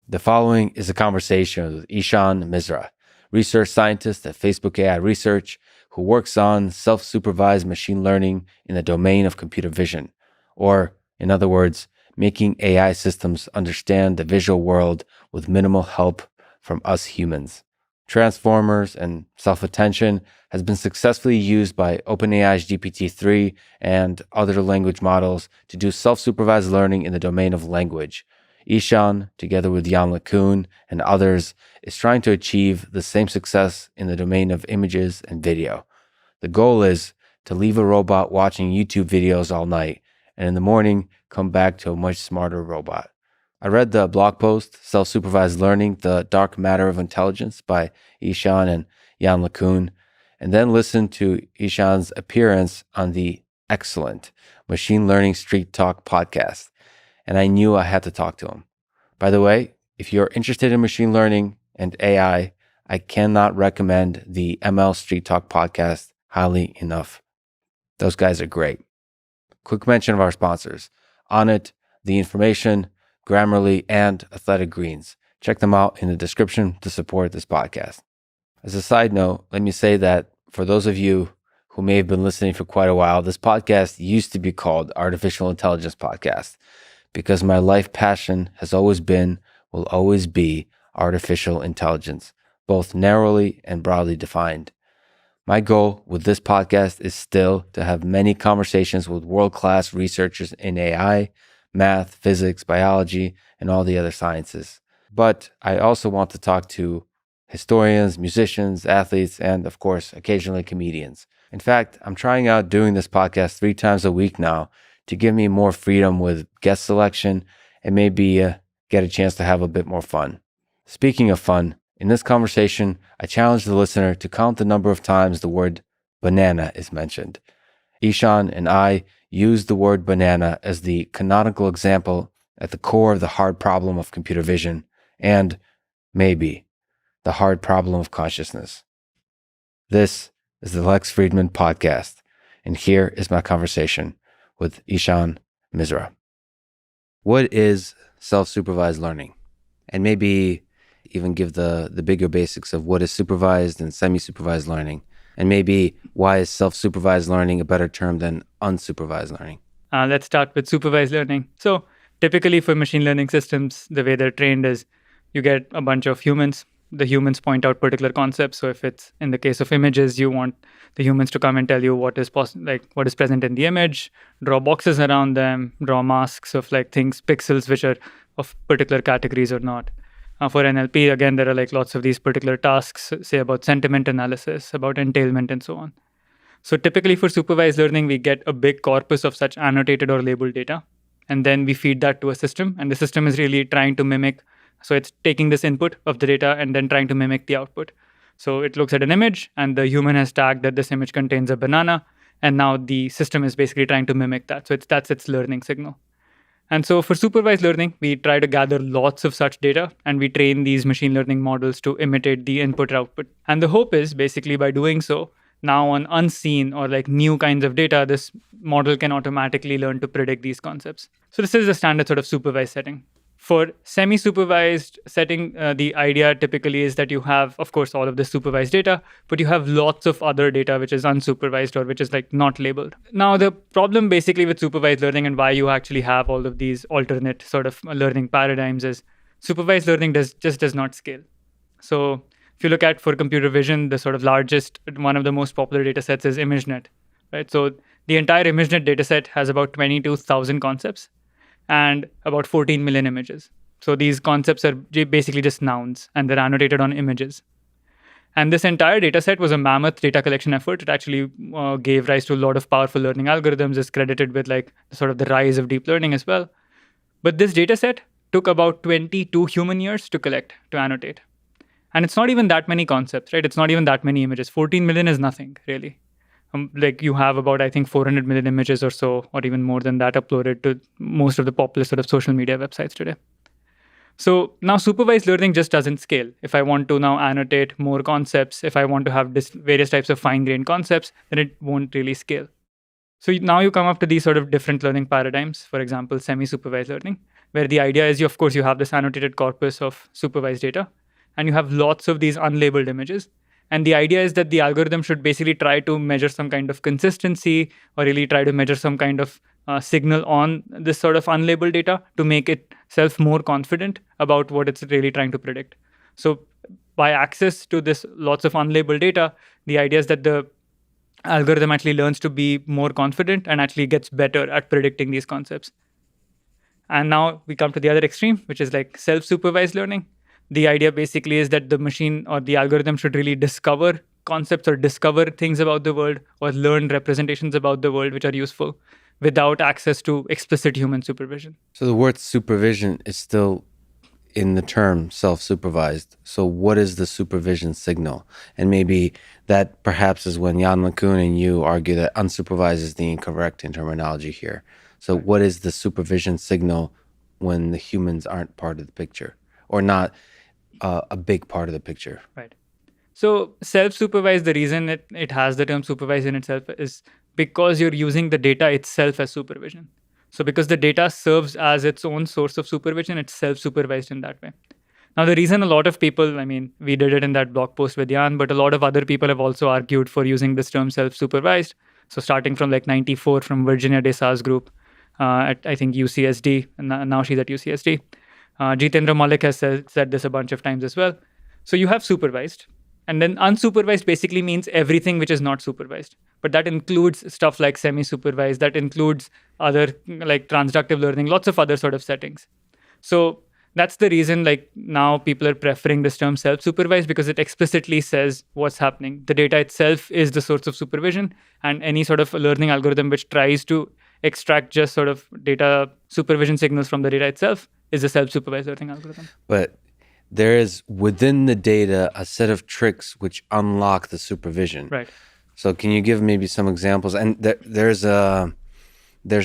The following is a conversation with Ishan Misra, research scientist at Facebook AI Research, who works on self-supervised machine learning in the domain of computer vision, or, in other words, making AI systems understand the visual world with minimal help from us humans. Transformers and self-attention has been successfully used by OpenAI's GPT-3 and other language models to do self-supervised learning in the domain of language. Ishan, together with Jan LeCun and others, is trying to achieve the same success in the domain of images and video. The goal is to leave a robot watching YouTube videos all night, and in the morning, come back to a much smarter robot. I read the blog post, Self-Supervised Learning, The Dark Matter of Intelligence by Ishan and Jan LeCun, and then listened to Ishan's appearance on the excellent Machine Learning Street Talk podcast, and I knew I had to talk to him. By the way, if you're interested in machine learning and AI, I cannot recommend the ML Street Talk podcast highly enough. Those guys are great. Quick mention of our sponsors: On It, The Information, Grammarly, and Athletic Greens. Check them out in the description to support this podcast. As a side note, let me say that for those of you who may have been listening for quite a while, this podcast used to be called Artificial Intelligence Podcast, because my life passion has always been, will always be, artificial intelligence, both narrowly and broadly defined. My goal with this podcast is still to have many conversations with world-class researchers in AI, math, physics, biology, and all the other sciences. But I also want to talk to historians, musicians, athletes, and of course, occasionally comedians. In fact, I'm trying out doing this podcast 3 times a week now to give me more freedom with guest selection and maybe get a chance to have a bit more fun. Speaking of fun, in this conversation, I challenge the listener to count the number of times the word banana is mentioned. Ishan and I use the word banana as the canonical example at the core of the hard problem of computer vision and, maybe, the hard problem of consciousness. This is the Lex Fridman podcast, and here is my conversation with Ishan Misra. What is self-supervised learning? And maybe even give the bigger basics of what is supervised and semi-supervised learning. And maybe why is self-supervised learning a better term than unsupervised learning? Let's start with supervised learning. So typically for machine learning systems, the way they're trained is you get a bunch of humans. The humans point out particular concepts. So if it's in the case of images, you want the humans to come and tell you what is what is present in the image, draw boxes around them, draw masks of things, pixels, which are of particular categories or not. For NLP, again, there are lots of these particular tasks, say about sentiment analysis, about entailment, and so on. So typically for supervised learning, we get a big corpus of such annotated or labeled data, and then we feed that to a system, and the system is really trying to mimic. So it's taking this input of the data and then trying to mimic the output. So it looks at an image, and the human has tagged that this image contains a banana, and now the system is basically trying to mimic that. So that's its learning signal. And so for supervised learning, we try to gather lots of such data, and we train these machine learning models to imitate the input or output. And the hope is basically by doing so, now on unseen or new kinds of data, this model can automatically learn to predict these concepts. So this is a standard sort of supervised setting. For semi-supervised setting, the idea typically is that you have, of course, all of the supervised data, but you have lots of other data which is unsupervised or which is not labeled. Now, the problem basically with supervised learning and why you actually have all of these alternate sort of learning paradigms is supervised learning just does not scale. So if you look at for computer vision, the sort of largest, one of the most popular data sets is ImageNet, right? So the entire ImageNet data set has about 22,000 concepts and about 14 million images. So these concepts are basically just nouns, and they're annotated on images. And this entire data set was a mammoth data collection effort. It actually gave rise to a lot of powerful learning algorithms. It's credited with sort of the rise of deep learning as well. But this data set took about 22 human years to collect, to annotate. And it's not even that many concepts, right? It's not even that many images. 14 million is nothing, really. You have about, I think, 400 million images or so, or even more than that, uploaded to most of the popular sort of social media websites today. So now supervised learning just doesn't scale. If I want to now annotate more concepts, if I want to have various types of fine-grained concepts, then it won't really scale. So now you come up to these sort of different learning paradigms, for example, semi-supervised learning. where the idea is, of course, you have this annotated corpus of supervised data, and you have lots of these unlabeled images. And the idea is that the algorithm should basically try to measure some kind of consistency, or really try to measure some kind of signal on this sort of unlabeled data to make itself more confident about what it's really trying to predict. So by access to this lots of unlabeled data, the idea is that the algorithm actually learns to be more confident and actually gets better at predicting these concepts. And now we come to the other extreme, which is like self-supervised learning. The idea basically is that the machine or the algorithm should really discover concepts or discover things about the world or learn representations about the world which are useful without access to explicit human supervision. So the word supervision is still in the term self-supervised. So what is the supervision signal? And maybe that perhaps is when Jan LeCun and you argue that unsupervised is the incorrect in terminology here. So what is the supervision signal when the humans aren't part of the picture or not a big part of the picture? Right. So self-supervised, the reason it has the term supervised in itself is because you're using the data itself as supervision. So because the data serves as its own source of supervision, it's self-supervised in that way. Now, the reason a lot of people, I mean, we did it in that blog post with Jan, but a lot of other people have also argued for using this term self-supervised. So starting from like 94 from Virginia Desai's group at, I think, UCSD, and now she's at UCSD. Jitendra Malik has said this a bunch of times as well. So you have supervised, and then unsupervised basically means everything which is not supervised. But that includes stuff like semi-supervised, that includes other like transductive learning, lots of other sort of settings. So that's the reason like now people are preferring this term self-supervised, because it explicitly says what's happening. The data itself is the source of supervision, and any sort of learning algorithm which tries to extract just sort of data supervision signals from the data itself is a self-supervised learning algorithm. But there is within the data a set of tricks which unlock the supervision. Right. So can you give maybe some examples? And there's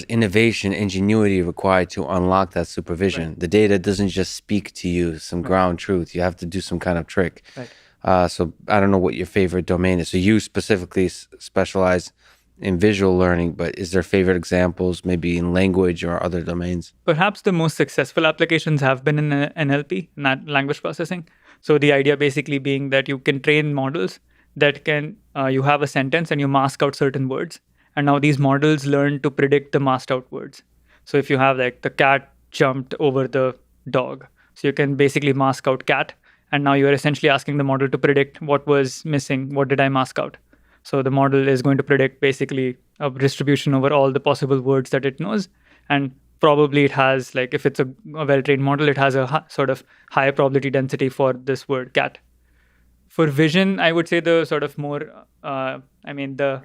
innovation, ingenuity required to unlock that supervision. Right. The data doesn't just speak to you some ground truth. You have to do some kind of trick. Right. So I don't know what your favorite domain is. So you specifically specialize in visual learning, but is there favorite examples maybe in language or other domains? Perhaps the most successful applications have been in NLP, language processing. So the idea basically being that you can train models that can, you have a sentence and you mask out certain words. And now these models learn to predict the masked out words. So if you have like the cat jumped over the dog, so you can basically mask out cat. And now you're essentially asking the model to predict what was missing, what did I mask out? So the model is going to predict basically a distribution over all the possible words that it knows. And probably it has, like, if it's a well-trained model, it has a sort of high probability density for this word cat. For vision, I would say the sort of more, the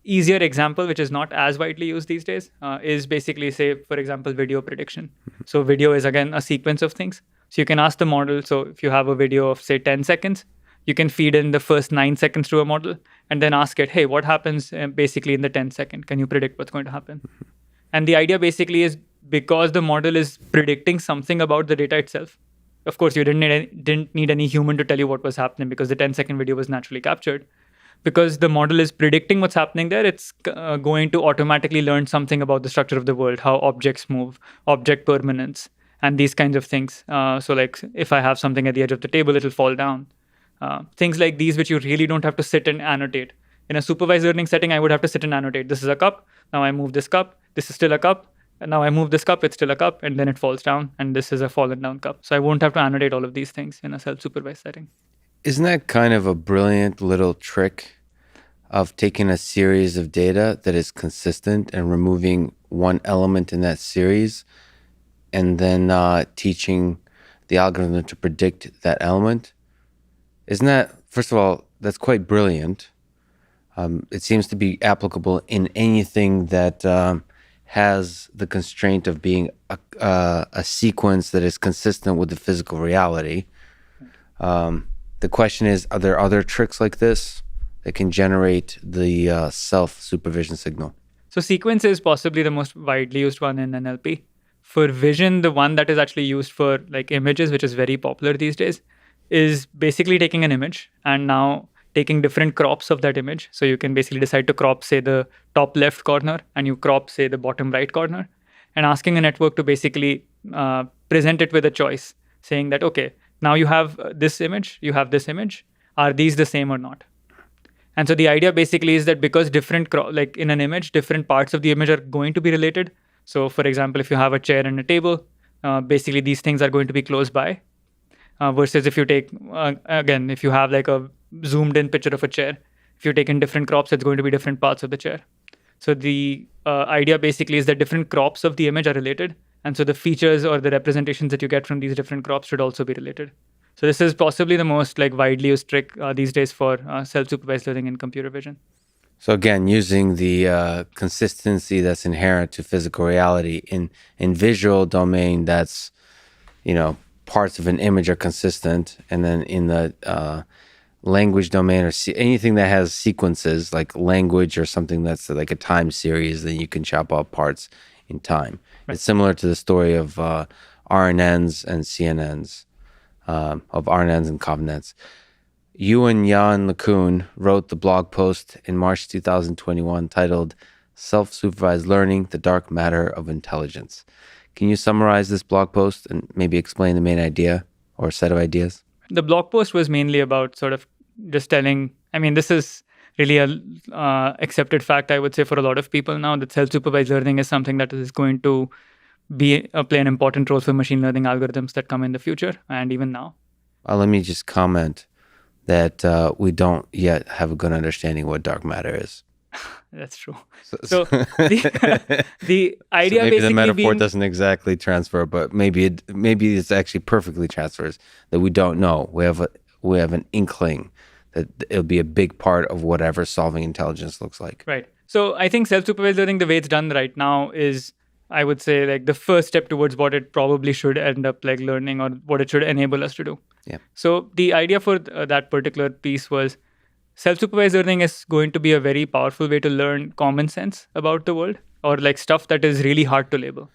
easier example, which is not as widely used these days, is basically, say, for example, video prediction. So video is, again, a sequence of things. So you can ask the model, so if you have a video of, say, 10 seconds, you can feed in the first 9 seconds to a model and then ask it, hey, what happens basically in the 10th second? Can you predict what's going to happen? And the idea basically is because the model is predicting something about the data itself. Of course, you didn't need any human to tell you what was happening because the 10-second video was naturally captured. Because the model is predicting what's happening there, it's going to automatically learn something about the structure of the world, how objects move, object permanence, and these kinds of things. So like if I have something at the edge of the table, it'll fall down. Things like these, which you really don't have to sit and annotate. In a supervised learning setting, I would have to sit and annotate. This is a cup. Now I move this cup. This is still a cup. And now I move this cup. It's still a cup. And then it falls down. And this is a fallen down cup. So I won't have to annotate all of these things in a self-supervised setting. Isn't that kind of a brilliant little trick of taking a series of data that is consistent and removing one element in that series and then teaching the algorithm to predict that element? Isn't that, first of all, that's quite brilliant. It seems to be applicable in anything that has the constraint of being a sequence that is consistent with the physical reality. The question is, are there other tricks like this that can generate the self-supervision signal? So sequence is possibly the most widely used one in NLP. For vision, the one that is actually used for like images, which is very popular these days, is basically taking an image and now taking different crops of that image. So you can basically decide to crop, say, the top left corner and you crop, say, the bottom right corner, and asking a network to basically present it with a choice, saying that, okay, now you have this image, you have this image. Are these the same or not? And so the idea basically is that because like in an image, different parts of the image are going to be related. So, for example, if you have a chair and a table, basically these things are going to be close by. Versus if you take, again, if you have like a zoomed in picture of a chair, if you take in different crops, it's going to be different parts of the chair. So the idea basically is that different crops of the image are related. And so the features or the representations that you get from these different crops should also be related. So this is possibly the most like widely used trick these days for self-supervised learning in computer vision. So again, using the consistency that's inherent to physical reality in visual domain, that's, parts of an image are consistent, and then in the language domain or anything that has sequences like language or something that's like a time series, then you can chop up parts in time. Right. It's similar to the story of RNNs and CNNs, of RNNs and ConvNets. You and Jan LeCun wrote the blog post in March 2021 titled Self-Supervised Learning, the Dark Matter of Intelligence. Can you summarize this blog post and maybe explain the main idea or set of ideas? The blog post was mainly about sort of just telling, this is really a accepted fact, I would say, for a lot of people now, that self-supervised learning is something that is going to play an important role for machine learning algorithms that come in the future and even now. Let me just comment that we don't yet have a good understanding what dark matter is. That's true. So the idea so maybe basically the metaphor doesn't exactly transfer, but maybe it's actually perfectly transfers that we don't know. We have an inkling that it'll be a big part of whatever solving intelligence looks like. Right. So I think self-supervised learning, the way it's done right now, is, I would say, like the first step towards what it probably should end up like learning, or what it should enable us to do. Yeah. So the idea for that particular piece was self-supervised learning is going to be a very powerful way to learn common sense about the world, or like stuff that is really hard to label.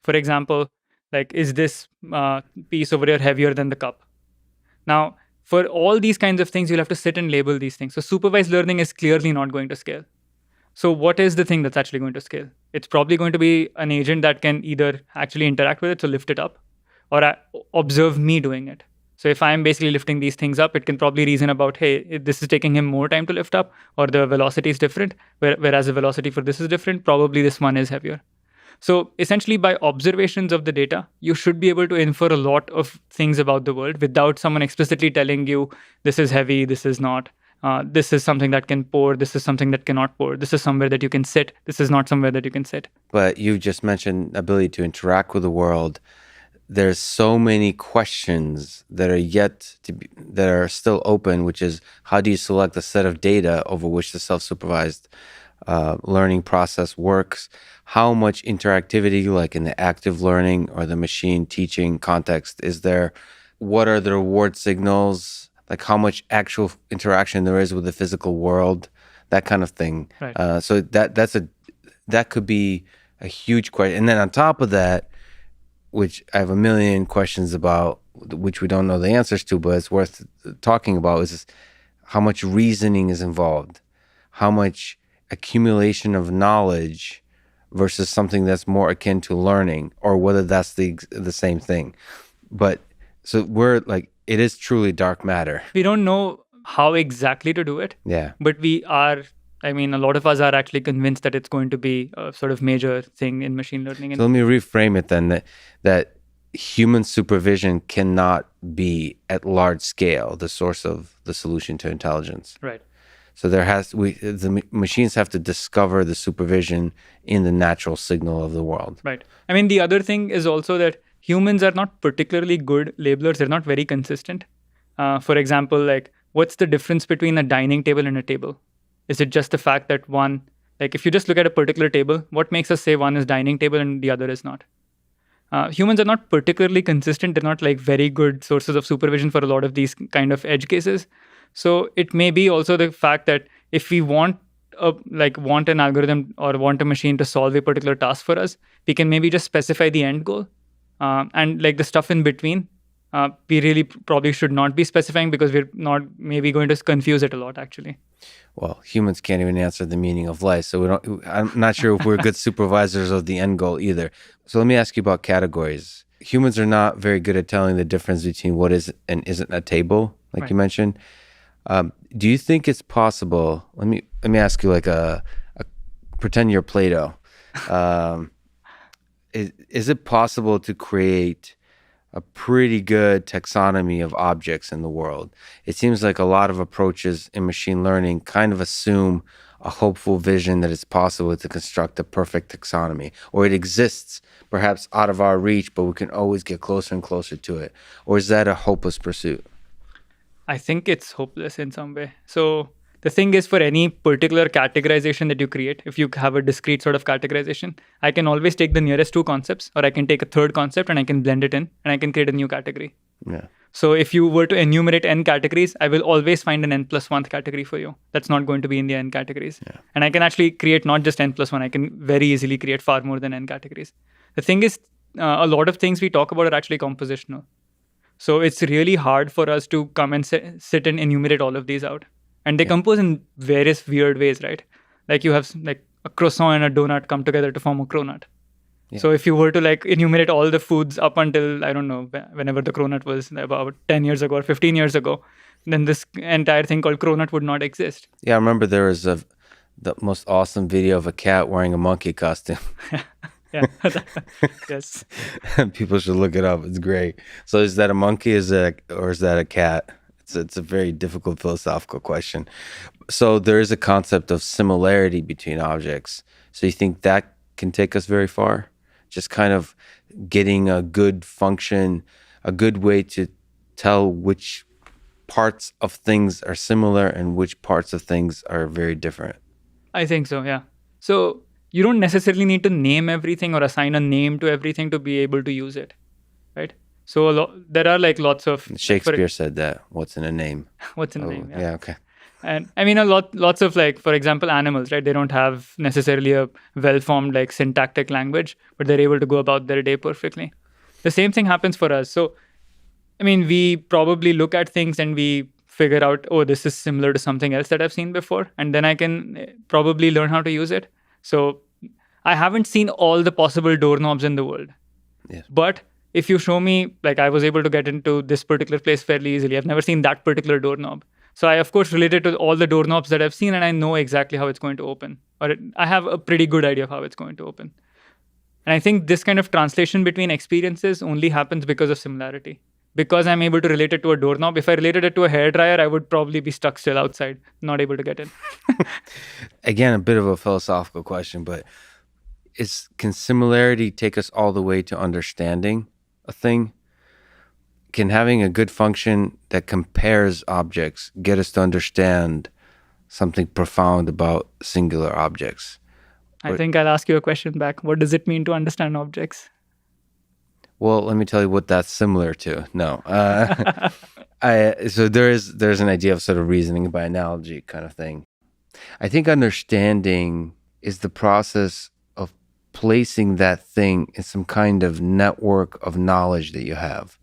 For example, like, is this piece over here heavier than the cup? Now, for all these kinds of things, you'll have to sit and label these things. So supervised learning is clearly not going to scale. So what is the thing that's actually going to scale? It's probably going to be an agent that can either actually interact with it, so lift it up, or observe me doing it. So if I'm basically lifting these things up, it can probably reason about, hey, this is taking him more time to lift up, or the velocity is different, whereas the velocity for this is different, probably this one is heavier. So essentially, by observations of the data, you should be able to infer a lot of things about the world without someone explicitly telling you, this is heavy, this is not. This is something that can pour, this is something that cannot pour, this is somewhere that you can sit, this is not somewhere that you can sit. But you just mentioned ability to interact with the world. There's so many questions that are that are still open, which is, how do you select a set of data over which the self-supervised learning process works? How much interactivity, like in the active learning or the machine teaching context, is there? What are the reward signals? Like how much actual interaction there is with the physical world, that kind of thing. Right. So that could be a huge question. And then on top of that, which I have a million questions about, which we don't know the answers to, but it's worth talking about, is how much reasoning is involved, how much accumulation of knowledge versus something that's more akin to learning, or whether that's the same thing. But so we're like, it is truly dark matter. We don't know how exactly to do it. Yeah. But we are, a lot of us are actually convinced that it's going to be a sort of major thing in machine learning. So let me reframe it then, that human supervision cannot be at large scale the source of the solution to intelligence. Right. So the machines have to discover the supervision in the natural signal of the world. Right. The other thing is also that humans are not particularly good labelers. They're not very consistent. For example, like, what's the difference between a dining table and a table? Is it just the fact that one, like if you just look at a particular table, what makes us say one is dining table and the other is not? Humans are not particularly consistent. They're not like very good sources of supervision for a lot of these kind of edge cases. So it may be also the fact that if we want an algorithm or want a machine to solve a particular task for us, we can maybe just specify the end goal. And like the stuff in between, we really probably should not be specifying, because we're not maybe going to confuse it a lot, actually. Well, humans can't even answer the meaning of life, so I'm not sure if we're good supervisors of the end goal either. So let me ask you about categories. humans are not very good at telling the difference between what is and isn't a table, like Right. you mentioned. Do you think it's possible? Let me ask you like a pretend you're Plato. Um, is it possible to create a pretty good taxonomy of objects in the world? It seems like a lot of approaches in machine learning kind of assume a hopeful vision that it's possible to construct a perfect taxonomy, or it exists perhaps out of our reach, but we can always get closer and closer to it. Or is that a hopeless pursuit? I think it's hopeless in some way. So the thing is, for any particular categorization that you create, if you have a discrete sort of categorization, I can always take the nearest two concepts, or I can take a third concept and I can blend it in and I can create a new category. Yeah. So if you were to enumerate n categories, I will always find an n plus 1th category for you. That's not going to be in the n categories. Yeah. And I can actually create not just n plus 1, I can very easily create far more than n categories. The thing is, a lot of things we talk about are actually compositional. So it's really hard for us to come and sit and enumerate all of these out. And they compose in various weird ways, right? Like you have like a croissant and a donut come together to form a cronut. Yeah. So if you were to like enumerate all the foods up until, I don't know, whenever the cronut was, about 10 years ago or 15 years ago, then this entire thing called cronut would not exist. Yeah, I remember there was the most awesome video of a cat wearing a monkey costume. Yeah. Yes. People should look it up. It's great. So is that a monkey, or is that a cat? It's a very difficult philosophical question. So there is a concept of similarity between objects. So you think that can take us very far? Just kind of getting a good function, a good way to tell which parts of things are similar and which parts of things are very different. I think so, yeah. So you don't necessarily need to name everything or assign a name to everything to be able to use it, right? So there are like lots of Shakespeare said that. What's in a name? What's in a Oh, name? yeah, okay. And I mean, lots of like, for example, animals, right? They don't have necessarily a well-formed like syntactic language, but they're able to go about their day perfectly. The same thing happens for us. So, I mean, we probably look at things and we figure out, oh, this is similar to something else that I've seen before, and then I can probably learn how to use it. So, I haven't seen all the possible doorknobs in the world, Yes. but if you show me, like, I was able to get into this particular place fairly easily. I've never seen that particular doorknob. So I, of course, relate it to all the doorknobs that I've seen, and I know exactly how it's going to open. I have a pretty good idea of how it's going to open. And I think this kind of translation between experiences only happens because of similarity. Because I'm able to relate it to a doorknob. If I related it to a hairdryer, I would probably be stuck still outside, not able to get in. Again, a bit of a philosophical question, but can similarity take us all the way to understanding a thing? Can having a good function that compares objects get us to understand something profound about singular objects? I think I'll ask you a question back. What does it mean to understand objects? Well, let me tell you what that's similar to. No. So there's an idea of sort of reasoning by analogy kind of thing. I think understanding is the process of placing that thing in some kind of network of knowledge that you have,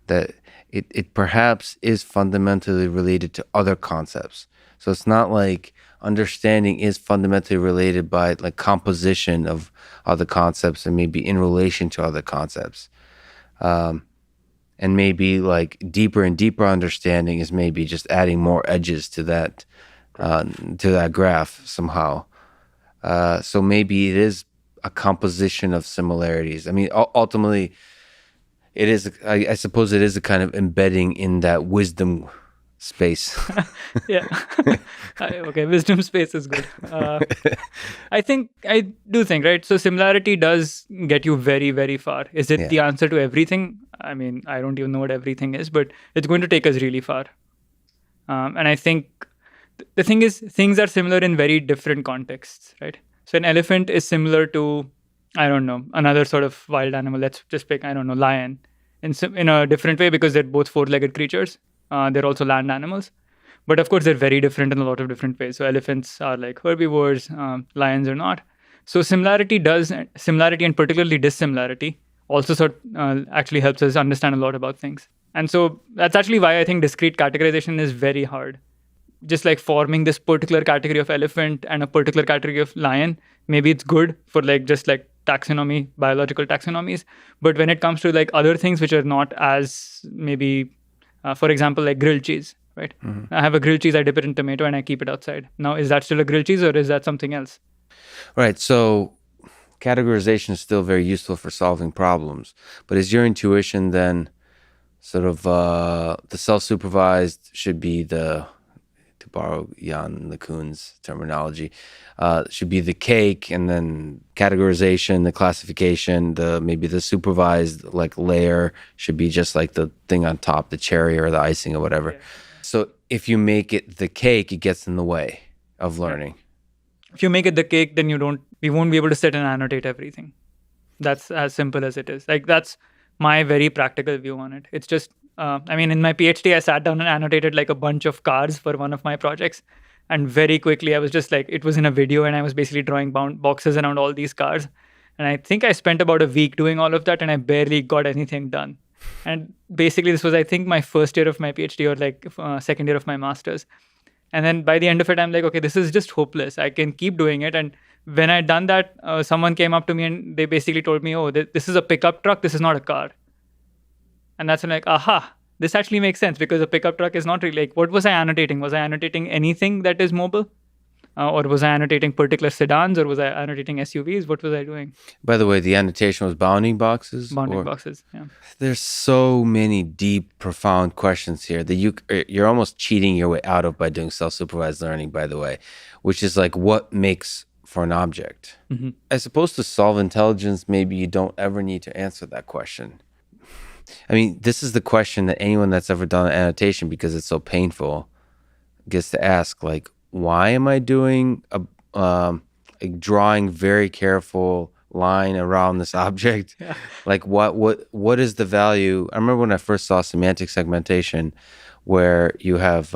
that it perhaps is fundamentally related to other concepts. So it's not like understanding is fundamentally related by like composition of other concepts and maybe in relation to other concepts. And maybe like deeper and deeper understanding is maybe just adding more edges to that graph somehow. So maybe it is a composition of similarities. I mean, ultimately, it is. I suppose it is a kind of embedding in that wisdom space. Yeah. Okay, wisdom space is good. I do think, right? So similarity does get you very, very far. Is it the answer to everything? I mean, I don't even know what everything is, but it's going to take us really far. And I think the thing is, things are similar in very different contexts, right? So an elephant is similar to, I don't know, another sort of wild animal. Let's just pick, I don't know, lion. In a different way because they're both four-legged creatures. They're also land animals. But of course, they're very different in a lot of different ways. So elephants are like herbivores, lions are not. So similarity and particularly dissimilarity also actually helps us understand a lot about things. And so that's actually why I think discrete categorization is very hard. Just like forming this particular category of elephant and a particular category of lion, maybe it's good for like just like taxonomy, biological taxonomies. But when it comes to like other things which are not as maybe, for example, like grilled cheese, right? I have a grilled cheese, I dip it in tomato and I keep it outside. Now, is that still a grilled cheese or is that something else? Right. So categorization is still very useful for solving problems. But is your intuition then sort of the self-supervised should be to borrow Jan LeCun's terminology, should be the cake, and then categorization, the classification, maybe the supervised like layer should be just like the thing on top, the cherry or the icing or whatever. Yeah. So if you make it the cake, it gets in the way of learning. If you make it the cake, then we won't be able to sit and annotate everything. That's as simple as it is. Like that's my very practical view on it. It's just, in my PhD, I sat down and annotated like a bunch of cars for one of my projects. And very quickly, I was just like, it was in a video and I was basically drawing boxes around all these cars. And I think I spent about a week doing all of that and I barely got anything done. And basically, this was, I think, my first year of my PhD or like second year of my master's. And then by the end of it, I'm like, okay, this is just hopeless. I can keep doing it. And when I'd done that, someone came up to me and they basically told me, oh, this is a pickup truck. This is not a car. And that's when I'm like, aha, this actually makes sense because a pickup truck is not really like, what was I annotating? Was I annotating anything that is mobile? Or was I annotating particular sedans or was I annotating SUVs? What was I doing? By the way, the annotation was bounding boxes? Bounding boxes, yeah. There's so many deep, profound questions here that you're almost cheating your way out of by doing self-supervised learning, by the way, which is like what makes for an object. Mm-hmm. As opposed to solve intelligence, maybe you don't ever need to answer that question. I mean, this is the question that anyone that's ever done annotation, because it's so painful, gets to ask, like, why am I doing a drawing very careful line around this object? Yeah. Like what is the value? I remember when I first saw semantic segmentation, where you have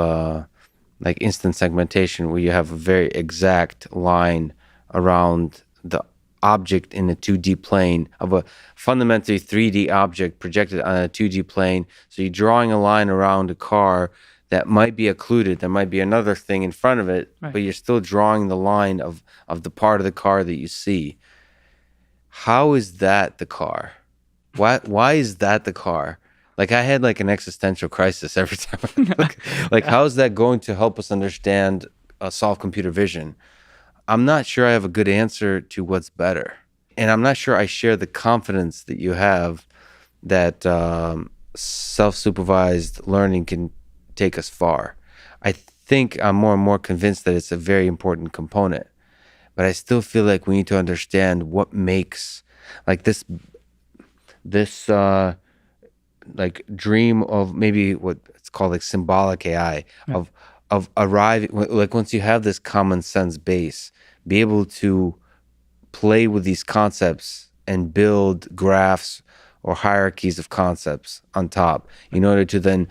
like instant segmentation, where you have a very exact line around the object in a 2D plane of a fundamentally 3D object projected on a 2D plane. So you're drawing a line around a car that might be occluded, there might be another thing in front of it, right, but you're still drawing the line of the part of the car that you see. How is that the car? Why is that the car? Like I had like an existential crisis every time. like how is that going to help us understand solve computer vision? I'm not sure I have a good answer to what's better. And I'm not sure I share the confidence that you have that self-supervised learning can take us far. I think I'm more and more convinced that it's a very important component, but I still feel like we need to understand what makes like this like dream of maybe what it's called like symbolic AI, yeah, of arriving, like once you have this common sense base, be able to play with these concepts and build graphs or hierarchies of concepts on top in order to then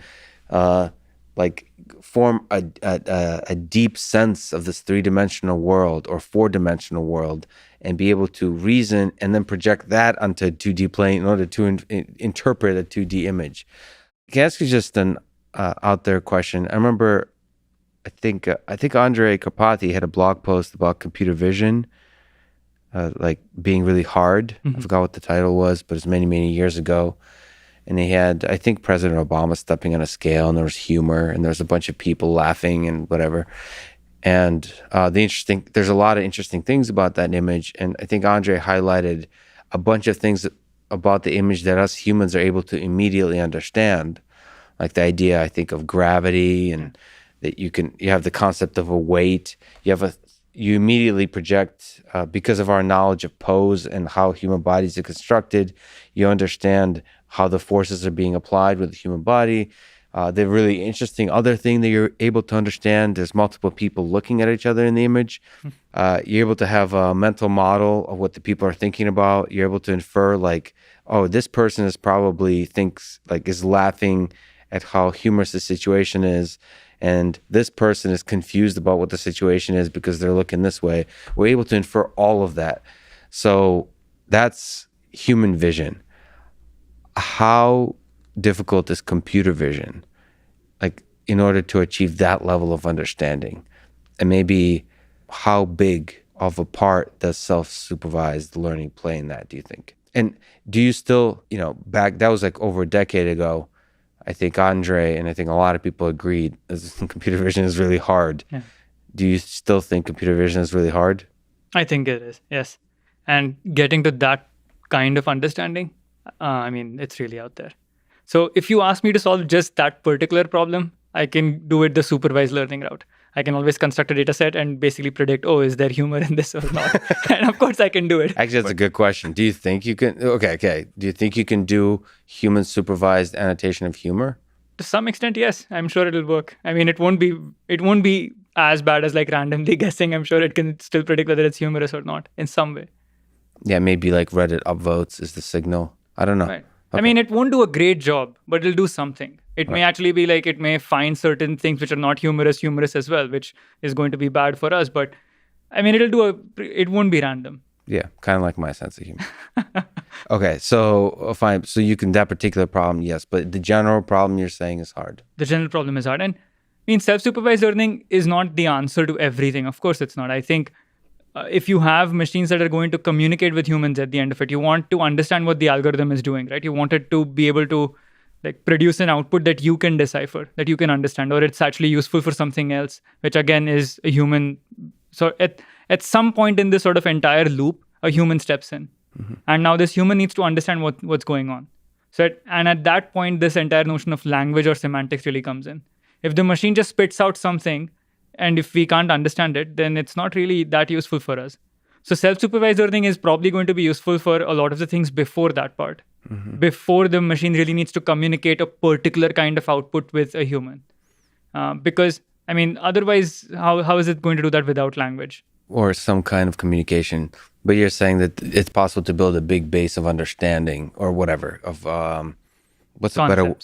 like form a deep sense of this three-dimensional world or four-dimensional world and be able to reason and then project that onto a 2D plane in order to interpret a 2D image. Can I ask you just an out there question? I remember, I think Andrej Karpathy had a blog post about computer vision, like being really hard. Mm-hmm. I forgot what the title was, but it was many, many years ago. And they had, I think, President Obama stepping on a scale, and there was humor, and there was a bunch of people laughing and whatever. And there's a lot of interesting things about that image. And I think Andre highlighted a bunch of things about the image that us humans are able to immediately understand, like the idea, I think, of gravity, and that you have the concept of a weight. You immediately project, because of our knowledge of pose and how human bodies are constructed, you understand how the forces are being applied with the human body. The really interesting other thing that you're able to understand, there's multiple people looking at each other in the image. You're able to have a mental model of what the people are thinking about. You're able to infer like, oh, this person is laughing at how humorous the situation is. And this person is confused about what the situation is because they're looking this way. We're able to infer all of that. So that's human vision. How difficult is computer vision, like in order to achieve that level of understanding? And maybe how big of a part does self-supervised learning play in that, do you think? And do you still, back, that was like over a decade ago, I think Andre and I think a lot of people agreed computer vision is really hard. Yeah. Do you still think computer vision is really hard? I think it is, yes. And getting to that kind of understanding, it's really out there. So if you ask me to solve just that particular problem, I can do it the supervised learning route. I can always construct a data set and basically predict, is there humor in this or not? And of course I can do it. Actually, that's a good question. Do you think you can, okay. Do you think you can do human supervised annotation of humor? To some extent, yes. I'm sure it'll work. It won't be as bad as like randomly guessing. I'm sure it can still predict whether it's humorous or not in some way. Yeah, maybe like Reddit upvotes is the signal. I don't know. Right. Okay. It won't do a great job, but it'll do something. It may actually be like, it may find certain things which are not humorous as well, which is going to be bad for us. But it won't be random. Yeah, kind of like my sense of humor. Okay, so fine. So you can, that particular problem, yes, but the general problem you're saying is hard. The general problem is hard. And self-supervised learning is not the answer to everything. Of course, it's not. I think if you have machines that are going to communicate with humans at the end of it, you want to understand what the algorithm is doing, right? You want it to be able to like produce an output that you can decipher, that you can understand, or it's actually useful for something else, which again is a human. So at some point in this sort of entire loop, a human steps in. Mm-hmm. And now this human needs to understand what's going on. And at that point, this entire notion of language or semantics really comes in. If the machine just spits out something, and if we can't understand it, then it's not really that useful for us. So self-supervised learning is probably going to be useful for a lot of the things before that part, before the machine really needs to communicate a particular kind of output with a human. Because, otherwise, how is it going to do that without language? Or some kind of communication. But you're saying that it's possible to build a big base of understanding or whatever, of what's a better...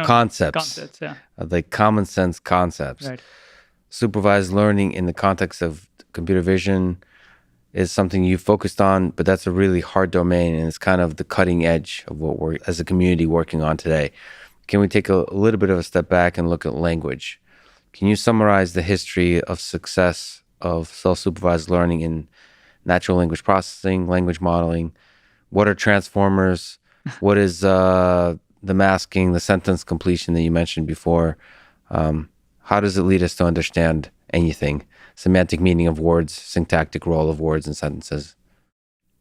Concepts, yeah. Like common sense concepts. Right. Supervised learning in the context of computer vision is something you focused on, but that's a really hard domain, and it's kind of the cutting edge of what we're, as a community, working on today. Can we take a little bit of a step back and look at language? Can you summarize the history of success of self-supervised learning in natural language processing, language modeling? What are transformers? What is the masking, the sentence completion that you mentioned before? How does it lead us to understand anything? Semantic meaning of words, syntactic role of words and sentences.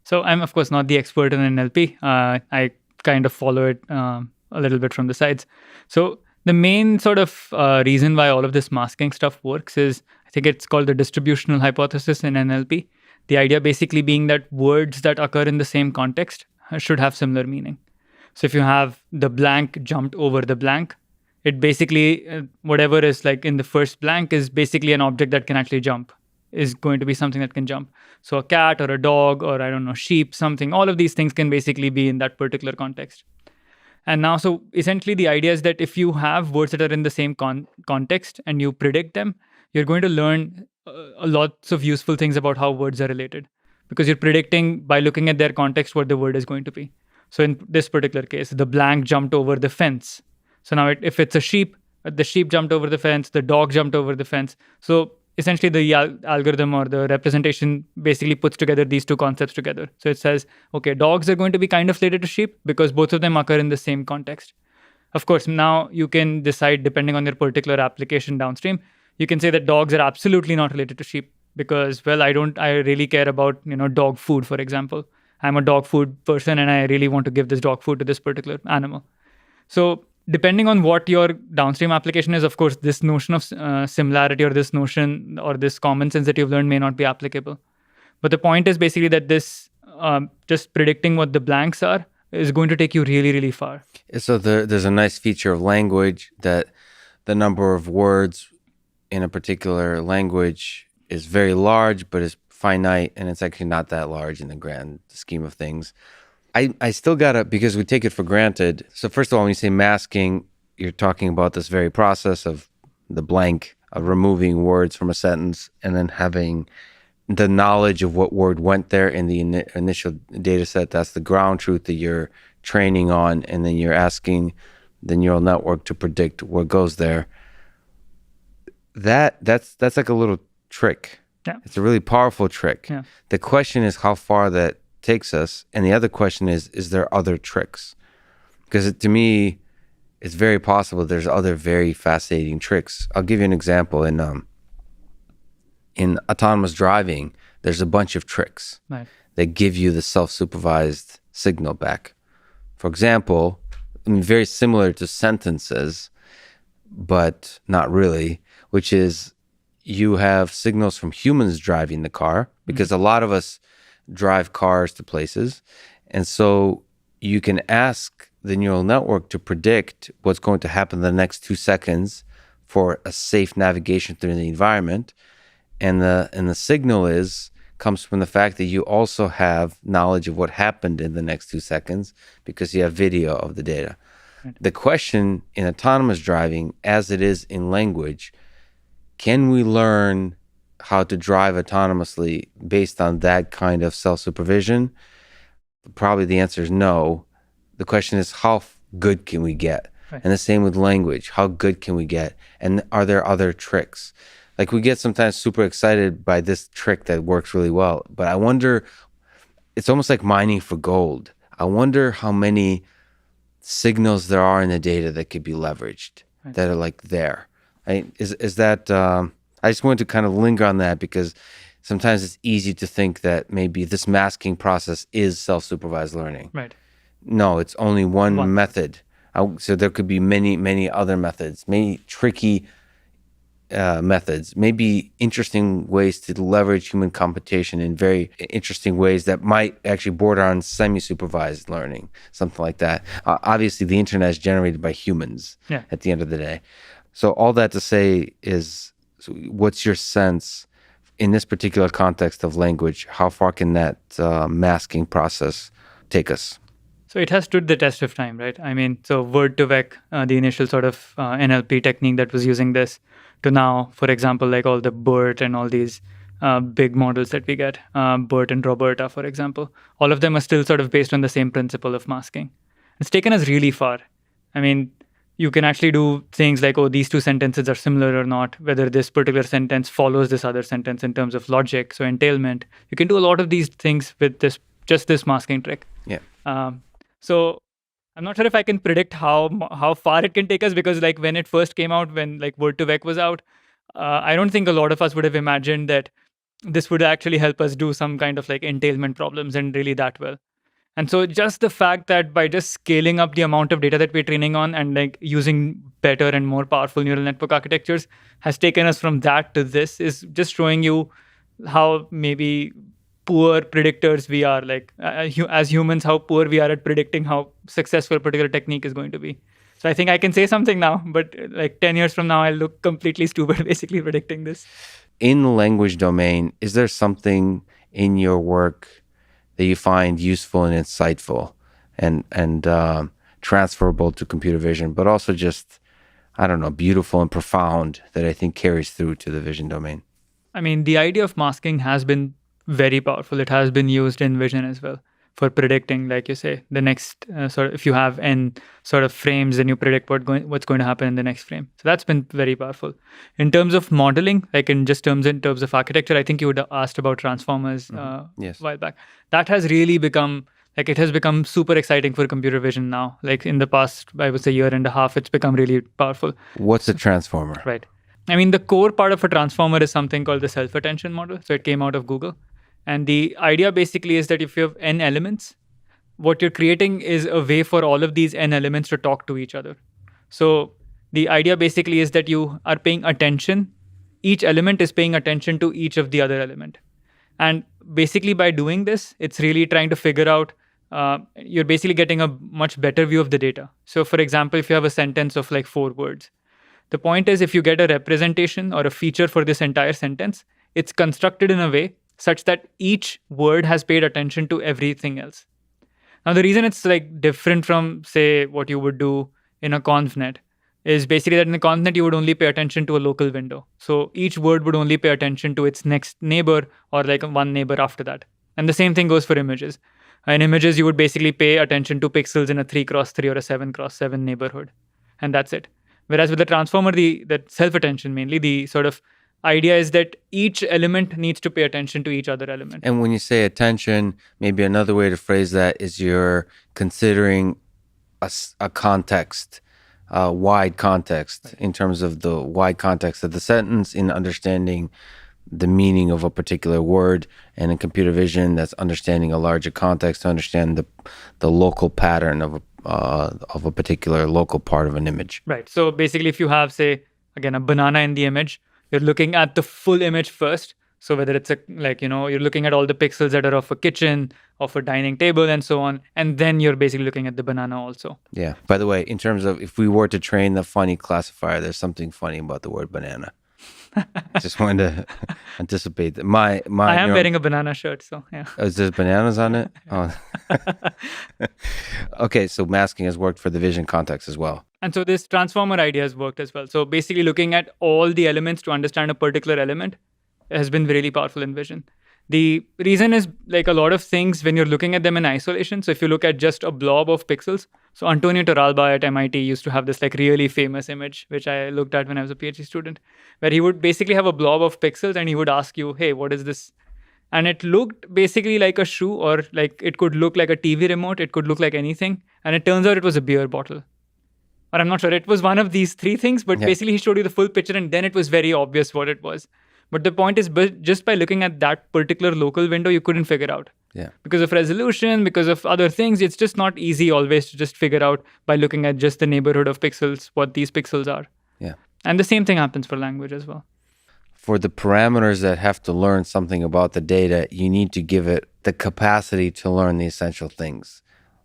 So I'm, of course, not the expert in NLP. I kind of follow it a little bit from the sides. So the main sort of reason why all of this masking stuff works is, I think it's called the distributional hypothesis in NLP. The idea basically being that words that occur in the same context should have similar meaning. So if you have the blank jumped over the blank, it basically, whatever is like in the first blank is basically an object that can actually jump, is going to be something that can jump. So a cat or a dog or I don't know, sheep, something, all of these things can basically be in that particular context. And now, so essentially the idea is that if you have words that are in the same context and you predict them, you're going to learn lots of useful things about how words are related, because you're predicting by looking at their context what the word is going to be. So in this particular case, the blank jumped over the fence. So now if it's a sheep, the sheep jumped over the fence, the dog jumped over the fence. So essentially the algorithm or the representation basically puts together these two concepts together. So it says, okay, dogs are going to be kind of related to sheep because both of them occur in the same context. Of course, now you can decide, depending on your particular application downstream, you can say that dogs are absolutely not related to sheep because, well, I really care about, dog food, for example. I'm a dog food person and I really want to give this dog food to this particular animal. So depending on what your downstream application is, of course, this notion of similarity or this notion or this common sense that you've learned may not be applicable. But the point is basically that this just predicting what the blanks are is going to take you really, really far. So there's a nice feature of language that the number of words in a particular language is very large, but is finite, and it's actually not that large in the grand scheme of things. I still gotta, because we take it for granted. So first of all, when you say masking, you're talking about this very process of the blank, of removing words from a sentence and then having the knowledge of what word went there in the initial data set. That's the ground truth that you're training on, and then you're asking the neural network to predict what goes there. That's like a little trick. Yeah. It's a really powerful trick. Yeah. The question is how far that takes us. And the other question is there other tricks? Because to me, it's very possible there's other very fascinating tricks. I'll give you an example. In autonomous driving, there's a bunch of tricks Right. that give you the self-supervised signal back. For example, I mean, very similar to sentences, but not really, which is you have signals from humans driving the car, because a lot of us drive cars to places. And so you can ask the neural network to predict what's going to happen in the next 2 seconds for a safe navigation through the environment. And the signal comes from the fact that you also have knowledge of what happened in the next 2 seconds because you have video of the data. Right. The question in autonomous driving, as it is in language, can we learn how to drive autonomously based on that kind of self-supervision? Probably the answer is no. The question is, how good can we get? Right. And the same with language. How good can we get? And are there other tricks? Like, we get sometimes super excited by this trick that works really well. But I wonder, it's almost like mining for gold. I wonder how many signals there are in the data that could be leveraged, Right. that are like there. Is that, I just wanted to kind of linger on that because sometimes it's easy to think that maybe this masking process is self-supervised learning. Right. No, it's only one One. method. So there could be many, many other methods, many tricky methods, maybe interesting ways to leverage human computation in very interesting ways that might actually border on semi-supervised learning, something like that. Obviously, the internet is generated by humans at the end of the day. So all that to say is, so what's your sense in this particular context of language? How far can that masking process take us? So it has stood the test of time, right? I mean, so word-to-vec, the initial sort of NLP technique that was using this, to now, for example, like all the BERT and all these big models that we get, BERT and Roberta, for example, all of them are still sort of based on the same principle of masking. It's taken us really far. I mean, you can actually do things like, oh, these two sentences are similar or not, whether this particular sentence follows this other sentence in terms of logic, so entailment. You can do a lot of these things with this masking trick. Yeah. So I'm not sure if I can predict how far it can take us, because like when it first came out, when like word2vec was out, I don't think a lot of us would have imagined that this would actually help us do some kind of like entailment problems and really that well. And so just the fact that by just scaling up the amount of data that we're training on and like using better and more powerful neural network architectures has taken us from that to this is just showing you how maybe poor predictors we are, like as humans, how poor we are at predicting how successful a particular technique is going to be. So I think I can say something now, but like 10 years from now, I'll look completely stupid basically predicting this. In the language domain, is there something in your work that you find useful and insightful and transferable to computer vision, but also just, I don't know, beautiful and profound that I think carries through to the vision domain? I mean, the idea of masking has been very powerful. It has been used in vision as well for predicting, like you say, the next sort of, if you have n sort of frames, then you predict what's going to happen in the next frame. So that's been very powerful. In terms of modeling, like in terms of architecture, I think you would have asked about transformers Yes. a while back. That has really become, like it has become super exciting for computer vision now. Like in the past, I would say year and a half, it's become really powerful. What's a transformer? Right. I mean, the core part of a transformer is something called the self-attention model. So it came out of Google. And the idea basically is that if you have n elements, what you're creating is a way for all of these n elements to talk to each other. So the idea basically is that you are paying attention. Each element is paying attention to each of the other element. And basically by doing this, it's really trying to figure out, you're basically getting a much better view of the data. So for example, if you have a sentence of like 4 words, the point is if you get a representation or a feature for this entire sentence, it's constructed in a way such that each word has paid attention to everything else. Now, the reason it's like different from, say, what you would do in a convnet is basically that in a convnet, you would only pay attention to a local window. So each word would only pay attention to its next neighbor or like one neighbor after that. And the same thing goes for images. In images, you would basically pay attention to pixels in a 3x3 or a 7x7 neighborhood. And that's it. Whereas with the transformer, the self-attention mainly, the sort of idea is that each element needs to pay attention to each other element. And when you say attention, maybe another way to phrase that is you're considering a context, a wide context, in terms of the wide context of the sentence, in understanding the meaning of a particular word, and in computer vision, that's understanding a larger context to understand the local pattern of a particular local part of an image. Right. So basically, if you have, say, again, a banana in the image, you're looking at the full image first. So whether it's you're looking at all the pixels that are of a kitchen, of a dining table, and so on, and then you're basically looking at the banana also. Yeah. By the way, in terms of if we were to train the funny classifier, there's something funny about the word banana. Just wanted to anticipate that. I am wearing a banana shirt, so yeah. Is there bananas on it? Oh. Okay, so masking has worked for the vision context as well. And so this transformer idea has worked as well. So basically looking at all the elements to understand a particular element has been really powerful in vision. The reason is like a lot of things when you're looking at them in isolation. So if you look at just a blob of pixels, so Antonio Torralba at MIT used to have this like really famous image, which I looked at when I was a PhD student, where he would basically have a blob of pixels and he would ask you, hey, what is this? And it looked basically like a shoe, or like it could look like a TV remote. It could look like anything. And it turns out it was a beer bottle. Or I'm not sure. It was one of these three things, but basically he showed you the full picture and then it was very obvious what it was. But the point is, just by looking at that particular local window, you couldn't figure out. Yeah. Because of resolution, because of other things, it's just not easy always to just figure out by looking at just the neighborhood of pixels, what these pixels are. Yeah. And the same thing happens for language as well. For the parameters that have to learn something about the data, you need to give it the capacity to learn the essential things.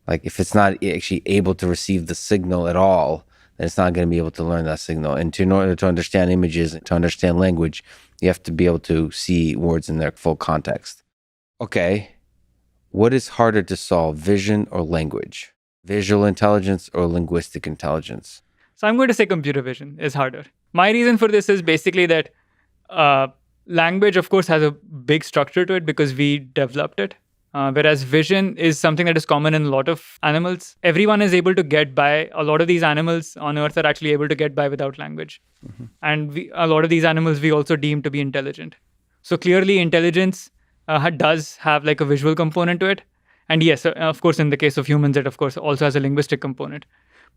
Like if it's not actually able to receive the signal at all, then it's not going to be able to learn that signal. And in order to understand images, to understand language, you have to be able to see words in their full context. Okay, what is harder to solve, vision or language? Visual intelligence or linguistic intelligence? So I'm going to say computer vision is harder. My reason for this is basically that language, of course, has a big structure to it because we developed it. Whereas vision is something that is common in a lot of animals. Everyone is able to get by. A lot of these animals on Earth are actually able to get by without language. Mm-hmm. And a lot of these animals we also deem to be intelligent. So clearly intelligence does have like a visual component to it. And yes, of course, in the case of humans, it of course also has a linguistic component.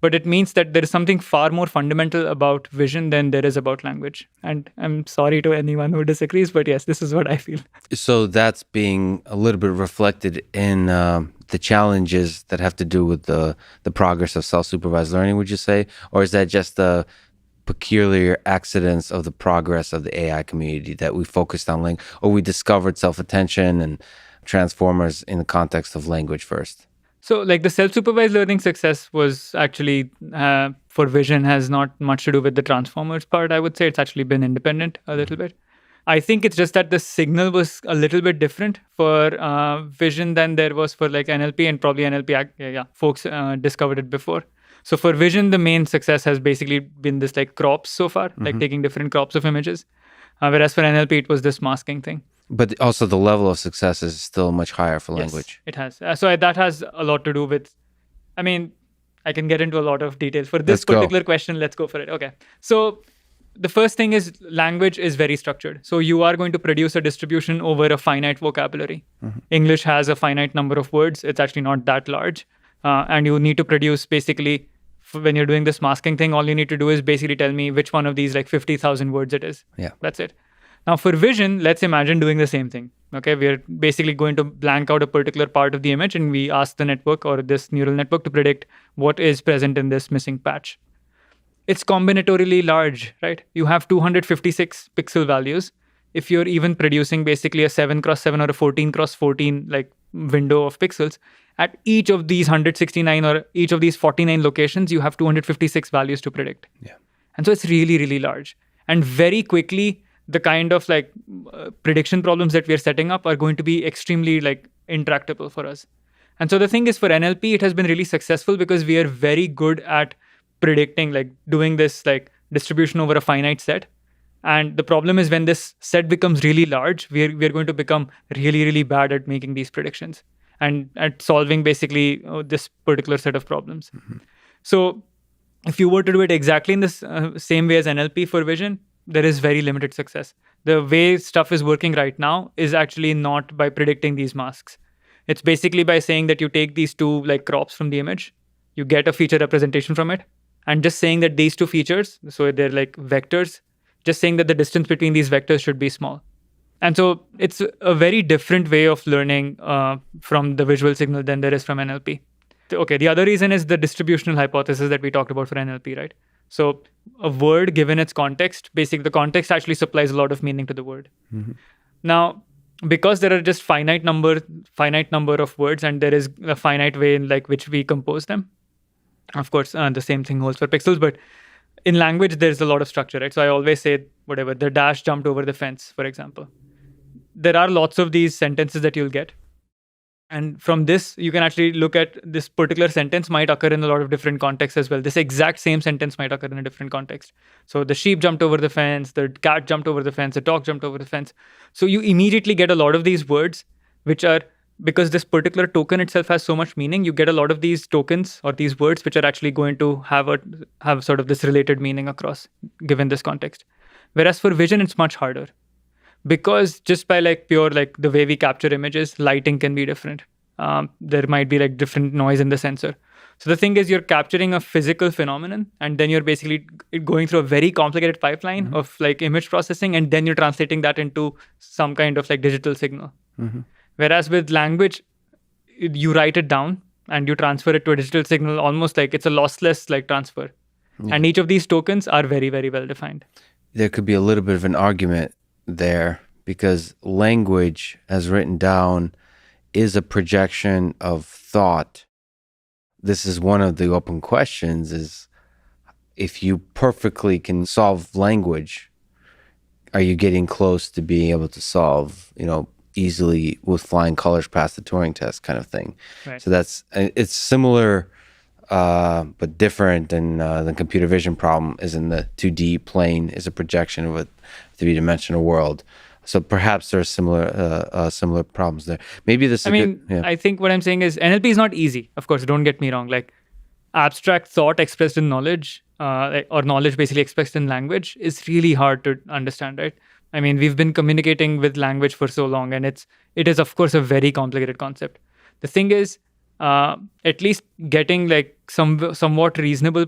But it means that there is something far more fundamental about vision than there is about language. And I'm sorry to anyone who disagrees, but yes, this is what I feel. So that's being a little bit reflected in the challenges that have to do with the progress of self-supervised learning, would you say? Or is that just the peculiar accidents of the progress of the AI community that we focused on language, or we discovered self-attention and transformers in the context of language first? So like the self-supervised learning success was actually for vision has not much to do with the transformers part, I would say. It's actually been independent a little bit. I think it's just that the signal was a little bit different for vision than there was for like NLP, and probably NLP, folks discovered it before. So for vision, the main success has basically been this like crops so far, like taking different crops of images. Whereas for NLP, it was this masking thing. But also the level of success is still much higher for language. Yes, it has. So that has a lot to do with, I mean, I can get into a lot of details. For this particular question, let's go for it. Okay. So the first thing is language is very structured. So you are going to produce a distribution over a finite vocabulary. Mm-hmm. English has a finite number of words. It's actually not that large. And you need to produce basically, when you're doing this masking thing, all you need to do is basically tell me which one of these like 50,000 words it is. Yeah. That's it. Now for vision, let's imagine doing the same thing. Okay, we're basically going to blank out a particular part of the image and we ask the network or this neural network to predict what is present in this missing patch. It's combinatorially large, right? You have 256 pixel values. If you're even producing basically a 7x7 or a 14x14 like window of pixels, at each of these 169 or each of these 49 locations, you have 256 values to predict. Yeah. And so it's really, really large. And very quickly, the kind of like prediction problems that we're setting up are going to be extremely like intractable for us. And so the thing is for NLP, it has been really successful because we are very good at predicting, like doing this like distribution over a finite set. And the problem is when this set becomes really large, we're going to become really, really bad at making these predictions and at solving basically this particular set of problems. Mm-hmm. So if you were to do it exactly in this same way as NLP for vision, there is very limited success. The way stuff is working right now is actually not by predicting these masks. It's basically by saying that you take these two like crops from the image, you get a feature representation from it, and just saying that these two features, so they're like vectors, just saying that the distance between these vectors should be small. And so it's a very different way of learning from the visual signal than there is from NLP. Okay, the other reason is the distributional hypothesis that we talked about for NLP, right? So a word given its context, basically the context actually supplies a lot of meaning to the word. Now, because there are just finite number of words and there is a finite way in like which we compose them, of course, the same thing holds for pixels, but in language, there's a lot of structure, right? So I always say, whatever, the dash jumped over the fence, for example. There are lots of these sentences that you'll get. And from this, you can actually look at this particular sentence might occur in a lot of different contexts as well. This exact same sentence might occur in a different context. So the sheep jumped over the fence, the cat jumped over the fence, the dog jumped over the fence. So you immediately get a lot of these words, which are, because this particular token itself has so much meaning, you get a lot of these tokens or these words which are actually going to have sort of this related meaning across, given this context. Whereas for vision, it's much harder. Because just by like pure like the way we capture images, lighting can be different. There might be like different noise in the sensor. So the thing is, you're capturing a physical phenomenon, and then you're basically going through a very complicated pipeline of like image processing, and then you're translating that into some kind of like digital signal. Whereas with language, you write it down and you transfer it to a digital signal, almost like it's a lossless like transfer. And each of these tokens are very, very well defined. There could be a little bit of an argument there, because language, as written down, is a projection of thought. This is one of the open questions, is if you perfectly can solve language, are you getting close to being able to solve, easily with flying colors past the Turing test kind of thing? Right. So it's similar, but different than computer vision problem is in the 2D plane is a projection of a three-dimensional world. So perhaps there are similar problems there. Maybe this is I think what I'm saying is NLP is not easy. Of course, don't get me wrong. Like abstract thought expressed in knowledge, or knowledge basically expressed in language, is really hard to understand, right? I mean, we've been communicating with language for so long, and it is of course a very complicated concept. The thing is, at least getting like somewhat reasonable,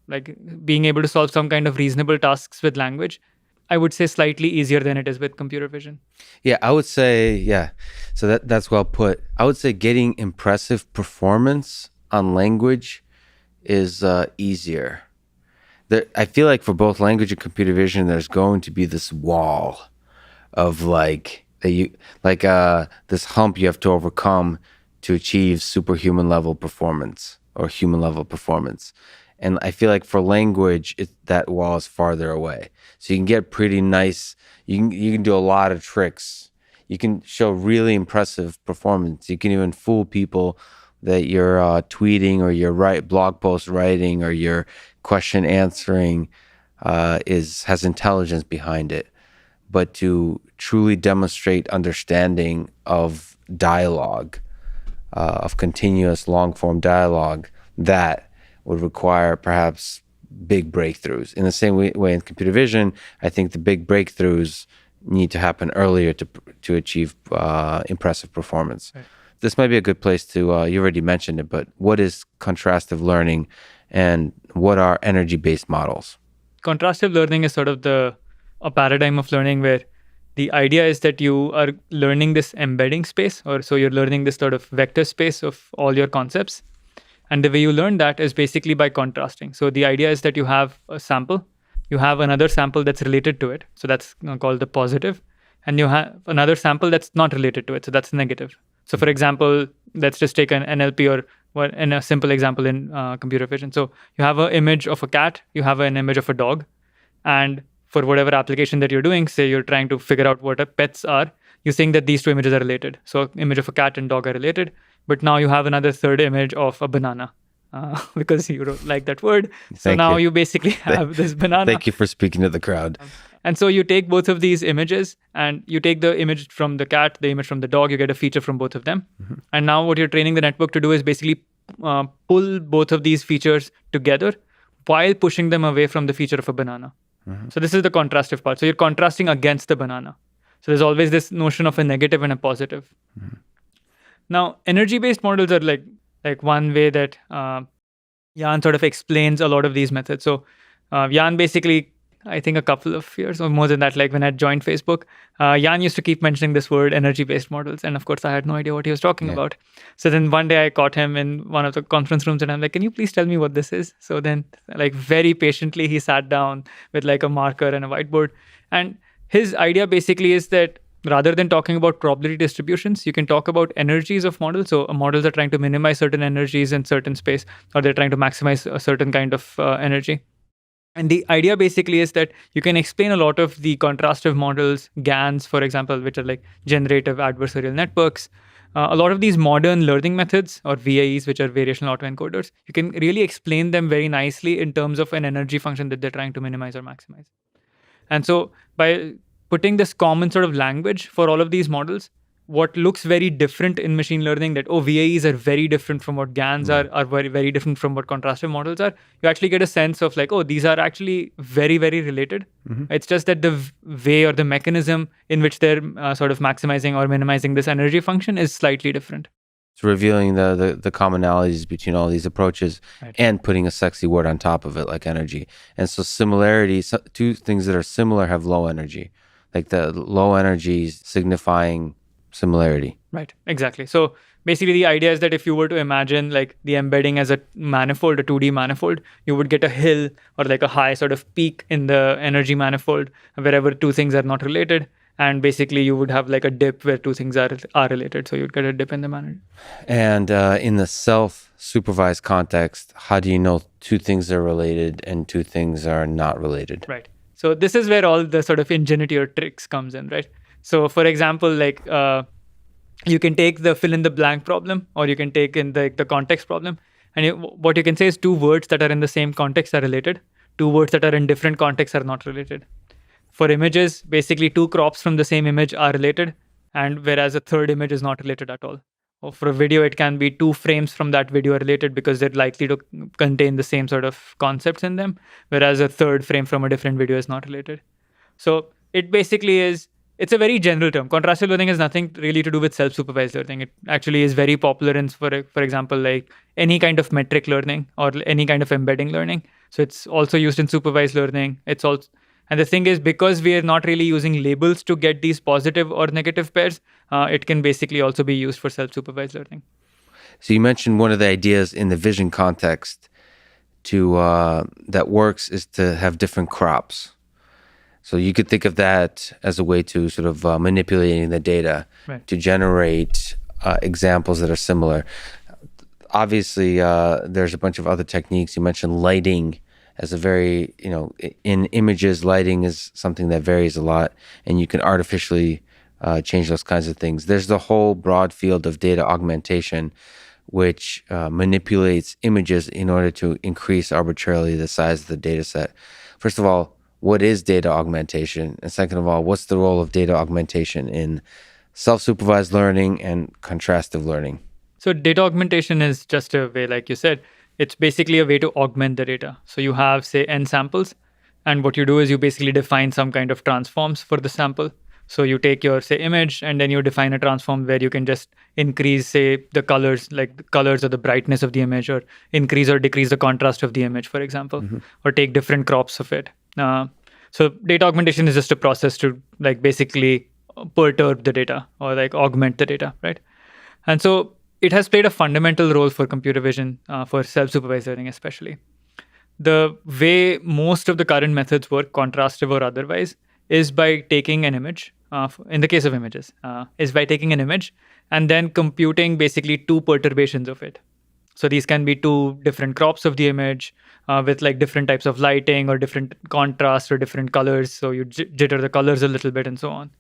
like being able to solve some kind of reasonable tasks with language, I would say slightly easier than it is with computer vision. Yeah, I would say, yeah. So that's well put. I would say getting impressive performance on language is easier. I feel like for both language and computer vision, there's going to be this wall of this hump you have to overcome to achieve superhuman level performance or human level performance. And I feel like for language, that wall is farther away. So you can get pretty nice, you can do a lot of tricks. You can show really impressive performance. You can even fool people that you're tweeting or your blog post writing or your question answering has intelligence behind it. But to truly demonstrate understanding of dialogue, of continuous long-form dialogue, that would require perhaps big breakthroughs. In the same way in computer vision, I think the big breakthroughs need to happen earlier to achieve impressive performance. Right. This might be a good place to, you already mentioned it, but what is contrastive learning and what are energy-based models? Contrastive learning is sort of a paradigm of learning where the idea is that you are learning this embedding space, or so you're learning this sort of vector space of all your concepts. And the way you learn that is basically by contrasting. So the idea is that you have a sample, you have another sample that's related to it. So that's called the positive. And you have another sample that's not related to it. So that's negative. So for example, let's just take an NLP or in a simple example in computer vision. So you have an image of a cat, you have an image of a dog. And for whatever application that you're doing, say you're trying to figure out what pets are, you're saying that these two images are related. So image of a cat and dog are related. But now you have another third image of a banana because you don't like that word. So now you basically have this banana. Thank you for speaking to the crowd. And so you take both of these images and you take the image from the cat, the image from the dog, you get a feature from both of them. Mm-hmm. And now what you're training the network to do is basically pull both of these features together while pushing them away from the feature of a banana. So this is the contrastive part. So you're contrasting against the banana. So there's always this notion of a negative and a positive. Now, energy-based models are like one way that Jan sort of explains a lot of these methods. So Jan basically, I think a couple of years or more than that, like when I joined Facebook, Jan used to keep mentioning this word energy-based models. And of course, I had no idea what he was talking about. So then one day I caught him in one of the conference rooms and I'm like, can you please tell me what this is? So then like very patiently, he sat down with like a marker and a whiteboard. And his idea basically is that rather than talking about probability distributions, you can talk about energies of models. So models are trying to minimize certain energies in certain space, or they're trying to maximize a certain kind of energy. And the idea basically is that you can explain a lot of the contrastive models, GANs, for example, which are like generative adversarial networks. A lot of these modern learning methods, or VAEs, which are variational autoencoders, you can really explain them very nicely in terms of an energy function that they're trying to minimize or maximize. And so by putting this common sort of language for all of these models, what looks very different in machine learning, that VAEs are very different from what GANs are very, very different from what contrastive models are, you actually get a sense of like, these are actually very, very related. It's just that the way or the mechanism in which they're sort of maximizing or minimizing this energy function is slightly different. It's revealing the commonalities between all these approaches, right, and putting a sexy word on top of it, like energy. And so similarities, two things that are similar have low energy, like the low energy signifying similarity. Right, exactly. So basically the idea is that if you were to imagine like the embedding as a manifold, a 2D manifold, you would get a hill or like a high sort of peak in the energy manifold wherever two things are not related. And basically you would have like a dip where two things are related. So you'd get a dip in the manner. And in the self-supervised context, how do you know two things are related and two things are not related? Right. So this is where all the sort of ingenuity or tricks comes in, right? So for example, like you can take the fill in the blank problem, or you can take in the context problem. And what you can say is two words that are in the same context are related. Two words that are in different contexts are not related. For images, basically two crops from the same image are related, and whereas a third image is not related at all. Or for a video, it can be two frames from that video are related because they're likely to contain the same sort of concepts in them, whereas a third frame from a different video is not related. So it basically is, it's a very general term. Contrastive learning has nothing really to do with self-supervised learning. It actually is very popular in, for example, like any kind of metric learning or any kind of embedding learning. So it's also used in supervised learning. It's also, and the thing is, because we are not really using labels to get these positive or negative pairs, it can basically also be used for self-supervised learning. So you mentioned one of the ideas in the vision context that works is to have different crops. So you could think of that as a way to sort of manipulating the data, right, to generate examples that are similar. Obviously, there's a bunch of other techniques. You mentioned lighting as a very, in images, lighting is something that varies a lot, and you can artificially change those kinds of things. There's the whole broad field of data augmentation, which manipulates images in order to increase arbitrarily the size of the data set. First of all, what is data augmentation? And second of all, what's the role of data augmentation in self-supervised learning and contrastive learning? So data augmentation is just a way, like you said, it's basically a way to augment the data. So you have, say, n samples, and what you do is you basically define some kind of transforms for the sample. So you take your, say, image, and then you define a transform where you can just increase, say, the colors, like the colors or the brightness of the image, or increase or decrease the contrast of the image, for example, or take different crops of it. So data augmentation is just a process to like basically perturb the data or like augment the data, right? And so it has played a fundamental role for computer vision, for self-supervised learning especially. The way most of the current methods work, contrastive or otherwise, is by taking an image, in the case of images, is by taking an image and then computing basically two perturbations of it. So these can be two different crops of the image with like different types of lighting or different contrast or different colors. So you jitter the colors a little bit and so on.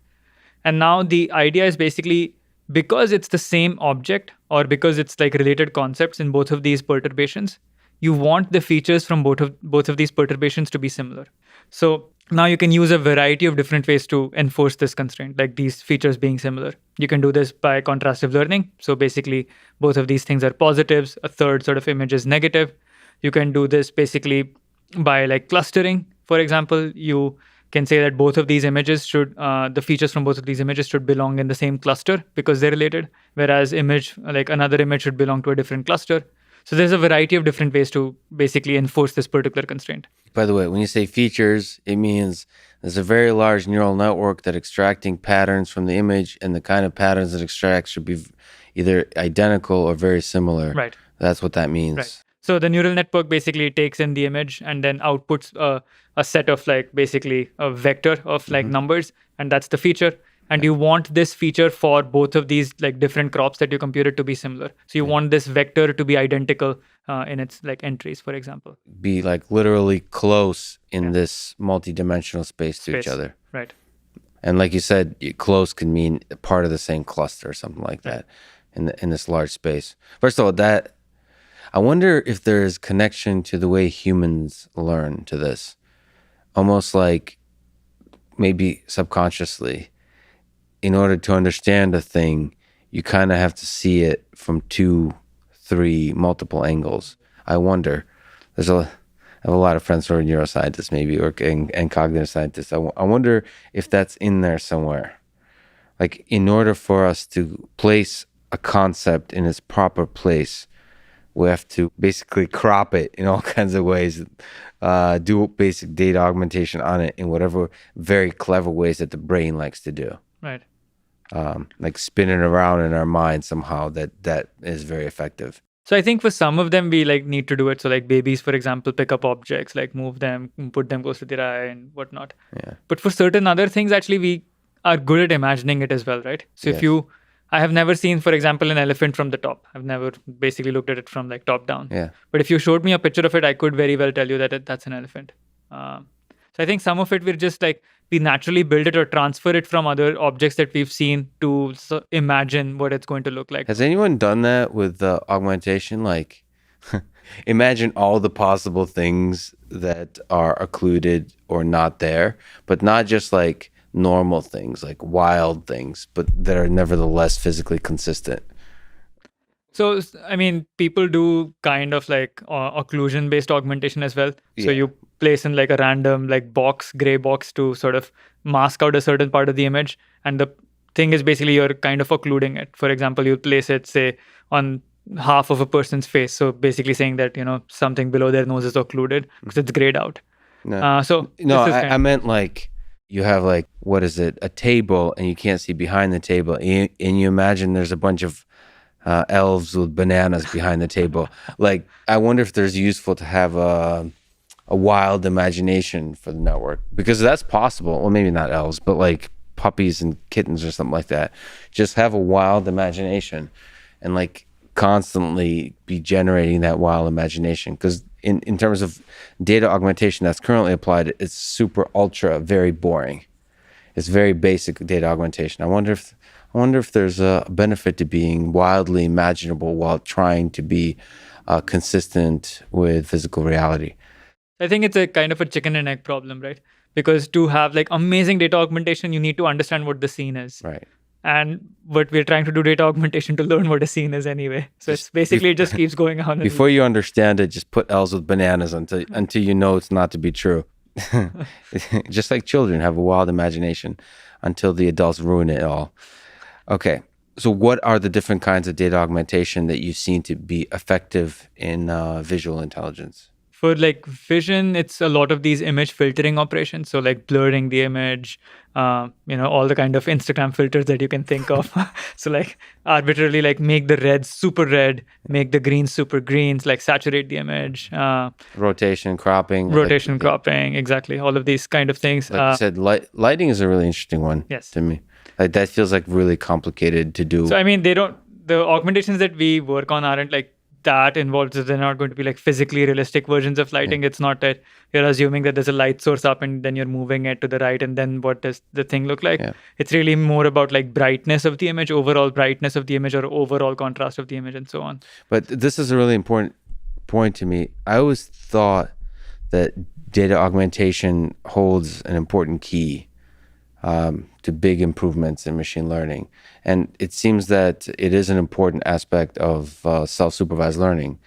And now the idea is basically, because it's the same object or because it's like related concepts in both of these perturbations, you want the features from both of these perturbations to be similar. So now you can use a variety of different ways to enforce this constraint, like these features being similar. You can do this by contrastive learning. So basically, both of these things are positives. A third sort of image is negative. You can do this basically by like clustering. for example, you can say that both of these images should, the features from both of these images should belong in the same cluster because they're related, whereas like another image should belong to a different cluster. So there's a variety of different ways to basically enforce this particular constraint. By the way, when you say features, it means there's a very large neural network that extracting patterns from the image, and the kind of patterns it extracts should be either identical or very similar. Right. That's what that means. Right. So the neural network basically takes in the image and then outputs a set of like basically a vector of like numbers, and that's the feature. And you want this feature for both of these like different crops that you computed to be similar. So you want this vector to be identical in its like entries, for example. Be like literally close in this multi-dimensional space to each other. Right. And like you said, close can mean part of the same cluster or something like that in this large space. First of all, I wonder if there is connection to the way humans learn to this. Almost like maybe subconsciously. In order to understand a thing, you kind of have to see it from 2, 3, multiple angles. I wonder. I have a lot of friends who are neuroscientists, maybe, and cognitive scientists. I wonder if that's in there somewhere. Like, in order for us to place a concept in its proper place, we have to basically crop it in all kinds of ways, do basic data augmentation on it in whatever very clever ways that the brain likes to do. Right. Like spinning around in our mind somehow that is very effective. So I think for some of them, we like need to do it. So like babies, for example, pick up objects, like move them, put them close to their eye and whatnot. Yeah. But for certain other things, actually, we are good at imagining it as well, right? So I have never seen, for example, an elephant from the top. I've never basically looked at it from like top down. Yeah. But if you showed me a picture of it, I could very well tell you that that's an elephant. So I think some of it we're just like, we naturally build it or transfer it from other objects that we've seen to imagine what it's going to look like. Has anyone done that with augmentation? Like, imagine all the possible things that are occluded or not there, but not just like normal things, like wild things, but that are nevertheless physically consistent. So, I mean, people do kind of like occlusion-based augmentation as well. So you place in like a random like gray box to sort of mask out a certain part of the image. And the thing is basically you're kind of occluding it. For example, you place it, say, on half of a person's face. So basically saying that, something below their nose is occluded because it's grayed out. No, I meant like you have like, what is it, a table and you can't see behind the table. And you imagine there's a bunch of elves with bananas behind the table. Like, I wonder if there's useful to have a wild imagination for the network, because that's possible. Well, maybe not elves, but like puppies and kittens or something like that. Just have a wild imagination and like constantly be generating that wild imagination. Because in terms of data augmentation that's currently applied, it's super ultra very boring. It's very basic data augmentation. I wonder if there's a benefit to being wildly imaginable while trying to be consistent with physical reality. I think it's a kind of a chicken and egg problem, right? Because to have like amazing data augmentation, you need to understand what the scene is. Right. And what we're trying to do data augmentation to learn what a scene is anyway. So it's basically it just keeps going on. Before you understand it, just put elves with bananas until you know it's not to be true. Just like children have a wild imagination until the adults ruin it all. Okay, so what are the different kinds of data augmentation that you've seen to be effective in visual intelligence? For like vision, it's a lot of these image filtering operations. So like blurring the image, all the kind of Instagram filters that you can think of. So like arbitrarily like make the reds super red, make the greens super greens, like saturate the image. Rotation, cropping. Cropping, exactly. All of these kind of things. Like you said, lighting is a really interesting one to me. Like that feels like really complicated to do. So I mean, the augmentations that we work on aren't like that involved. They're not going to be like physically realistic versions of lighting. Yeah. It's not that you're assuming that there's a light source up and then you're moving it to the right and then what does the thing look like? Yeah. It's really more about like brightness of the image, overall brightness of the image, or overall contrast of the image, and so on. But this is a really important point to me. I always thought that data augmentation holds an important key to big improvements in machine learning. And it seems that it is an important aspect of self-supervised learning.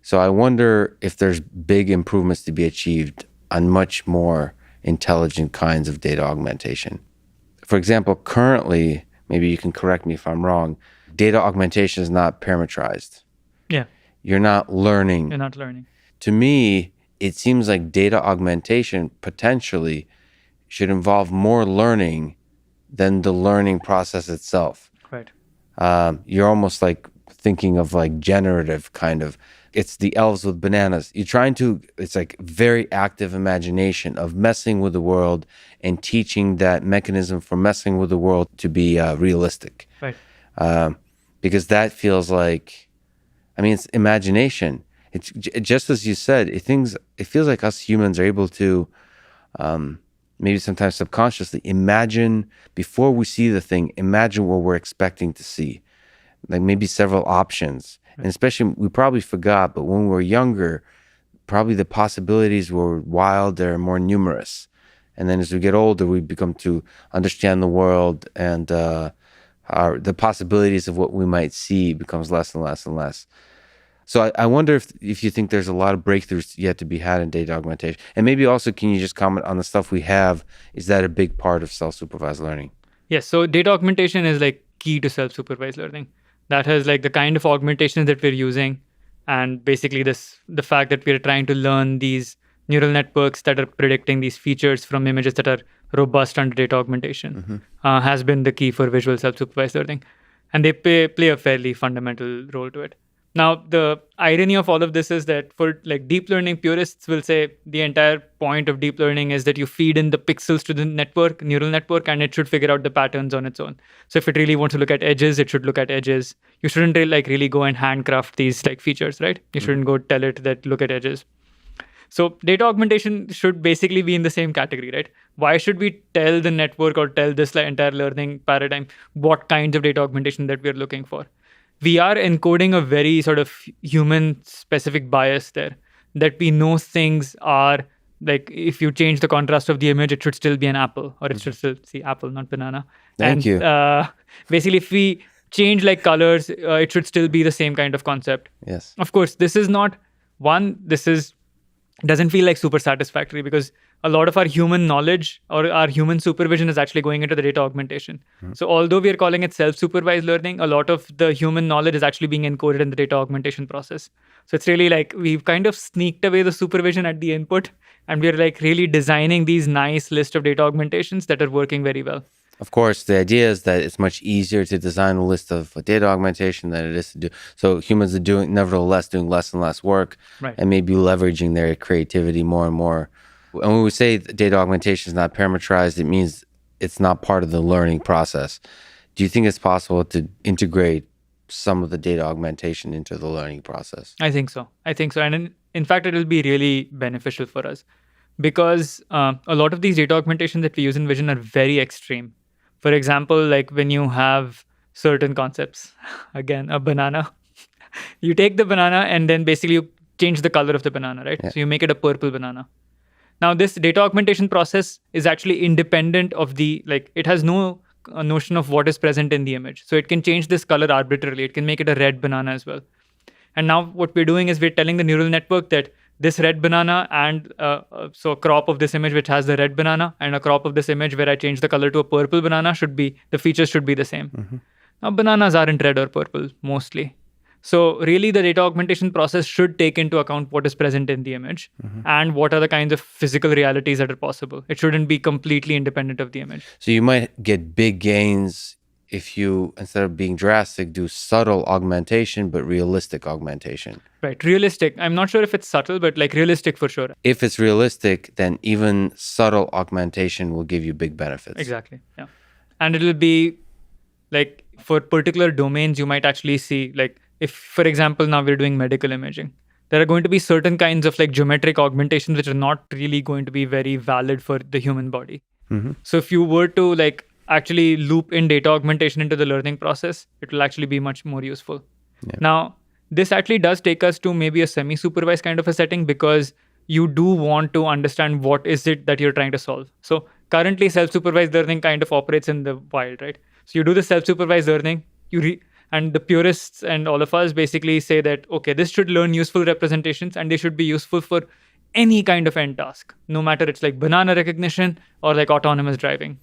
So I wonder if there's big improvements to be achieved on much more intelligent kinds of data augmentation. For example, currently, maybe you can correct me if I'm wrong, data augmentation is not parametrized. Yeah. You're not learning. You're not learning. To me, it seems like data augmentation potentially should involve more learning than the learning process itself. Right. You're almost like thinking of like generative kind of, it's the elves with bananas. It's like very active imagination of messing with the world and teaching that mechanism for messing with the world to be realistic. Right. Because that feels like, it's imagination. It's just as you said, it feels like us humans are able to, maybe sometimes subconsciously, imagine before we see the thing, imagine what we're expecting to see. Like maybe several options. And especially, we probably forgot, but when we were younger, probably the possibilities were wilder and more numerous. And then as we get older, we become to understand the world, and the possibilities of what we might see becomes less and less and less. So I wonder if you think there's a lot of breakthroughs yet to be had in data augmentation. And maybe also, can you just comment on the stuff we have? Is that a big part of self-supervised learning? Yes. So data augmentation is like key to self-supervised learning. That has like the kind of augmentations that we're using, and basically the fact that we're trying to learn these neural networks that are predicting these features from images that are robust under data augmentation has been the key for visual self-supervised learning. And they play a fairly fundamental role to it. Now, the irony of all of this is that for like deep learning purists will say the entire point of deep learning is that you feed in the pixels to the neural network, and it should figure out the patterns on its own. So if it really wants to look at edges, it should look at edges. You shouldn't really go and handcraft these like features, right? You shouldn't go tell it that look at edges. So data augmentation should basically be in the same category, right? Why should we tell the network or tell this entire learning paradigm what kinds of data augmentation that we're looking for? We are encoding a very sort of human-specific bias there, that we know things are like, if you change the contrast of the image, it should still be an apple, or it should still see apple, not banana. Thank you. Basically, if we change like colors, it should still be the same kind of concept. Yes. Of course, this doesn't feel like super satisfactory, because a lot of our human knowledge or our human supervision is actually going into the data augmentation. So although we are calling it self-supervised learning, a lot of the human knowledge is actually being encoded in the data augmentation process. So it's really like we've kind of sneaked away the supervision at the input, and we're like really designing these nice list of data augmentations that are working very well. Of course, the idea is that it's much easier to design a list of data augmentation than it is to do. So humans are nevertheless doing less and less work, right, and maybe leveraging their creativity more and more. And when we say data augmentation is not parametrized, it means it's not part of the learning process. Do you think it's possible to integrate some of the data augmentation into the learning process? I think so. And in fact, it will be really beneficial for us, because a lot of these data augmentations that we use in vision are very extreme. For example, like when you have certain concepts, again, a banana, you take the banana and then basically you change the color of the banana, right? Yeah. So you make it a purple banana. Now, this data augmentation process is actually independent of it has no notion of what is present in the image. So it can change this color arbitrarily. It can make it a red banana as well. And now what we're doing is we're telling the neural network that this red banana and so a crop of this image which has the red banana and a crop of this image where I change the color to a purple banana the features should be the same. Now, bananas aren't red or purple mostly. So really the data augmentation process should take into account what is present in the image and what are the kinds of physical realities that are possible. It shouldn't be completely independent of the image. So you might get big gains if you, instead of being drastic, do subtle augmentation, but realistic augmentation. Right. Realistic. I'm not sure if it's subtle, but like realistic for sure. If it's realistic, then even subtle augmentation will give you big benefits. Exactly. Yeah. And it'll be like for particular domains, you might actually see, like if, for example, now we're doing medical imaging, there are going to be certain kinds of like geometric augmentations which are not really going to be very valid for the human body. So if you were to like actually loop in data augmentation into the learning process, it will actually be much more useful. Yeah. Now, this actually does take us to maybe a semi-supervised kind of a setting, because you do want to understand what is it that you're trying to solve. So currently self-supervised learning kind of operates in the wild, right? So you do the self-supervised learning, and the purists and all of us basically say that, okay, this should learn useful representations and they should be useful for any kind of end task, no matter it's like banana recognition or like autonomous driving.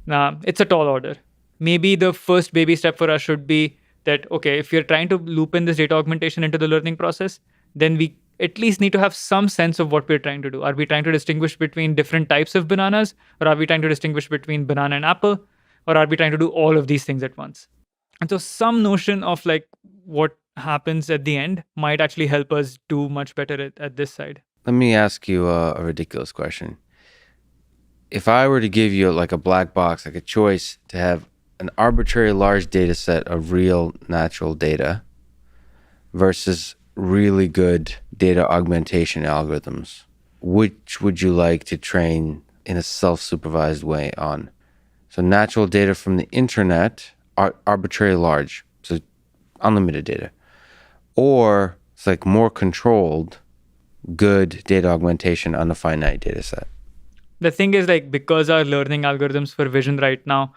It's a tall order. Maybe the first baby step for us should be that, okay, if you're trying to loop in this data augmentation into the learning process, then we at least need to have some sense of what we're trying to do. Are we trying to distinguish between different types of bananas? Or are we trying to distinguish between banana and apple? Or are we trying to do all of these things at once? And so some notion of like what happens at the end might actually help us do much better at this side. Let me ask you a ridiculous question. If I were to give you like a black box, like a choice to have an arbitrary large data set of real natural data versus really good data augmentation algorithms, which would you like to train in a self-supervised way on? So natural data from the internet, arbitrarily large, so unlimited data, or it's like more controlled, good data augmentation on a finite data set. The thing is, like, because our learning algorithms for vision right now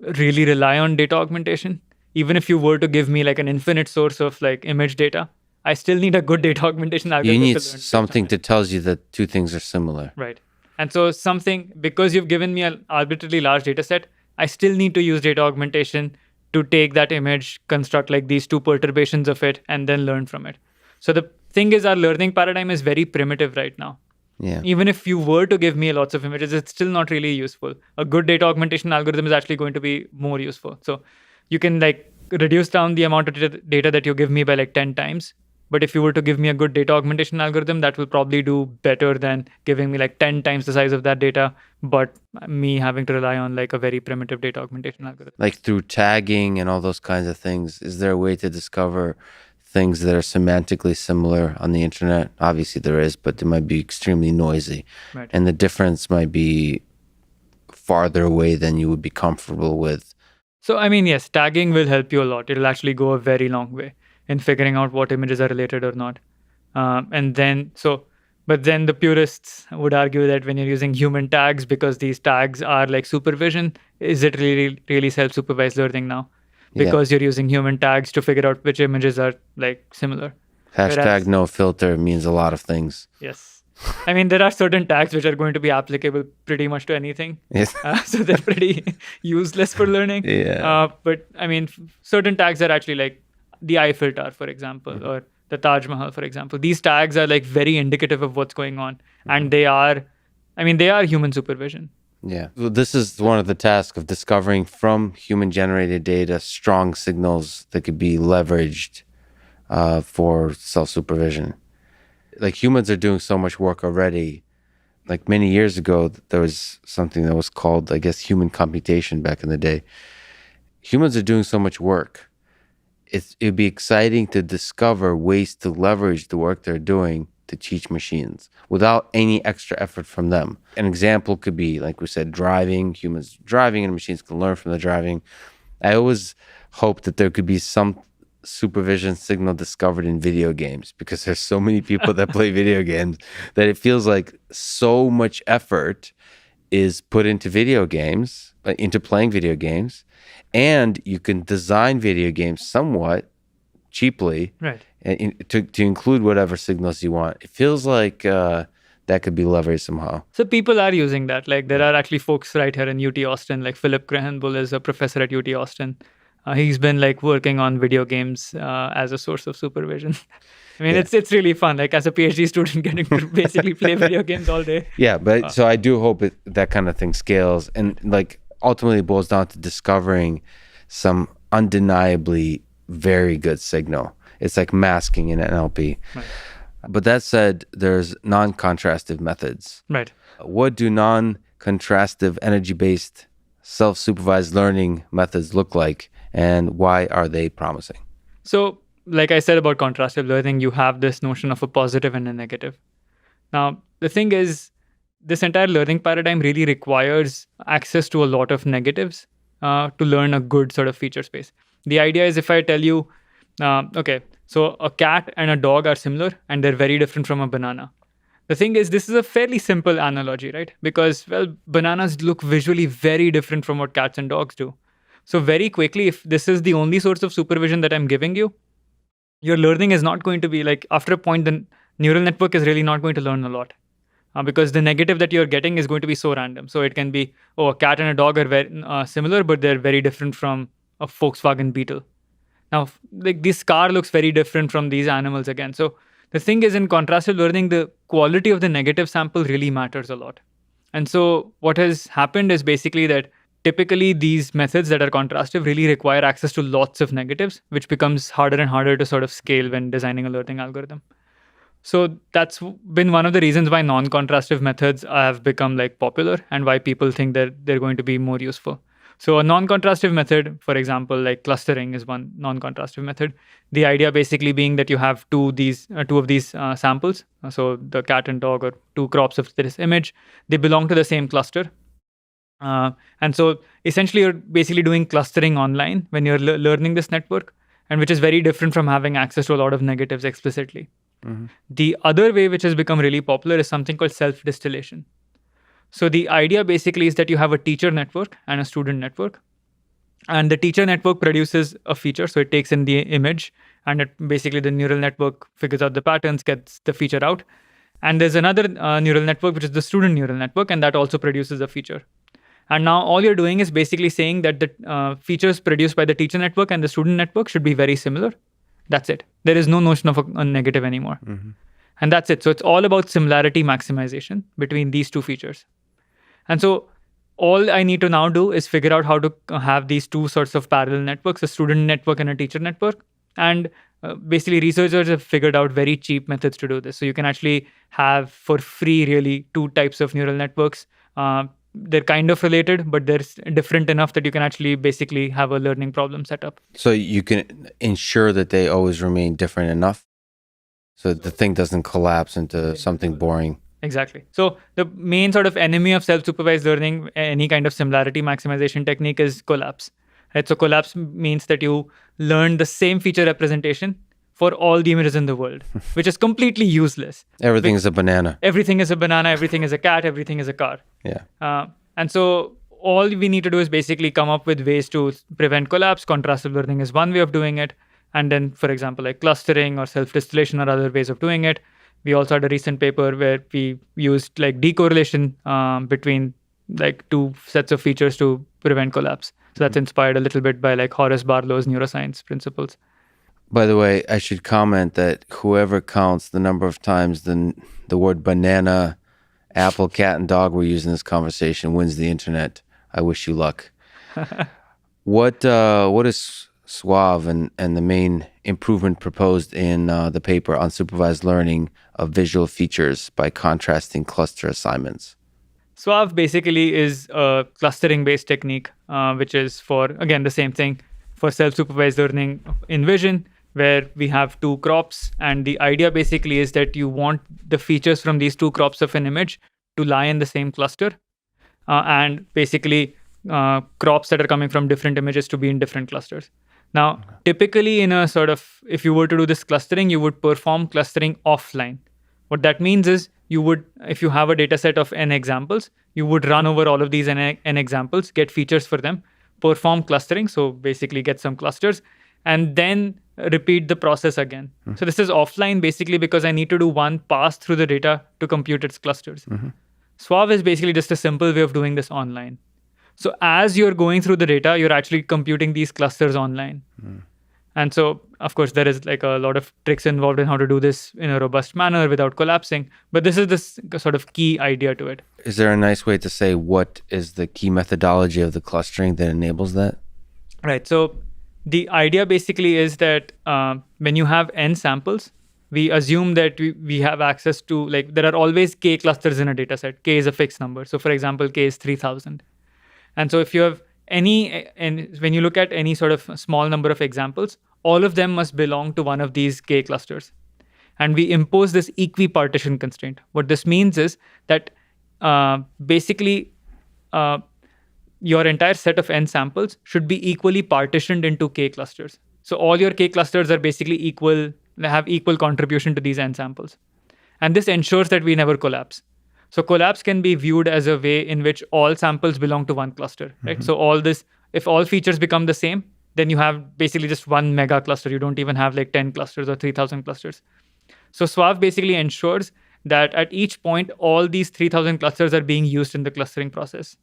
really rely on data augmentation, even if you were to give me like an infinite source of like image data, I still need a good data augmentation algorithm. You need to something that tells you that two things are similar. Right. And so something, because you've given me an arbitrarily large data set, I still need to use data augmentation to take that image, construct like these two perturbations of it, and then learn from it. So the thing is, our learning paradigm is very primitive right now. Yeah. Even if you were to give me lots of images, it's still not really useful. A good data augmentation algorithm is actually going to be more useful. So you can like reduce down the amount of data that you give me by like 10 times. But if you were to give me a good data augmentation algorithm, that will probably do better than giving me like 10 times the size of that data, but me having to rely on like a very primitive data augmentation algorithm. Like through tagging and all those kinds of things, is there a way to discover things that are semantically similar on the internet? Obviously there is, but they might be extremely noisy. Right. And the difference might be farther away than you would be comfortable with. So, I mean, yes, tagging will help you a lot. It'll actually go a very long way in figuring out what images are related or not. But then the purists would argue that when you're using human tags, because these tags are like supervision, is it really self-supervised learning now? Because you're using human tags to figure out which images are like similar. Hashtag no filter means a lot of things. Yes. I mean, there are certain tags which are going to be applicable pretty much to anything. Yes. So they're pretty useless for learning. Yeah. But I mean, certain tags are actually like the Eiffel Tower, for example, or the Taj Mahal, for example. These tags are like very indicative of what's going on. And they are human supervision. Yeah. Well, this is one of the tasks of discovering from human-generated data strong signals that could be leveraged for self-supervision. Like humans are doing so much work already. Like many years ago, there was something that was called, I guess, human computation back in the day. Humans are doing so much work. It'd be exciting to discover ways to leverage the work they're doing to teach machines without any extra effort from them. An example could be, like we said, driving. Humans driving and machines can learn from the driving. I always hope that there could be some supervision signal discovered in video games, because there's so many people that play video games that it feels like so much effort is put into video games, into playing video games, and you can design video games somewhat cheaply, right, to include whatever signals you want. It feels like that could be leveraged somehow. So people are using that. Like there are actually folks right here in UT Austin, like Philip Crahenbull is a professor at UT Austin. He's been like working on video games as a source of supervision. I mean, it's really fun. Like as a PhD student, getting to basically play video games all day. Yeah, but so I do hope that kind of thing scales, and like ultimately it boils down to discovering some undeniably very good signal. It's like masking in NLP. Right. But that said, there's non-contrastive methods. Right. What do non-contrastive energy-based self-supervised learning methods look like, and why are they promising? So, like I said about contrastive learning, you have this notion of a positive and a negative. Now, the thing is, this entire learning paradigm really requires access to a lot of negatives to learn a good sort of feature space. The idea is if I tell you, okay, so a cat and a dog are similar and they're very different from a banana. The thing is, this is a fairly simple analogy, right? Because, well, bananas look visually very different from what cats and dogs do. So very quickly, if this is the only source of supervision that I'm giving you, your learning is not going to be like, after a point, then neural network is really not going to learn a lot. Because the negative that you're getting is going to be so random. So it can be, oh, a cat and a dog are very similar, but they're very different from a Volkswagen Beetle. Now, like this car looks very different from these animals again. So the thing is, in contrastive learning, the quality of the negative sample really matters a lot. And so what has happened is basically that typically these methods that are contrastive really require access to lots of negatives, which becomes harder and harder to sort of scale when designing a learning algorithm. So that's been one of the reasons why non-contrastive methods have become like popular and why people think that they're going to be more useful. So a non-contrastive method, for example, like clustering is one non-contrastive method. The idea basically being that you have two of these samples. So the cat and dog, or two crops of this image, they belong to the same cluster. And so essentially you're basically doing clustering online when you're learning this network, and which is very different from having access to a lot of negatives explicitly. Mm-hmm. The other way which has become really popular is something called self-distillation. So the idea basically is that you have a teacher network and a student network. And the teacher network produces a feature. So it takes in the image, and it basically the neural network figures out the patterns, gets the feature out. And there's another neural network, which is the student neural network, and that also produces a feature. And now all you're doing is basically saying that the features produced by the teacher network and the student network should be very similar. That's it. There is no notion of a negative anymore. Mm-hmm. And that's it. So it's all about similarity maximization between these two features. And so all I need to now do is figure out how to have these two sorts of parallel networks, a student network and a teacher network. And basically researchers have figured out very cheap methods to do this. So you can actually have for free really two types of neural networks. They're kind of related, but they're different enough that you can actually basically have a learning problem set up. So you can ensure that they always remain different enough so that the thing doesn't collapse into something boring. Exactly. So the main sort of enemy of self-supervised learning, any kind of similarity maximization technique, is collapse. Right? So collapse means that you learn the same feature representation for all the images in the world, which is completely useless. Everything is a banana. Everything is a banana, everything is a cat, everything is a car. Yeah. And so all we need to do is basically come up with ways to prevent collapse. Contrastive learning is one way of doing it. And then, for example, like clustering or self-distillation are other ways of doing it. We also had a recent paper where we used like decorrelation between like two sets of features to prevent collapse. So that's inspired a little bit by like Horace Barlow's neuroscience principles. By the way, I should comment that whoever counts the number of times the word banana, apple, cat, and dog were used in this conversation wins the internet. I wish you luck. What is Suave and the main improvement proposed in the paper on supervised learning of visual features by contrasting cluster assignments? Suave basically is a clustering-based technique, which is for, again, the same thing, for self-supervised learning in vision, where we have two crops. And the idea basically is that you want the features from these two crops of an image to lie in the same cluster. And basically crops that are coming from different images to be in different clusters. Now, typically in a sort of, if you were to do this clustering, you would perform clustering offline. What that means is you would, if you have a data set of n examples, you would run over all of these n examples, get features for them, perform clustering, so basically get some clusters, and then repeat the process again. Mm-hmm. So this is offline basically because I need to do one pass through the data to compute its clusters. Mm-hmm. Suave is basically just a simple way of doing this online. So as you're going through the data, you're actually computing these clusters online. Mm. And so, of course, there is like a lot of tricks involved in how to do this in a robust manner without collapsing. But this is the sort of key idea to it. Is there a nice way to say what is the key methodology of the clustering that enables that? Right. So the idea basically is that when you have n samples, we assume that we have access to, like, there are always k clusters in a data set. K is a fixed number. So for example, k is 3000. And so if you have and when you look at any sort of small number of examples, all of them must belong to one of these k clusters. And we impose this equipartition constraint. What this means is that basically your entire set of n samples should be equally partitioned into k clusters. So all your k clusters are basically equal, have equal contribution to these n samples. And this ensures that we never collapse. So collapse can be viewed as a way in which all samples belong to one cluster, right? Mm-hmm. So all this, if all features become the same, then you have basically just one mega cluster. You don't even have like 10 clusters or 3000 clusters. So SWAV basically ensures that at each point, all these 3,000 clusters are being used in the clustering process.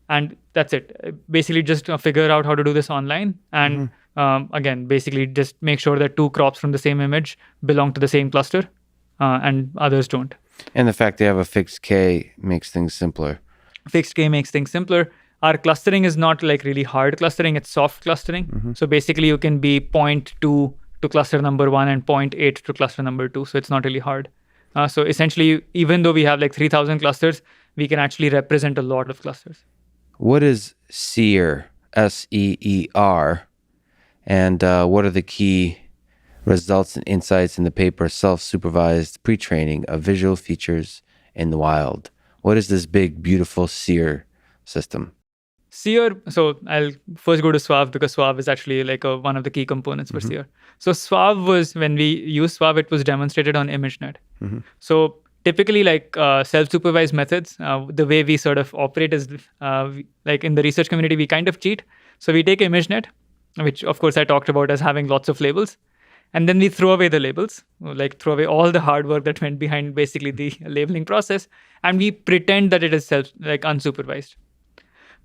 And that's it. Basically, just figure out how to do this online. And again, basically just make sure that two crops from the same image belong to the same cluster and others don't. And the fact they have a fixed K makes things simpler. Fixed K makes things simpler. Our clustering is not like really hard clustering, it's soft clustering. So basically you can be 0.2 to cluster number 1 and 0.8 to cluster number 2. So it's not really hard. So essentially, even though we have like 3,000 clusters, we can actually represent a lot of clusters. What is SEER, SEER, and what are the key results and insights in the paper Self-Supervised Pre-Training of Visual Features in the Wild? What is this big, beautiful SEER system? SEER, so I'll first go to SWAV because SWAV is actually like one of the key components for SEER. So SWAV was, when we used SWAV, it was demonstrated on ImageNet. So typically like self-supervised methods, the way we sort of operate is like in the research community, we kind of cheat. So we take ImageNet, which of course I talked about as having lots of labels. And then we throw away the labels, like throw away all the hard work that went behind basically the labeling process. And we pretend that it is unsupervised.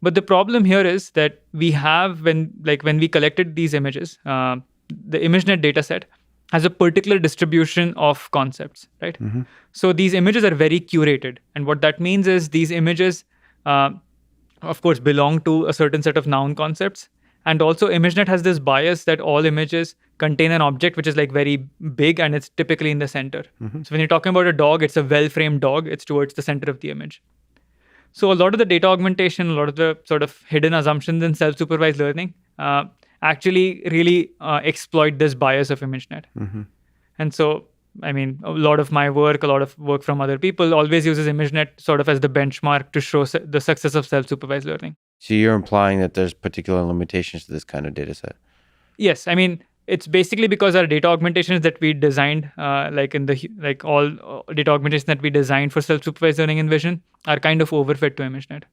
But the problem here is that we have, when we collected these images, the ImageNet dataset has a particular distribution of concepts, right? So these images are very curated. And what that means is these images, of course, belong to a certain set of noun concepts. And also ImageNet has this bias that all images contain an object which is like very big and it's typically in the center. So when you're talking about a dog, it's a well-framed dog. It's towards the center of the image. So a lot of the data augmentation, a lot of the sort of hidden assumptions in self-supervised learning actually really exploit this bias of ImageNet. And so, I mean, a lot of my work, a lot of work from other people always uses ImageNet sort of as the benchmark to show the success of self-supervised learning. So you're implying that there's particular limitations to this kind of data set? Yes. I mean, it's basically because our data augmentations that we designed, all data augmentations that we designed for self-supervised learning in Vision are kind of overfit to ImageNet.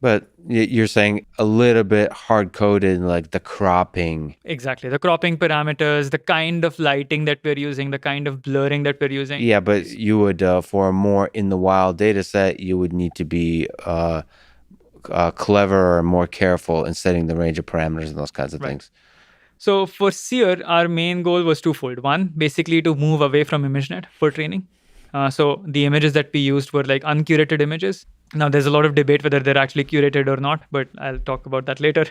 But you're saying a little bit hard-coded, like the cropping. Exactly. The cropping parameters, the kind of lighting that we're using, the kind of blurring that we're using. Yeah, but you would, for a more in the wild data set, you would need to be clever or more careful in setting the range of parameters and those kinds of things. So for SEER, our main goal was twofold. One, basically to move away from ImageNet for training. So the images that we used were like uncurated images. Now, there's a lot of debate whether they're actually curated or not, but I'll talk about that later.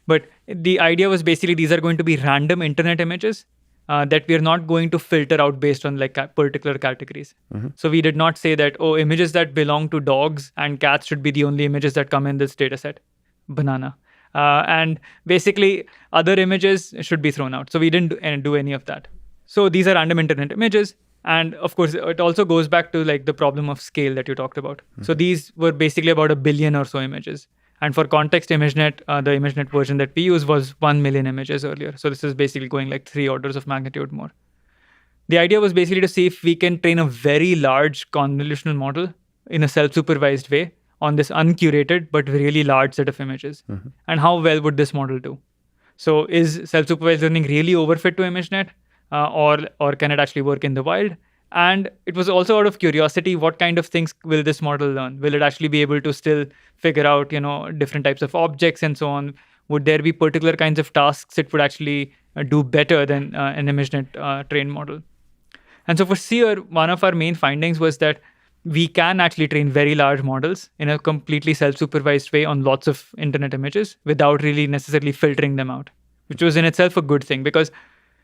But the idea was basically these are going to be random internet images that we're not going to filter out based on like particular categories. So we did not say that, images that belong to dogs and cats should be the only images that come in this data set. Banana. And basically, other images should be thrown out. So we didn't do any of that. So these are random internet images. And of course, it also goes back to like the problem of scale that you talked about. So these were basically about 1 billion or so images. And for context, ImageNet, the ImageNet version that we use was 1 million images earlier. So this is basically going like 3 orders of magnitude more. The idea was basically to see if we can train a very large convolutional model in a self-supervised way on this uncurated but really large set of images. And how well would this model do? So is self-supervised learning really overfit to ImageNet? Or can it actually work in the wild? And it was also out of curiosity, what kind of things will this model learn? Will it actually be able to still figure out, different types of objects and so on? Would there be particular kinds of tasks it would actually do better than an ImageNet trained model? And so for SEER, one of our main findings was that we can actually train very large models in a completely self-supervised way on lots of internet images without really necessarily filtering them out, which was in itself a good thing because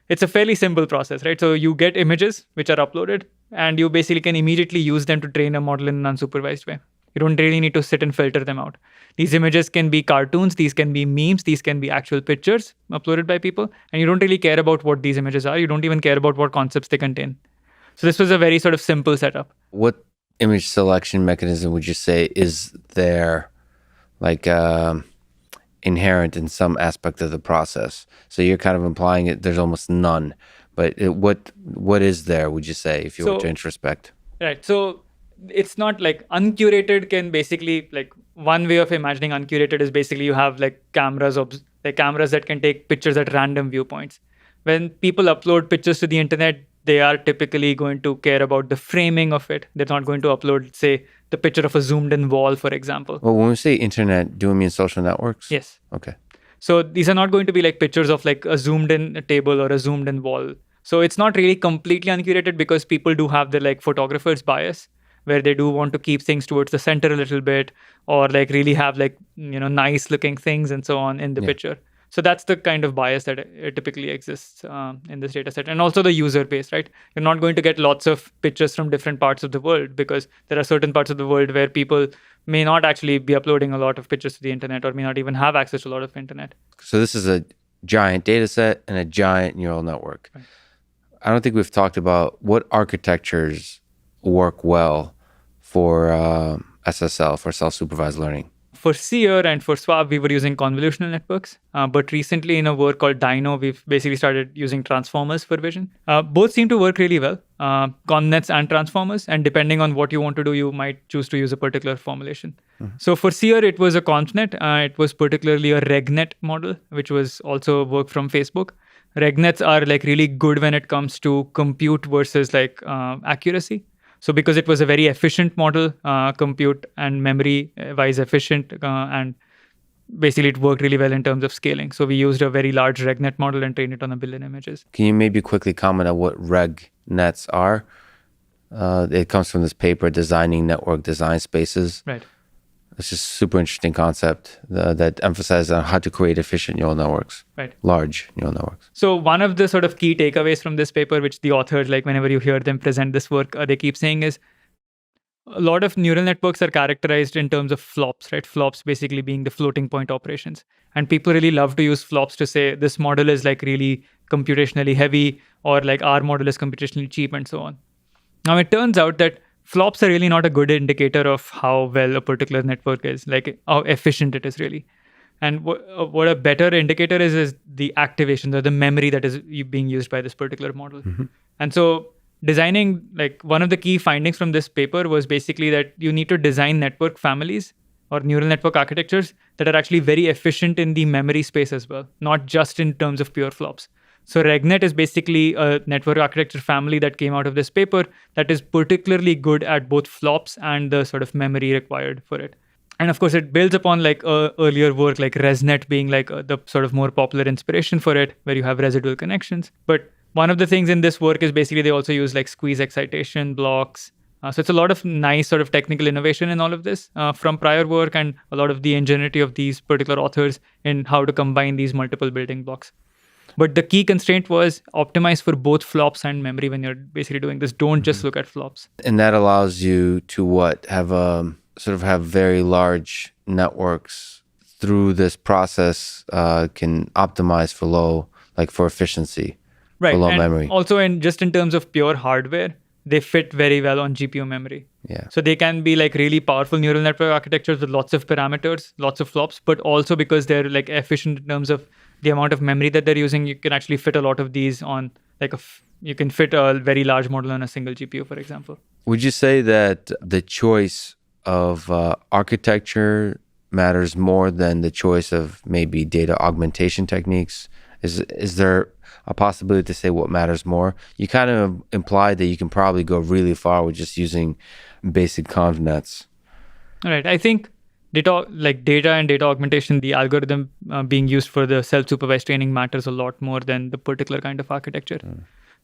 it's a fairly simple process, right? So you get images which are uploaded and you basically can immediately use them to train a model in an unsupervised way. You don't really need to sit and filter them out. These images can be cartoons, these can be memes, these can be actual pictures uploaded by people. And you don't really care about what these images are. You don't even care about what concepts they contain. So this was a very sort of simple setup. What image selection mechanism would you say is there, like inherent in some aspect of the process? So you're kind of implying it. There's almost none. But what is there, would you say, if you were to introspect? Right. So it's not like uncurated can basically, like one way of imagining uncurated is basically you have like cameras that can take pictures at random viewpoints. When people upload pictures to the internet, they are typically going to care about the framing of it. They're not going to upload, say, the picture of a zoomed in wall, for example. Well, when we say internet, do we mean social networks? Yes. Okay. So these are not going to be like pictures of like a zoomed in table or a zoomed in wall. So it's not really completely uncurated because people do have their like photographer's bias where they do want to keep things towards the center a little bit or like really have like, nice looking things and so on in the Yeah. picture. So that's the kind of bias that typically exists in this data set. And also the user base, right? You're not going to get lots of pictures from different parts of the world because there are certain parts of the world where people may not actually be uploading a lot of pictures to the internet or may not even have access to a lot of internet. So this is a giant data set and a giant neural network. Right. I don't think we've talked about what architectures work well for SSL, for self-supervised learning. For Seer and for SWAP, we were using convolutional networks. But recently in a work called Dino, we've basically started using transformers for vision. Both seem to work really well, convnets and transformers. And depending on what you want to do, you might choose to use a particular formulation. Mm-hmm. So for Seer, it was a convnet. It was particularly a RegNet model, which was also work from Facebook. RegNets are like really good when it comes to compute versus like accuracy. So because it was a very efficient model, compute and memory-wise efficient, and basically it worked really well in terms of scaling. So we used a very large RegNet model and trained it on 1 billion images. Can you maybe quickly comment on what RegNets are? It comes from this paper, Designing Network Design Spaces. Right. It's just a super interesting concept that emphasizes on how to create efficient neural networks, right? Large neural networks. So one of the sort of key takeaways from this paper, which the authors, like whenever you hear them present this work, they keep saying is a lot of neural networks are characterized in terms of flops, right? Flops basically being the floating point operations. And people really love to use flops to say this model is like really computationally heavy or like our model is computationally cheap and so on. Now, it turns out that flops are really not a good indicator of how well a particular network is, like how efficient it is really. And what a better indicator is the activation or the memory that is being used by this particular model. Mm-hmm. And so designing, like one of the key findings from this paper was basically that you need to design network families or neural network architectures that are actually very efficient in the memory space as well, not just in terms of pure flops. So RegNet is basically a network architecture family that came out of this paper that is particularly good at both flops and the sort of memory required for it. And of course, it builds upon like earlier work like ResNet being like the sort of more popular inspiration for it, where you have residual connections. But one of the things in this work is basically they also use like squeeze excitation blocks. So it's a lot of nice sort of technical innovation in all of this from prior work and a lot of the ingenuity of these particular authors in how to combine these multiple building blocks. But the key constraint was optimize for both flops and memory when you're basically doing this. Don't just look at flops. And that allows you to what? Have have very large networks through this process can optimize for efficiency, right? For low and memory. Also, in terms of pure hardware, they fit very well on GPU memory. Yeah. So they can be like really powerful neural network architectures with lots of parameters, lots of flops, but also because they're like efficient in terms of the amount of memory that they're using, you can actually fit a lot of these on like you can fit a very large model on a single GPU, for example. Would you say that the choice of architecture matters more than the choice of maybe data augmentation techniques? Is there a possibility to say what matters more? You kind of implied that you can probably go really far with just using basic convnets. Right. I think data and data augmentation, the algorithm being used for the self-supervised training matters a lot more than the particular kind of architecture.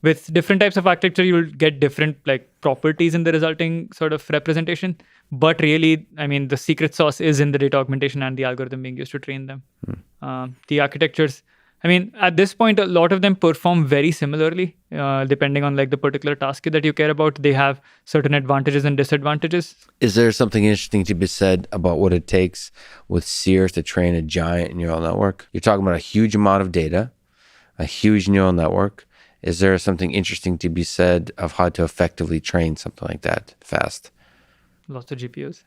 With different types of architecture, you'll get different like properties in the resulting sort of representation. But really, I mean, the secret sauce is in the data augmentation and the algorithm being used to train them. The architectures, I mean, at this point, a lot of them perform very similarly, depending on like the particular task that you care about. They have certain advantages and disadvantages. Is there something interesting to be said about what it takes with Seer to train a giant neural network? You're talking about a huge amount of data, a huge neural network. Is there something interesting to be said of how to effectively train something like that fast? Lots of GPUs.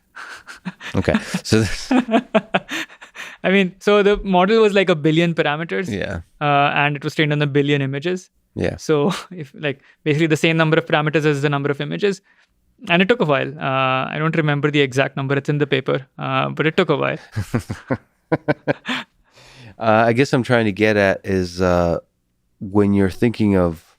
Okay. So I mean, so the model was like 1 billion parameters. Yeah. And it was trained on 1 billion images. Yeah. So if like basically the same number of parameters as the number of images. And it took a while. I don't remember the exact number. It's in the paper. But it took a while. I guess I'm trying to get at is when you're thinking of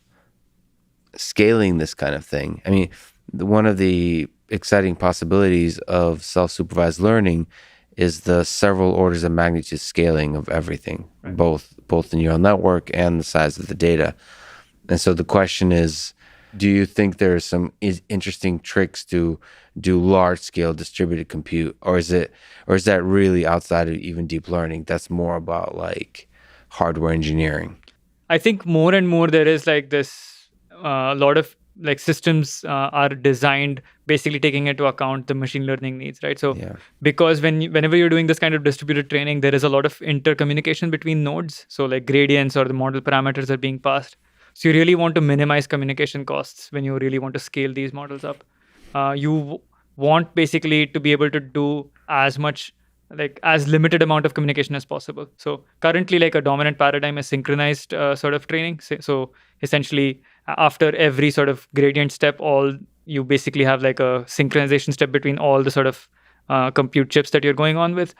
scaling this kind of thing. I mean, one of the exciting possibilities of self-supervised learning is the several orders of magnitude scaling of everything, Right. both the neural network and the size of the data. And so the question is, do you think there are some interesting tricks to do large-scale distributed compute, or is that really outside of even deep learning? That's more about like hardware engineering. I think more and more there is like this a lot of like systems are designed basically taking into account the machine learning needs, right? So Yeah. because whenever you're doing this kind of distributed training, there is a lot of intercommunication between nodes. So like gradients or the model parameters are being passed. So you really want to minimize communication costs when you really want to scale these models up. You want basically to be able to do as much, like as limited amount of communication as possible. So currently, like a dominant paradigm is synchronized sort of training. So essentially, after every sort of gradient step, all you basically have like a synchronization step between all the sort of compute chips that you're going on with.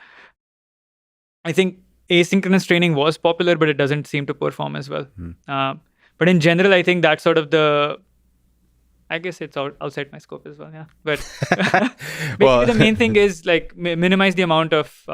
I think asynchronous training was popular, but it doesn't seem to perform as well. But in general, I think that's sort of I guess it's outside my scope as well, yeah. But basically, the main thing is like minimize the amount of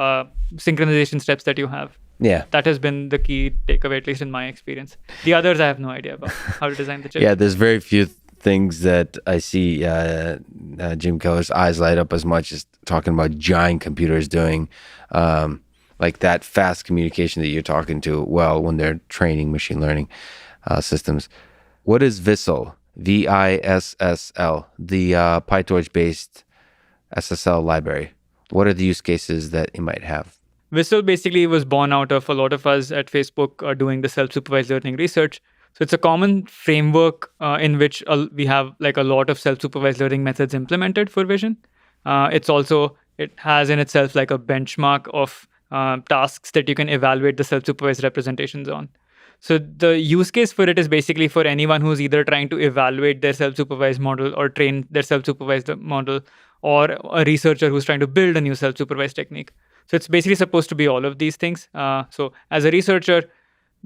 synchronization steps that you have. Yeah. That has been the key takeaway, at least in my experience. The others, I have no idea about how to design the chip. Yeah, there's very few things that I see Jim Keller's eyes light up as much as talking about giant computers doing like that fast communication that you're talking to when they're training machine learning systems. What is VISSL? VISSL, the PyTorch-based SSL library. What are the use cases that it might have? VISSL basically was born out of a lot of us at Facebook doing the self-supervised learning research. So it's a common framework in which we have like a lot of self-supervised learning methods implemented for vision. It has in itself like a benchmark of tasks that you can evaluate the self-supervised representations on. So the use case for it is basically for anyone who's either trying to evaluate their self-supervised model or train their self-supervised model, or a researcher who's trying to build a new self-supervised technique. So it's basically supposed to be all of these things. So as a researcher,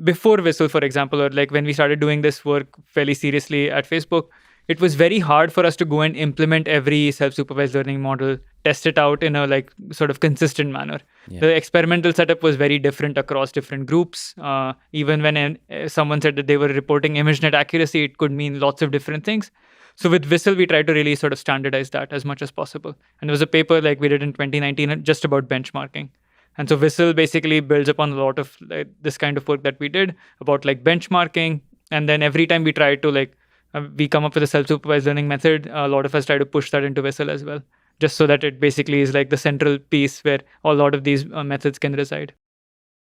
before VISSL, for example, or like when we started doing this work fairly seriously at Facebook, it was very hard for us to go and implement every self-supervised learning model, test it out in a like sort of consistent manner. Yeah. The experimental setup was very different across different groups. Even when someone said that they were reporting ImageNet accuracy, it could mean lots of different things. So with VISSL, we tried to really sort of standardize that as much as possible. And there was a paper like we did in 2019 just about benchmarking. And so VISSL basically builds upon a lot of like, this kind of work that we did about like benchmarking. And then every time we try to we come up with a self-supervised learning method, a lot of us try to push that into VISSL as well, just so that it basically is like the central piece where a lot of these methods can reside.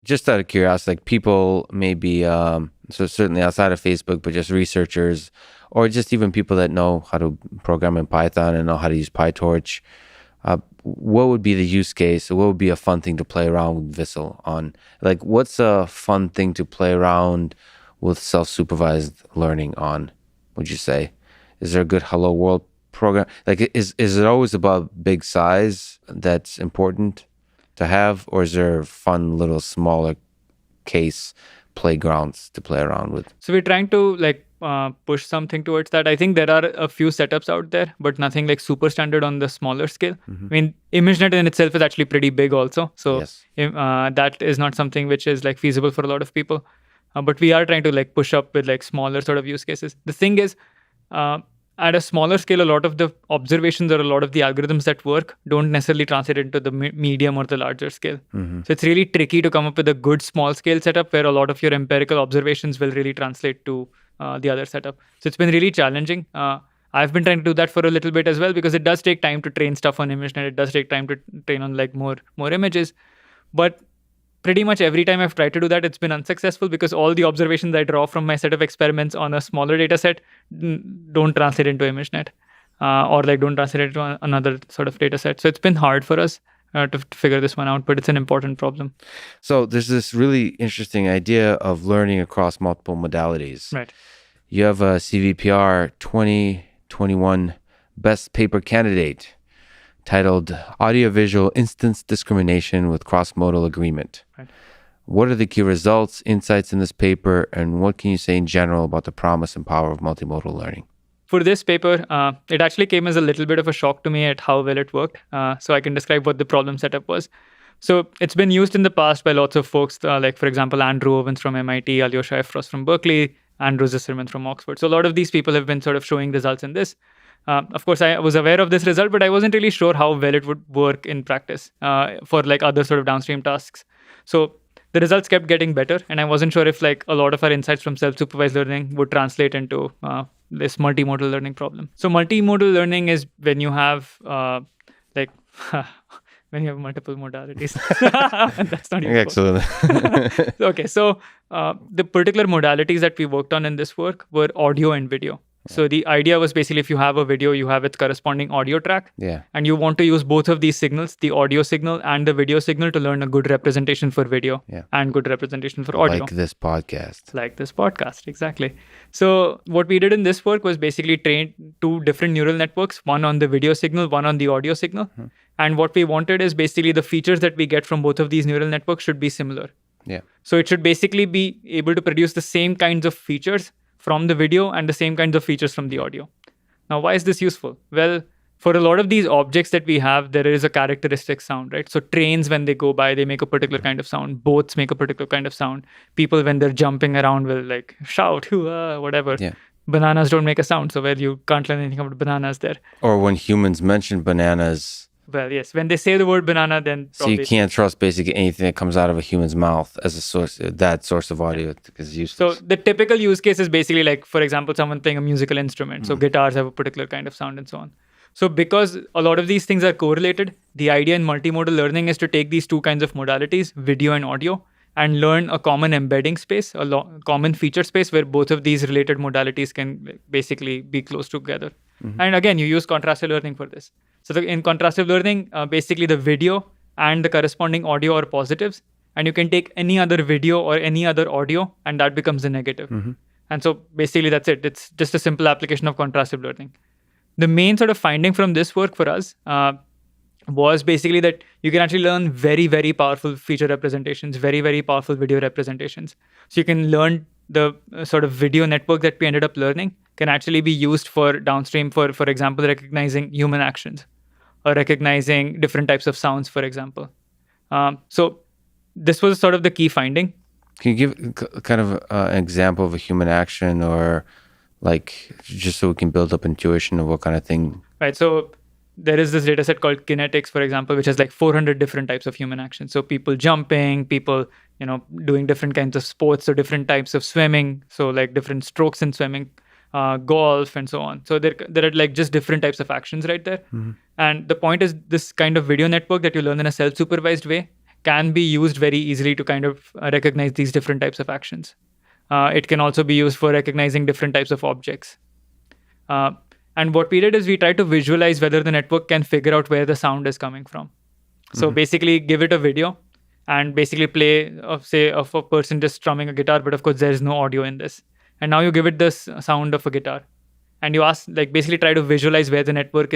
Just out of curiosity, like people maybe, so certainly outside of Facebook, but just researchers, or just even people that know how to program in Python and know how to use PyTorch, what would be the use case? What would be a fun thing to play around with VISSL on? Like, what's a fun thing to play around with self-supervised learning on, would you say? Is there a good Hello World program? Like, is it always about big size that's important to have, or is there fun little smaller case playgrounds to play around with? So we're trying to push something towards that. I think there are a few setups out there, but nothing like super standard on the smaller scale. Mm-hmm. I mean, ImageNet in itself is actually pretty big also. So yes. That is not something which is like feasible for a lot of people. But we are trying to like push up with like smaller sort of use cases. The thing is, at a smaller scale, a lot of the observations or a lot of the algorithms that work don't necessarily translate into the medium or the larger scale. Mm-hmm. So it's really tricky to come up with a good small scale setup where a lot of your empirical observations will really translate to the other setup. So it's been really challenging. I've been trying to do that for a little bit as well, because it does take time to train stuff on ImageNet. It does take time to train on like more images. But pretty much every time I've tried to do that, it's been unsuccessful, because all the observations I draw from my set of experiments on a smaller data set don't translate into ImageNet, or like don't translate into another sort of data set. So it's been hard for us to figure this one out, but it's an important problem. So there's this really interesting idea of learning across multiple modalities. Right. You have a CVPR 2021 Best Paper Candidate titled Audiovisual Instance Discrimination with Cross-Modal Agreement. Right. What are the key results, insights in this paper, and what can you say in general about the promise and power of multimodal learning? For this paper, it actually came as a little bit of a shock to me at how well it worked. So I can describe what the problem setup was. So it's been used in the past by lots of folks, like, for example, Andrew Owens from MIT, Alyosha Efros from Berkeley, Andrew Zisserman from Oxford. So a lot of these people have been sort of showing results in this. Of course, I was aware of this result, but I wasn't really sure how well it would work in practice for like other sort of downstream tasks. So the results kept getting better, and I wasn't sure if like a lot of our insights from self-supervised learning would translate into this multimodal learning problem. So multimodal learning is when you have like when you have multiple modalities. That's not even Excellent. okay. So the particular modalities that we worked on in this work were audio and video. So the idea was basically if you have a video, you have its corresponding audio track. Yeah. And you want to use both of these signals, the audio signal and the video signal, to learn a good representation for video and good representation for audio. Like this podcast. Like this podcast, exactly. So what we did in this work was basically train two different neural networks, one on the video signal, one on the audio signal. And what we wanted is basically the features that we get from both of these neural networks should be similar. Yeah. So it should basically be able to produce the same kinds of features from the video and the same kinds of features from the audio. Now, why is this useful? Well, for a lot of these objects that we have, there is a characteristic sound, right? So trains, when they go by, they make a particular kind of sound. Boats make a particular kind of sound. People, when they're jumping around, will like shout, hoo-ah, whatever. Yeah. Bananas don't make a sound, so you can't learn anything about bananas there. Or when humans mention bananas. Well, yes. When they say the word banana, then So you can't trust basically anything that comes out of a human's mouth as a source. That source of audio is useless. So the typical use case is basically like, for example, someone playing a musical instrument. So guitars have a particular kind of sound and so on. So because a lot of these things are correlated, the idea in multimodal learning is to take these two kinds of modalities, video and audio, and learn a common embedding space, common feature space where both of these related modalities can basically be close together. And again, you use contrastive learning for this. So in contrastive learning, basically the video and the corresponding audio are positives, and you can take any other video or any other audio, and that becomes the negative. And so basically that's it. It's just a simple application of contrastive learning. The main sort of finding from this work for us was basically that you can actually learn very, very powerful feature representations, very, very powerful video representations. So you can learn the sort of video network that we ended up learning can actually be used for downstream, for example, recognizing human actions or recognizing different types of sounds, for example. So this was sort of the key finding. Can you give kind of an example of a human action, or like just so we can build up intuition of what kind of thing? Right. So there is this data set called kinetics, for example, which has like 400 different types of human actions. So people jumping, people, doing different kinds of sports, so different types of swimming, so like different strokes in swimming, golf, and so on. So there are like just different types of actions right there. And the point is, this kind of video network that you learn in a self-supervised way can be used very easily to kind of recognize these different types of actions. It can also be used for recognizing different types of objects. And what we did is we tried to visualize whether the network can figure out where the sound is coming from. So basically give it a video and basically play of a person just strumming a guitar, but of course there is no audio in this. And now you give it this sound of a guitar, and you ask, like, basically try to visualize where the network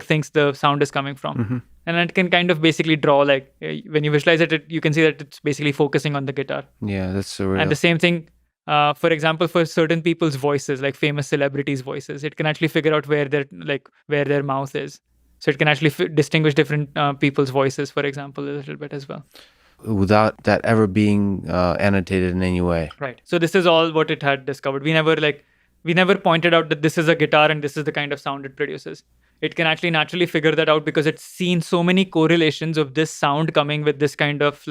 thinks the sound is coming from. And it can kind of basically draw, like, when you visualize it, you can see that it's basically focusing on the guitar. Yeah, that's surreal. And the same thing, for example, for certain people's voices, like famous celebrities' voices, it can actually figure out where their mouth is. So it can actually distinguish different people's voices, for example, a little bit as well. Without that ever being annotated in any way. Right. So this is all what it had discovered. We never pointed out that this is a guitar and this is the kind of sound it produces. It can actually naturally figure that out because it's seen so many correlations of this sound coming with this kind of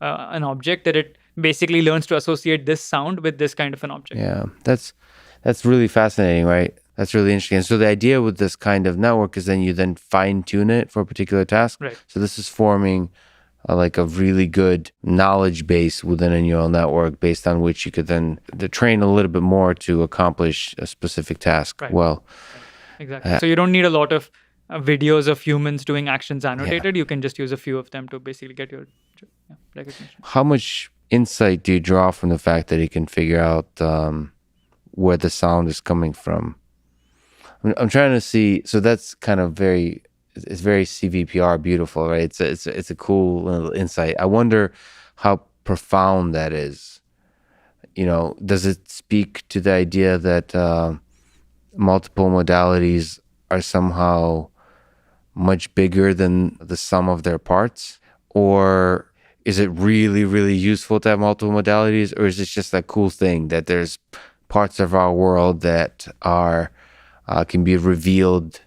an object that it basically learns to associate this sound with this kind of an object. Yeah, that's really fascinating, right? That's really interesting. And so the idea with this kind of network is then you fine tune it for a particular task. Right. So this is forming like a really good knowledge base within a neural network based on which you could then train a little bit more to accomplish a specific task. Right. Well, exactly. So you don't need a lot of videos of humans doing actions annotated. You can just use a few of them to basically get your recognition. How much insight do you draw from the fact that he can figure out where the sound is coming from? I'm trying to see. So that's kind of it's very CVPR beautiful, right? It's a cool little insight. I wonder how profound that is. Does it speak to the idea that multiple modalities are somehow much bigger than the sum of their parts? Or is it really, really useful to have multiple modalities? Or is it just that cool thing that there's parts of our world that are can be revealed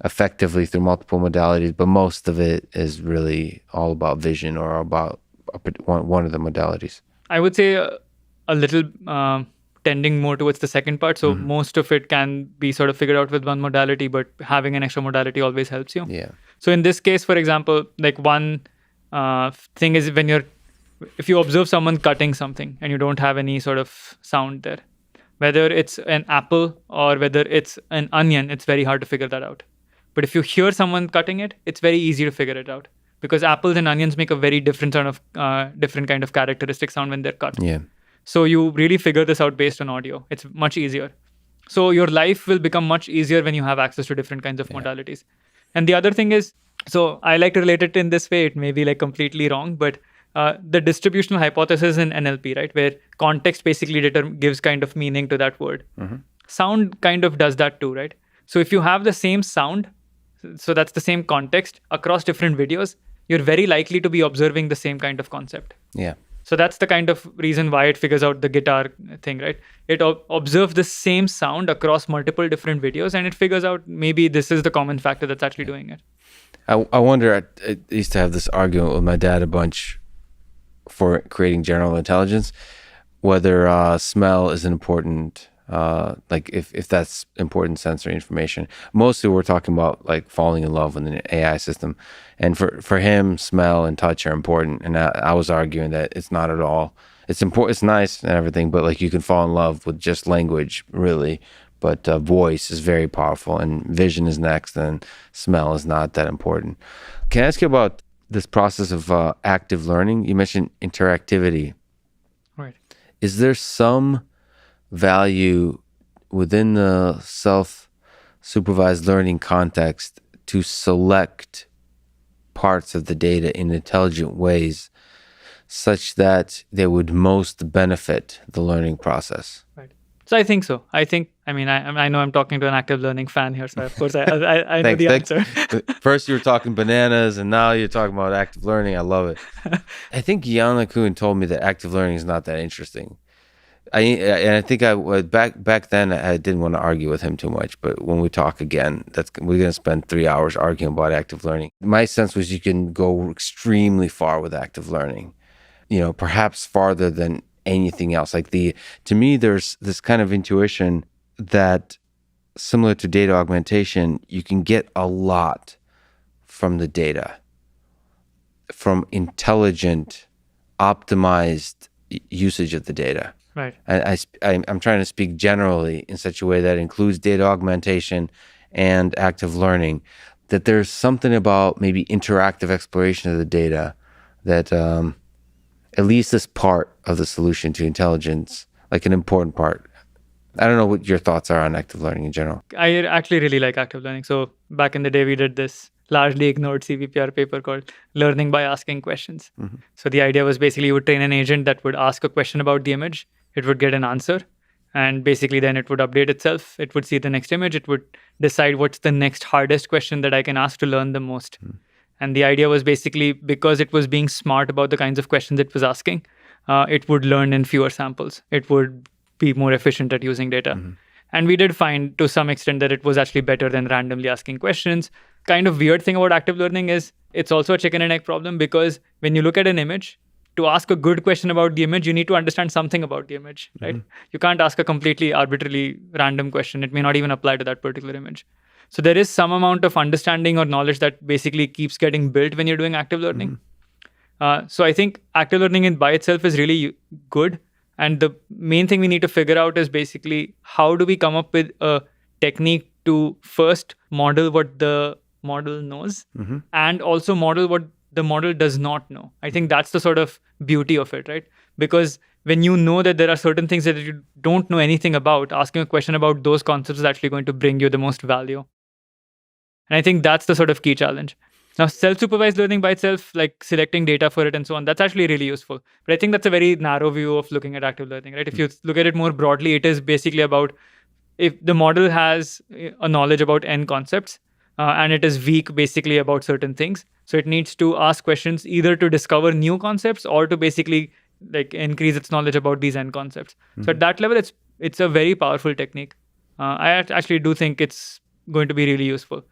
effectively through multiple modalities, but most of it is really all about vision or about one of the modalities? I would say a little tending more towards the second part. So most of it can be sort of figured out with one modality, but having an extra modality always helps you. Yeah. So in this case, for example, like one thing is if you observe someone cutting something and you don't have any sort of sound there, whether it's an apple or whether it's an onion, it's very hard to figure that out. But if you hear someone cutting it, it's very easy to figure it out, because apples and onions make a very different different kind of characteristic sound when they're cut. Yeah. So you really figure this out based on audio. It's much easier. So your life will become much easier when you have access to different kinds of modalities. And the other thing is, so I like to relate it in this way. It may be like completely wrong, but the distributional hypothesis in NLP, right, where context basically gives kind of meaning to that word. Sound kind of does that too, right? So if you have the same sound, so that's the same context across different videos, you're very likely to be observing the same kind of concept. Yeah. So that's the kind of reason why it figures out the guitar thing, right? It observes the same sound across multiple different videos, and it figures out maybe this is the common factor that's actually doing it. I wonder, I used to have this argument with my dad a bunch for creating general intelligence, whether smell is an important, like if that's important sensory information. Mostly we're talking about like falling in love with an AI system. And for him, smell and touch are important. And I was arguing that it's not at all. It's important, it's nice and everything, but like you can fall in love with just language, really. But voice is very powerful, and vision is next, and smell is not that important. Can I ask you about this process of active learning? You mentioned interactivity. Right. Is there some value within the self-supervised learning context to select parts of the data in intelligent ways such that they would most benefit the learning process? Right. So I think so. I know I'm talking to an active learning fan here, so of course I know the answer. First you were talking bananas, and now you're talking about active learning. I love it. I think Yana Kuhn told me that active learning is not that interesting. I think back then I didn't want to argue with him too much, but when we talk again, we're going to spend 3 hours arguing about active learning. My sense was you can go extremely far with active learning, perhaps farther than anything else. To me, there's this kind of intuition that, similar to data augmentation, you can get a lot from the data, from intelligent, optimized usage of the data. Right. And I'm trying to speak generally in such a way that includes data augmentation and active learning, that there's something about maybe interactive exploration of the data that at least this part of the solution to intelligence, like an important part. I don't know what your thoughts are on active learning in general. I actually really like active learning. So back in the day, we did this largely ignored CVPR paper called Learning by Asking Questions. So the idea was basically you would train an agent that would ask a question about the image. It would get an answer, and basically then it would update itself. It would see the next image. It would decide what's the next hardest question that I can ask to learn the most. And the idea was basically, because it was being smart about the kinds of questions it was asking, it would learn in fewer samples. It would be more efficient at using data. And we did find to some extent that it was actually better than randomly asking questions. Kind of weird thing about active learning is it's also a chicken and egg problem, because when you look at an image, to ask a good question about the image, you need to understand something about the image, right? You can't ask a completely arbitrarily random question. It may not even apply to that particular image. So there is some amount of understanding or knowledge that basically keeps getting built when you're doing active learning. So I think active learning by itself is really good. And the main thing we need to figure out is basically how do we come up with a technique to first model what the model knows and also model what the model does not know. I think that's the sort of beauty of it, right? Because when you know that there are certain things that you don't know anything about, asking a question about those concepts is actually going to bring you the most value. And I think that's the sort of key challenge. Now, self-supervised learning by itself, like selecting data for it and so on, that's actually really useful. But I think that's a very narrow view of looking at active learning, right? If you look at it more broadly, it is basically about if the model has a knowledge about n concepts and it is weak basically about certain things, so it needs to ask questions either to discover new concepts or to basically like increase its knowledge about these n concepts. So at that level, it's a very powerful technique. I actually do think it's going to be really useful,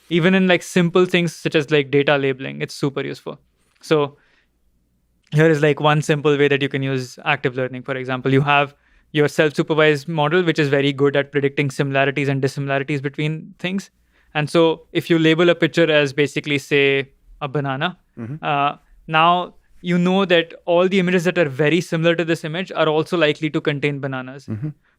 even in like simple things such as like data labeling. It's super useful. So here is like one simple way that you can use active learning. For example, you have your self-supervised model, which is very good at predicting similarities and dissimilarities between things. And so if you label a picture as basically, say, a banana, now you know that all the images that are very similar to this image are also likely to contain bananas.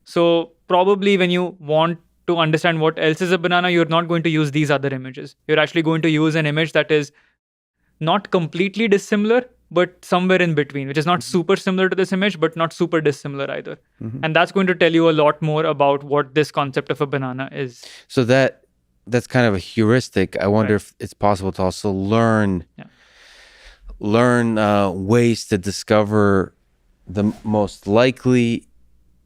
So probably when you want to understand what else is a banana, you're not going to use these other images. You're actually going to use an image that is not completely dissimilar, but somewhere in between, which is not super similar to this image, but not super dissimilar either. And that's going to tell you a lot more about what this concept of a banana is. So that's kind of a heuristic. I wonder if it's possible to also learn ways to discover the most likely,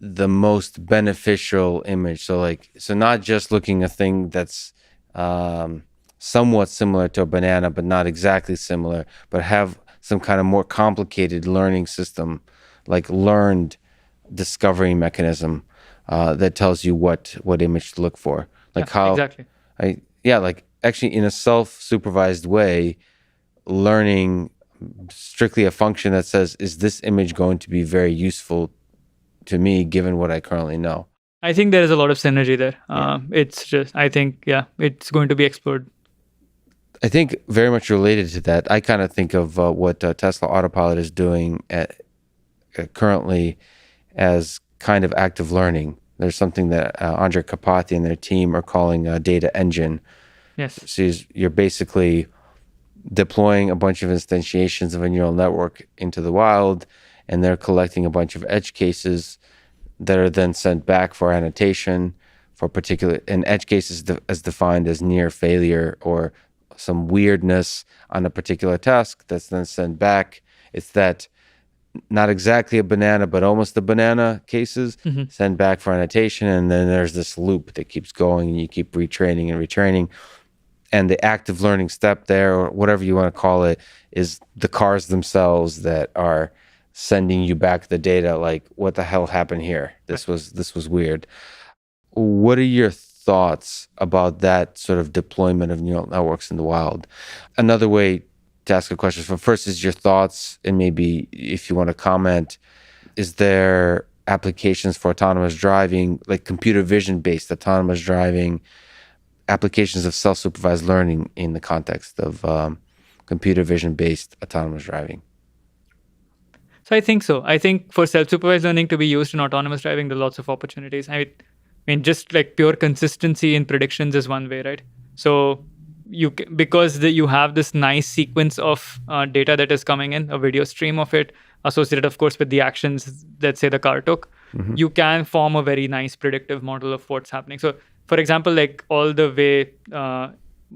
the most beneficial image. So not just looking a thing that's somewhat similar to a banana, but not exactly similar, but have some kind of more complicated learning system, like learned discovery mechanism that tells you what image to look for. Like how exactly. Like actually in a self-supervised way, learning strictly a function that says, is this image going to be very useful to me given what I currently know? I think there is a lot of synergy there. It's just, I think, it's going to be explored. I think very much related to that, I kind of think of what Tesla Autopilot is doing currently as kind of active learning. There's something that Andre Kapati and their team are calling a data engine. Yes. So you're basically deploying a bunch of instantiations of a neural network into the wild, and they're collecting a bunch of edge cases that are then sent back for annotation for particular, and edge cases as defined as near failure or some weirdness on a particular task that's then sent back. It's that not exactly a banana, but almost a banana cases sent back for annotation. And then there's this loop that keeps going and you keep retraining and retraining. And the active learning step there, or whatever you want to call it, is the cars themselves that are sending you back the data. Like, what the hell happened here? This was weird. What are your thoughts about that sort of deployment of neural networks in the wild? Another way to ask a question first is your thoughts, and maybe if you want to comment, is there applications for autonomous driving, like computer vision based autonomous driving, applications of self-supervised learning in the context of computer vision based autonomous driving? So I think so. I think for self-supervised learning to be used in autonomous driving, there are lots of opportunities. I mean, just like pure consistency in predictions is one way, right? So because you have this nice sequence of data that is coming in, a video stream of it, associated, of course, with the actions that, say, the car took, you can form a very nice predictive model of what's happening. So, for example, like all the way,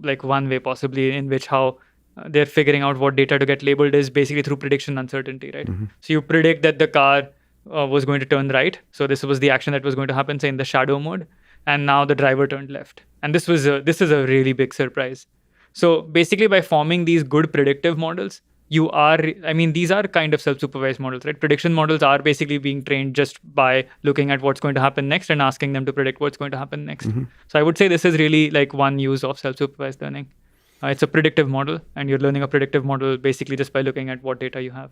like one way possibly in which how they're figuring out what data to get labeled is basically through prediction uncertainty, right? So you predict that the car was going to turn right. So this was the action that was going to happen, say, in the shadow mode. And now the driver turned left. And this is a really big surprise. So basically, by forming these good predictive models, these are kind of self-supervised models, right? Prediction models are basically being trained just by looking at what's going to happen next and asking them to predict what's going to happen next. So I would say this is really like one use of self-supervised learning. It's a predictive model, and you're learning a predictive model basically just by looking at what data you have.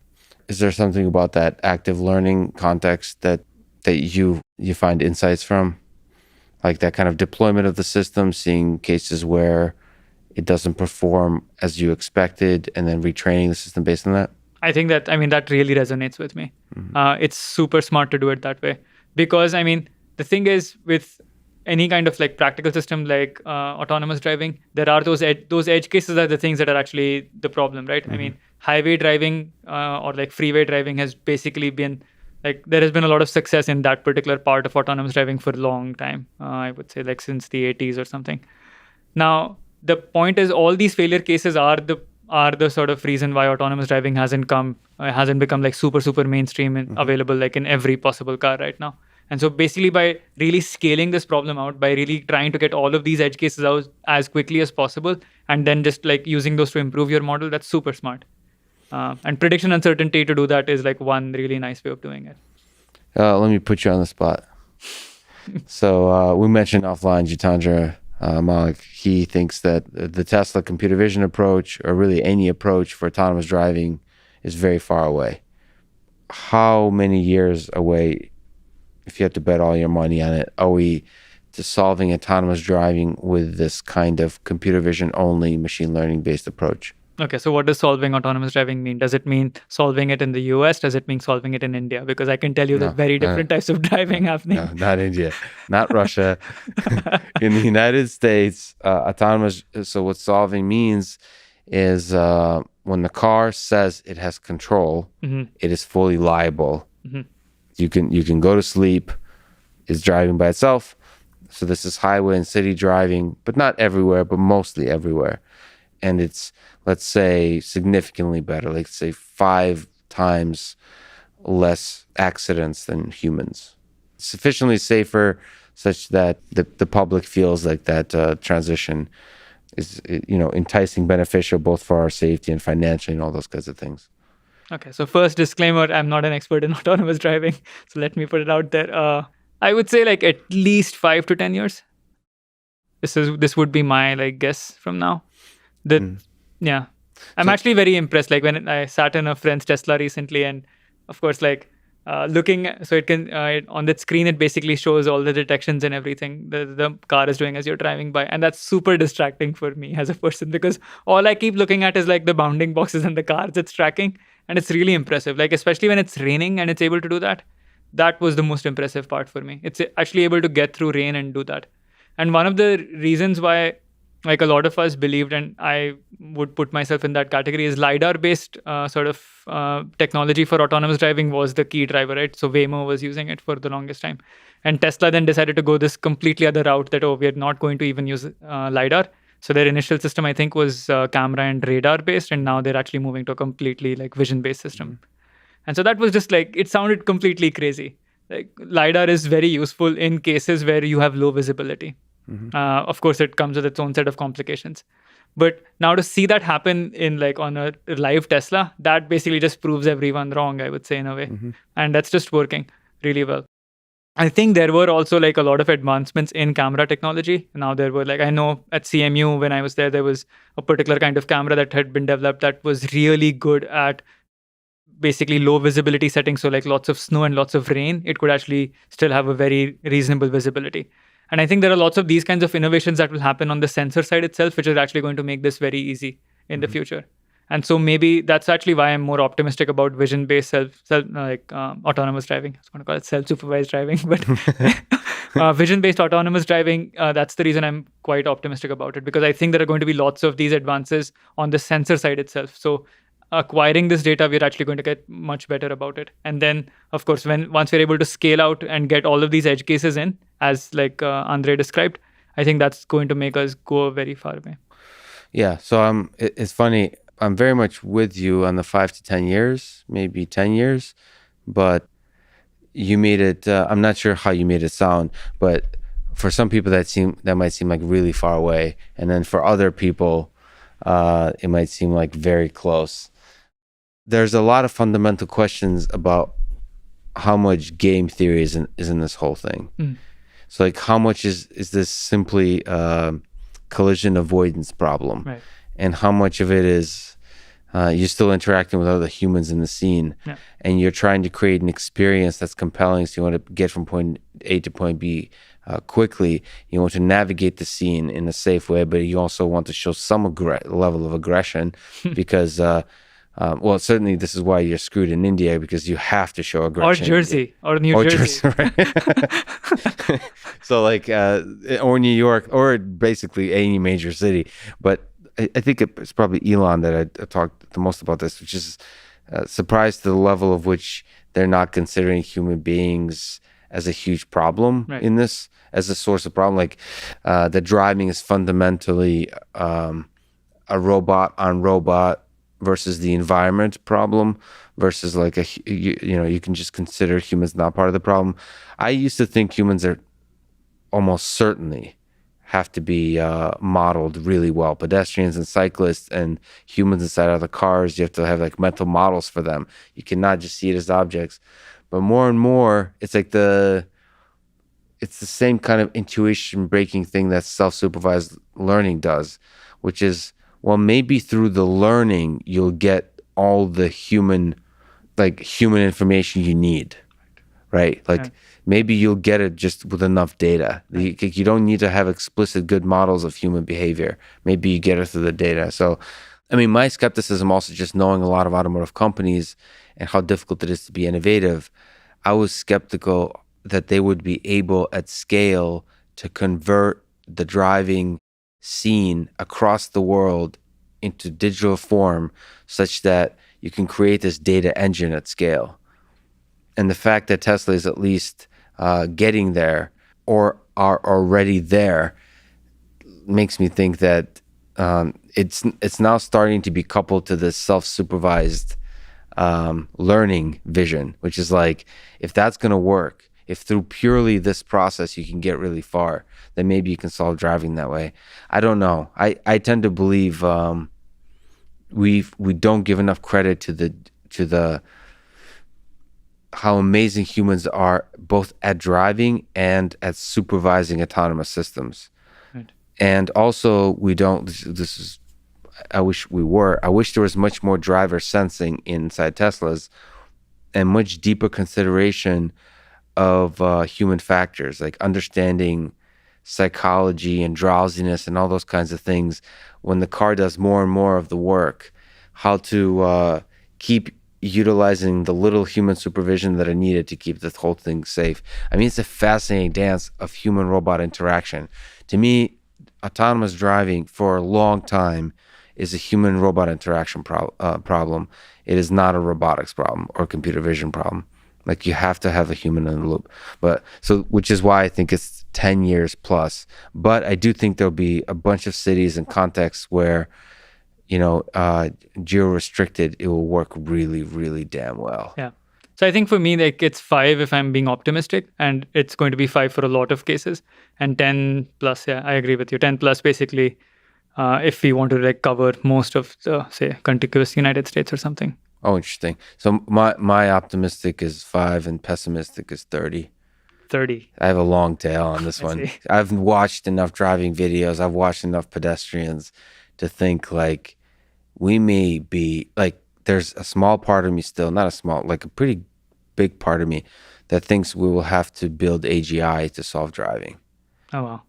Is there something about that active learning context that you find insights from? Like that kind of deployment of the system, seeing cases where it doesn't perform as you expected, and then retraining the system based on that? I think that really resonates with me. It's super smart to do it that way. Because, the thing is, with any kind of like practical system like autonomous driving, there are those edge cases are the things that are actually the problem, right? Highway driving or like freeway driving has basically been like, there has been a lot of success in that particular part of autonomous driving for a long time. I would say like since the 80s or something. Now, the point is, all these failure cases are the sort of reason why autonomous driving hasn't become like super mainstream and available like in every possible car right now. And so basically, by really scaling this problem out, by really trying to get all of these edge cases out as quickly as possible, and then just like using those to improve your model, that's super smart. And prediction uncertainty to do that is like one really nice way of doing it. Let me put you on the spot. So we mentioned offline Jitendra Malik. He thinks that the Tesla computer vision approach, or really any approach for autonomous driving, is very far away. How many years away, if you had to bet all your money on it, are we to solving autonomous driving with this kind of computer vision only machine learning based approach? Okay, so what does solving autonomous driving mean? Does it mean solving it in the US? Does it mean solving it in India? Because I can tell you that very different types of driving happening. No, not India, not Russia. In the United States, autonomous. So what solving means is when the car says it has control, it is fully liable. You can go to sleep. It's driving by itself. So this is highway and city driving, but not everywhere, but mostly everywhere. And it's, let's say, significantly better, like say 5 times less accidents than humans. Sufficiently safer such that the public feels like that transition is, enticing, beneficial both for our safety and financially and all those kinds of things. Okay, so first disclaimer, I'm not an expert in autonomous driving, so let me put it out there. I would say like at least 5 to 10 years. This would be my like guess from now. Yeah, I'm actually very impressed. Like when I sat in a friend's Tesla recently, and of course, like looking, so it can on that screen it basically shows all the detections and everything the car is doing as you're driving by, and that's super distracting for me as a person, because all I keep looking at is like the bounding boxes and the cars it's tracking, and it's really impressive. Like especially when it's raining and it's able to do that. That was the most impressive part for me. It's actually able to get through rain and do that. And one of the reasons why like a lot of us believed, and I would put myself in that category, is LiDAR-based technology for autonomous driving was the key driver, right? So Waymo was using it for the longest time. And Tesla then decided to go this completely other route that, we're not going to even use LiDAR. So their initial system, I think, was camera and radar-based, and now they're actually moving to a completely like vision-based system. And so that was just like, it sounded completely crazy. Like LiDAR is very useful in cases where you have low visibility. Of course, it comes with its own set of complications. But now to see that happen in like on a live Tesla, that basically just proves everyone wrong, I would say, in a way. And that's just working really well. I think there were also like a lot of advancements in camera technology. Now there were like, I know at CMU when I was there was a particular kind of camera that had been developed that was really good at basically low visibility settings. So like lots of snow and lots of rain, it could actually still have a very reasonable visibility. And I think there are lots of these kinds of innovations that will happen on the sensor side itself, which is actually going to make this very easy in the future. And so maybe that's actually why I'm more optimistic about vision-based autonomous driving. I was going to call it self-supervised driving, but vision-based autonomous driving, that's the reason I'm quite optimistic about it, because I think there are going to be lots of these advances on the sensor side itself. So acquiring this data, we're actually going to get much better about it. And then, of course, once we're able to scale out and get all of these edge cases in, as like Andre described, I think that's going to make us go very far away. Yeah. So it's funny. I'm very much with you on the 5 to 10 years, maybe 10 years, but you made it. I'm not sure how you made it sound, but for some people that might seem like really far away, and then for other people, it might seem like very close. There's a lot of fundamental questions about how much game theory is in this whole thing. So like how much is this simply collision avoidance problem, right? And how much of it is you're still interacting with other humans in the scene, and you're trying to create an experience that's compelling, so you want to get from point A to point B quickly. You want to navigate the scene in a safe way, but you also want to show some level of aggression because well, certainly this is why you're screwed in India, because you have to show aggression. Or Jersey, or New Jersey. Right? So like, or New York, or basically any major city. But I think it's probably Elon that I talked the most about this, which is surprised to the level of which they're not considering human beings as a huge problem Right. in this, as a source of problem. Like the driving is fundamentally a robot on robot versus the environment problem versus like you can just consider humans not part of the problem. I used to think humans are almost certainly have to be modeled really well. Pedestrians and cyclists and humans inside other cars, you have to have like mental models for them. You cannot just see it as objects. But more and more, it's the same kind of intuition breaking thing that self-supervised learning does, which is, well, maybe through the learning you'll get all the human information you need, right? Like Yeah. maybe you'll get it just with enough data. You don't need to have explicit good models of human behavior. Maybe you get it through the data. So, I mean, my skepticism also just knowing a lot of automotive companies and how difficult it is to be innovative, I was skeptical that they would be able at scale to convert the driving scene across the world into digital form such that you can create this data engine at scale. And the fact that Tesla is at least getting there or are already there makes me think that it's now starting to be coupled to this self-supervised learning vision, which is like, if that's going to work, if through purely this process you can get really far, then maybe you can solve driving that way. I don't know. I tend to believe we don't give enough credit to the how amazing humans are both at driving and at supervising autonomous systems. Right. And also we don't, this is, I wish there was much more driver sensing inside Teslas and much deeper consideration of human factors, like understanding psychology and drowsiness and all those kinds of things. When the car does more and more of the work, how to keep utilizing the little human supervision that are needed to keep the whole thing safe. I mean, it's a fascinating dance of human-robot interaction. To me, autonomous driving for a long time is a human-robot interaction problem. It is not a robotics problem or computer vision problem. Like, you have to have a human in the loop. But so, which is why I think it's 10 years plus. But I do think there'll be a bunch of cities and contexts where, geo-restricted, it will work really, really damn well. Yeah. So I think for me, like, it's 5 if I'm being optimistic, and it's going to be 5 for a lot of cases, and 10 plus. Yeah, I agree with you. 10 plus basically, if we want to like cover most of the, say, contiguous United States or something. Oh, interesting. So my optimistic is 5 and pessimistic is 30. 30. I have a long tail on this one. See. I've watched enough driving videos. I've watched enough pedestrians to think like we may be like, there's a small part of me still, not a small, like a pretty big part of me that thinks we will have to build AGI to solve driving. Oh, wow.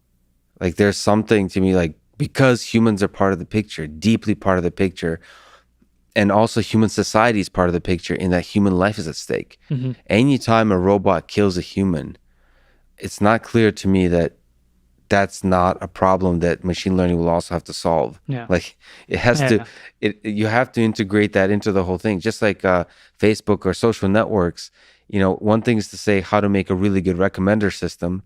Like there's something to me, like, because humans are part of the picture, deeply part of the picture, and also human society is part of the picture in that human life is at stake. Mm-hmm. Anytime a robot kills a human, it's not clear to me that that's not a problem that machine learning will also have to solve. Yeah. Like it has to, you have to integrate that into the whole thing. Just like Facebook or social networks, one thing is to say how to make a really good recommender system.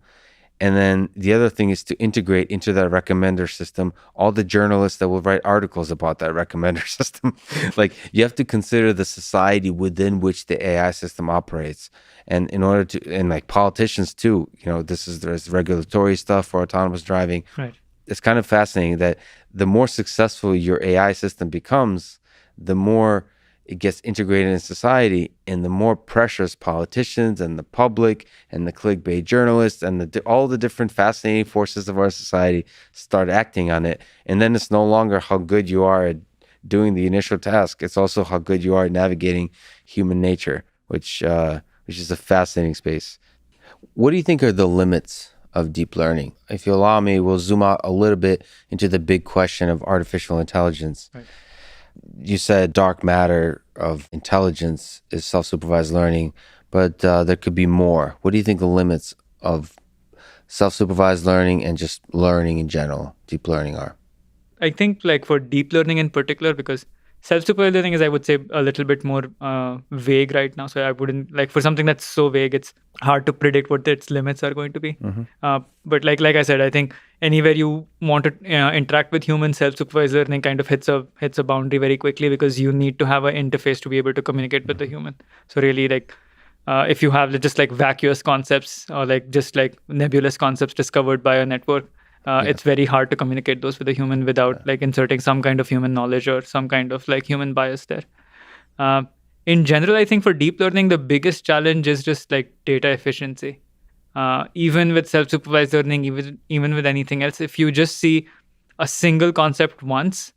And then the other thing is to integrate into that recommender system all the journalists that will write articles about that recommender system. Like you have to consider the society within which the AI system operates. And in order to, and like politicians too, there's regulatory stuff for autonomous driving. Right. It's kind of fascinating that the more successful your AI system becomes, the more it gets integrated in society, and the more pressures politicians and the public and the clickbait journalists and all the different fascinating forces of our society start acting on it. And then it's no longer how good you are at doing the initial task. It's also how good you are at navigating human nature, which is a fascinating space. What do you think are the limits of deep learning? If you allow me, we'll zoom out a little bit into the big question of artificial intelligence. Right. You said dark matter of intelligence is self-supervised learning, but there could be more. What do you think the limits of self-supervised learning and just learning in general, deep learning, are? I think like for deep learning in particular, because Self-supervised learning is, I would say, a little bit more vague right now. So I wouldn't like, for something that's so vague, it's hard to predict what its limits are going to be. But like I said, I think anywhere you want to interact with humans, self-supervised learning kind of hits a boundary very quickly, because you need to have an interface to be able to communicate with the human. So really, like if you have just like vacuous concepts or like just like nebulous concepts discovered by a network, it's very hard to communicate those with a human without like inserting some kind of human knowledge or some kind of like human bias there. In general, I think for deep learning, the biggest challenge is just like data efficiency. Even with self-supervised learning, even with anything else, if you just see a single concept once,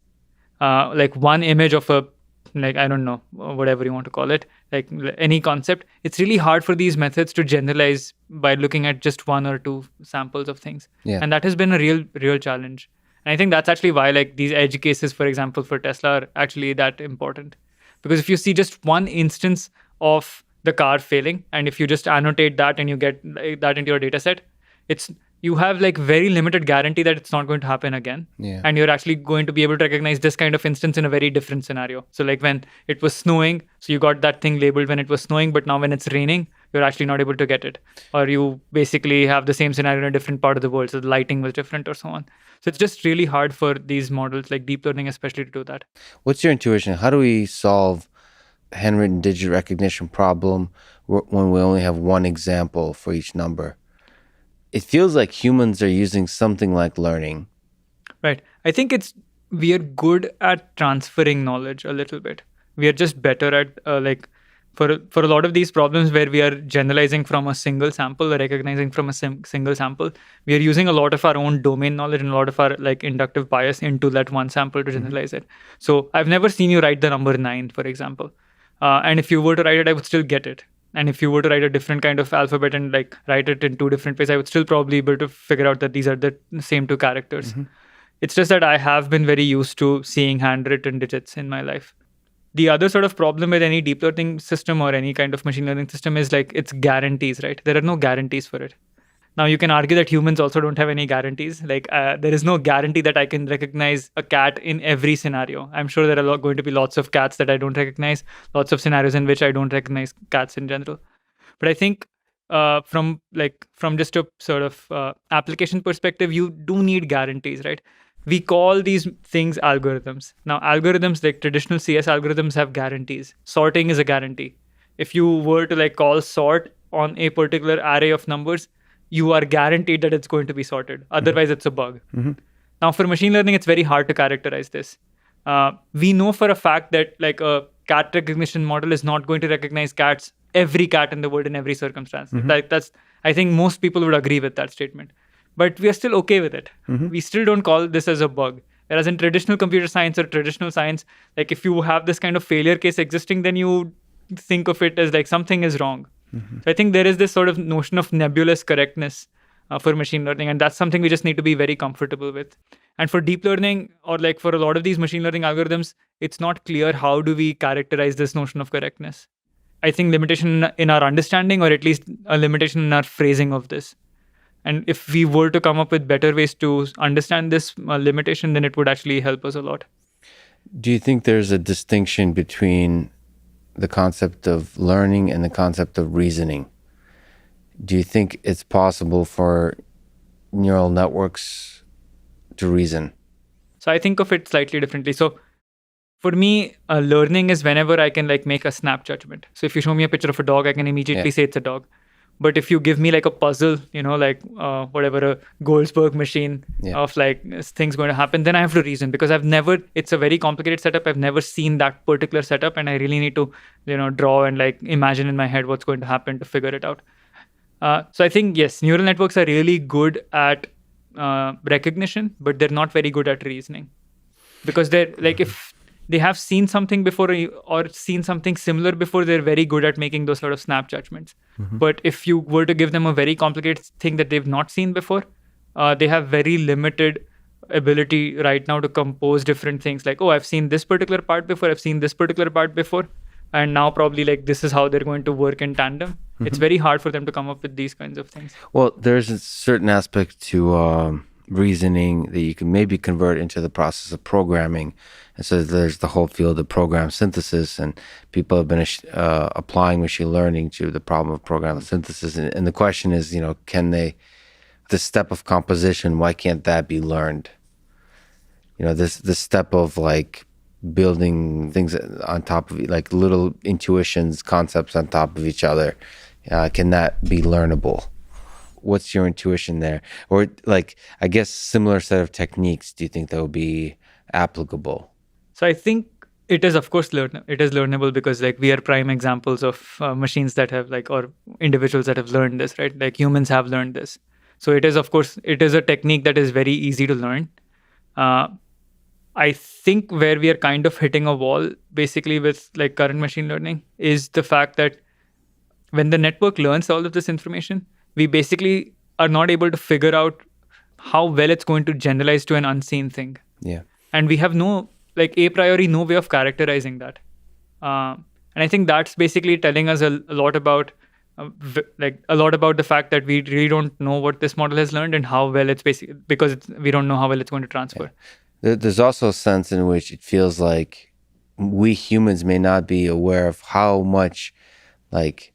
like one image of a, like, I don't know, whatever you want to call it, like any concept, it's really hard for these methods to generalize by looking at just one or two samples of things. And that has been a real challenge. And I think that's actually why like these edge cases, for example, for Tesla are actually that important. Because if you see just one instance of the car failing, and if you just annotate that and you get that into your data set, you have like very limited guarantee that it's not going to happen again. And you're actually going to be able to recognize this kind of instance in a very different scenario. So like when it was snowing, so you got that thing labeled when it was snowing, but now when it's raining, you're actually not able to get it. Or you basically have the same scenario in a different part of the world. So the lighting was different or so on. So it's just really hard for these models, like deep learning especially, to do that. What's your intuition? How do we solve handwritten digit recognition problem when we only have one example for each number? It feels like humans are using something like learning. Right. I think we are good at transferring knowledge a little bit. We are just better at like for a lot of these problems where we are generalizing from a single sample or recognizing from a single sample, we are using a lot of our own domain knowledge and a lot of our like inductive bias into that one sample to generalize it. So I've never seen you write the number 9, for example. And if you were to write it, I would still get it. And if you were to write a different kind of alphabet and like write it in two different ways, I would still probably be able to figure out that these are the same two characters. It's just that I have been very used to seeing handwritten digits in my life. The other sort of problem with any deep learning system or any kind of machine learning system is like its guarantees, right? There are no guarantees for it. Now, you can argue that humans also don't have any guarantees. Like there is no guarantee that I can recognize a cat in every scenario. I'm sure there are going to be lots of cats that I don't recognize, lots of scenarios in which I don't recognize cats in general. But I think from just a sort of application perspective, you do need guarantees, right? We call these things algorithms. Now, algorithms, like traditional CS algorithms, have guarantees. Sorting is a guarantee. If you were to like call sort on a particular array of numbers, you are guaranteed that it's going to be sorted. Otherwise, it's a bug. Now, for machine learning, it's very hard to characterize this. We know for a fact that like a cat recognition model is not going to recognize cats, every cat in the world in every circumstance. Like I think most people would agree with that statement. But we are still okay with it. We still don't call this as a bug. Whereas in traditional computer science or traditional science, like if you have this kind of failure case existing, then you think of it as like something is wrong. So I think there is this sort of notion of nebulous correctness for machine learning, and that's something we just need to be very comfortable with. And for deep learning, or like for a lot of these machine learning algorithms, it's not clear how do we characterize this notion of correctness. I think limitation in our understanding, or at least a limitation in our phrasing of this. And if we were to come up with better ways to understand this limitation, then it would actually help us a lot. Do you think there's a distinction between the concept of learning and the concept of reasoning? Do you think it's possible for neural networks to reason? So I think of it slightly differently. So for me, learning is whenever I can like make a snap judgment. So if you show me a picture of a dog, I can immediately say it's a dog. But if you give me like a puzzle, like whatever, a Goldsberg machine of like things going to happen, then I have to reason, because it's a very complicated setup. I've never seen that particular setup, and I really need to, draw and like imagine in my head what's going to happen to figure it out. So I think, yes, neural networks are really good at recognition, but they're not very good at reasoning, because they're like, if they have seen something before or seen something similar before, they're very good at making those sort of snap judgments. But if you were to give them a very complicated thing that they've not seen before, they have very limited ability right now to compose different things. Like, oh, I've seen this particular part before, I've seen this particular part before, and now probably like this is how they're going to work in tandem. It's very hard for them to come up with these kinds of things. Well, there's a certain aspect to reasoning that you can maybe convert into the process of programming. And so there's the whole field of program synthesis, and people have been applying machine learning to the problem of program synthesis. And the question is, can they, the step of composition, why can't that be learned? This step of like building things on top of like little intuitions, concepts on top of each other, can that be learnable? What's your intuition there? Or like, I guess similar set of techniques, do you think that would be applicable? So I think it is, of course, it is learnable because like we are prime examples of machines that have like, or individuals that have learned this, right? Like humans have learned this. So it is, of course, it is a technique that is very easy to learn. I think where we are kind of hitting a wall basically with like current machine learning is the fact that when the network learns all of this information, we basically are not able to figure out how well it's going to generalize to an unseen thing. Yeah. And we have a priori, no way of characterizing that. And I think that's basically telling us a lot about the fact that we really don't know what this model has learned and how well it's we don't know how well it's going to transfer. Yeah. There's also a sense in which it feels like we humans may not be aware of how much like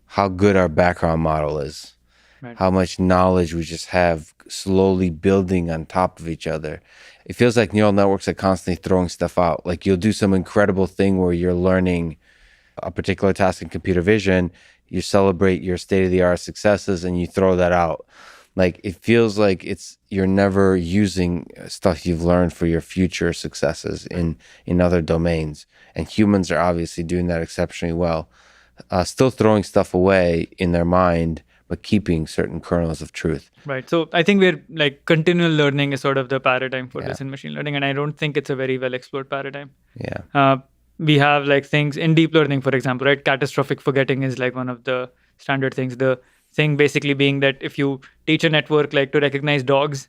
how good our background model is. Right. How much knowledge we just have slowly building on top of each other. It feels like neural networks are constantly throwing stuff out. Like you'll do some incredible thing where you're learning a particular task in computer vision, you celebrate your state-of-the-art successes and you throw that out. Like it feels like you're never using stuff you've learned for your future successes in other domains. And humans are obviously doing that exceptionally well. Still throwing stuff away in their mind, but keeping certain kernels of truth. Right. So I think we're like continual learning is sort of the paradigm for this in machine learning. And I don't think it's a very well explored paradigm. Yeah. We have like things in deep learning, for example, right? Catastrophic forgetting is like one of the standard things. The thing basically being that if you teach a network like to recognize dogs,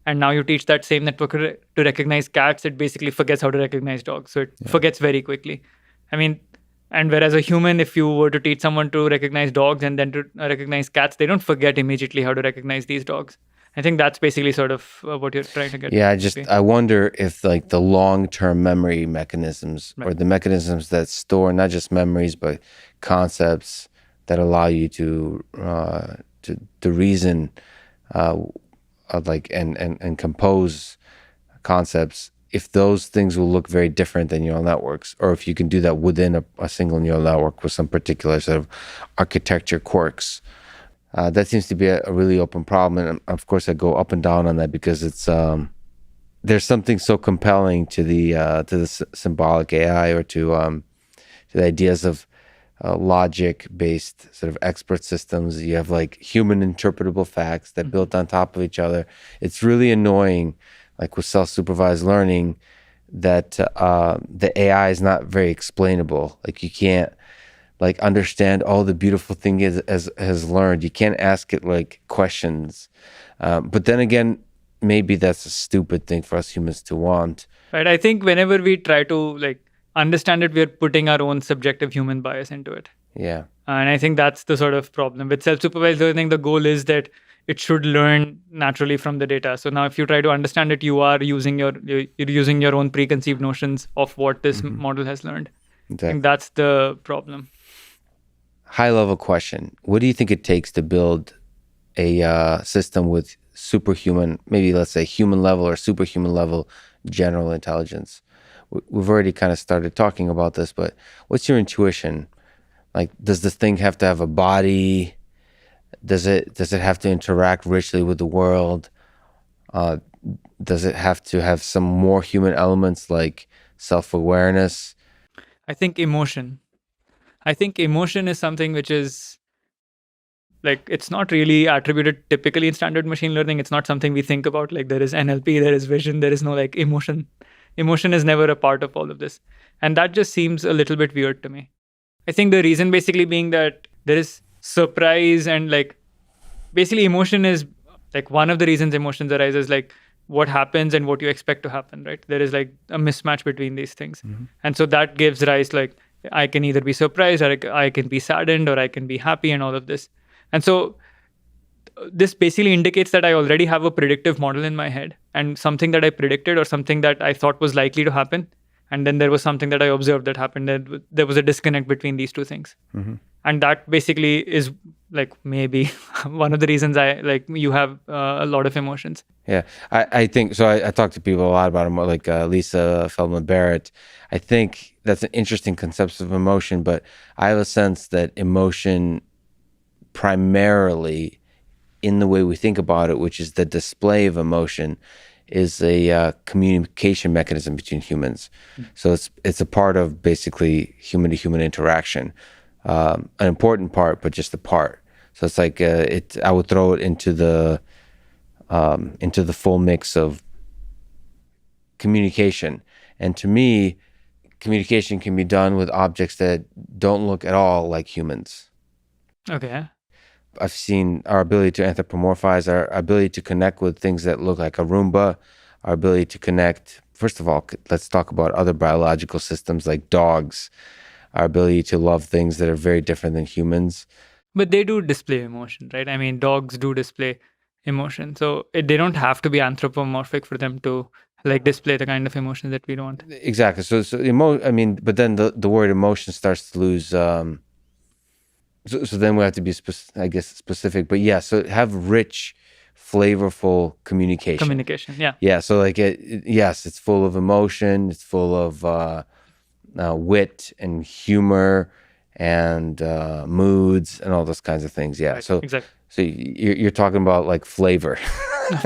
and now you teach that same network to recognize cats, it basically forgets how to recognize dogs. So it forgets very quickly. I mean, and whereas a human, if you were to teach someone to recognize dogs and then to recognize cats, they don't forget immediately how to recognize these dogs. I think that's basically sort of what you're trying to get. Yeah, I wonder if like the long-term memory mechanisms or the mechanisms that store not just memories, but concepts that allow you to reason and compose concepts, if those things will look very different than neural networks, or if you can do that within a single neural network with some particular sort of architecture quirks. That seems to be a really open problem. And of course, I go up and down on that because it's there's something so compelling to the symbolic AI or to the ideas of logic-based sort of expert systems. You have like human interpretable facts that built on top of each other. It's really annoying, like with self-supervised learning, that the AI is not very explainable. Like you can't like understand all the beautiful thing has learned. You can't ask it like questions. But then again, maybe that's a stupid thing for us humans to want. Right. I think whenever we try to like understand it, we're putting our own subjective human bias into it. Yeah. And I think that's the sort of problem. With self-supervised learning, the goal is that it should learn naturally from the data. So now if you try to understand it, you're using your own preconceived notions of what this model has learned. Exactly. I think that's the problem. High level question. What do you think it takes to build a system with superhuman, maybe let's say human level or superhuman level general intelligence? We've already kind of started talking about this, but what's your intuition? Like, does this thing have to have a body? Does it have to interact richly with the world? Does it have to have some more human elements like self-awareness? I think emotion is something which is like, it's not really attributed typically in standard machine learning. It's not something we think about. Like there is NLP, there is vision, there is no like emotion. Emotion is never a part of all of this. And that just seems a little bit weird to me. I think the reason basically being that there is surprise and like basically emotion is like one of the reasons emotions arise is like what happens and what you expect to happen, right? There is like a mismatch between these things. And so that gives rise like I can either be surprised or I can be saddened or I can be happy and all of this. And so this basically indicates that I already have a predictive model in my head, and something that I predicted or something that I thought was likely to happen, and then there was something that I observed that happened. There was a disconnect between these two things. And that basically is like maybe one of the reasons I like you have a lot of emotions. Yeah, I think so. I talk to people a lot about them, like Lisa Feldman Barrett. I think that's an interesting concept of emotion, but I have a sense that emotion primarily in the way we think about it, which is the display of emotion, is a communication mechanism between humans. So it's a part of basically human to human interaction, an important part, but just a part. So it's like I would throw it into the full mix of communication. And to me, communication can be done with objects that don't look at all like humans. Okay. I've seen our ability to anthropomorphize, our ability to connect with things that look like a Roomba, our ability to connect. First of all, let's talk about other biological systems like dogs, our ability to love things that are very different than humans. But they do display emotion, right? I mean, dogs do display emotion. So they don't have to be anthropomorphic for them to like display the kind of emotion that we want. Exactly. So I mean, but then the word emotion starts to lose. So then we have to be, specific. But yeah, so have rich, flavorful communication. Communication, yeah. Yeah. So like, yes, it's full of emotion. It's full of wit and humor and moods and all those kinds of things. Yeah. Right, So exactly. So you're talking about like flavor.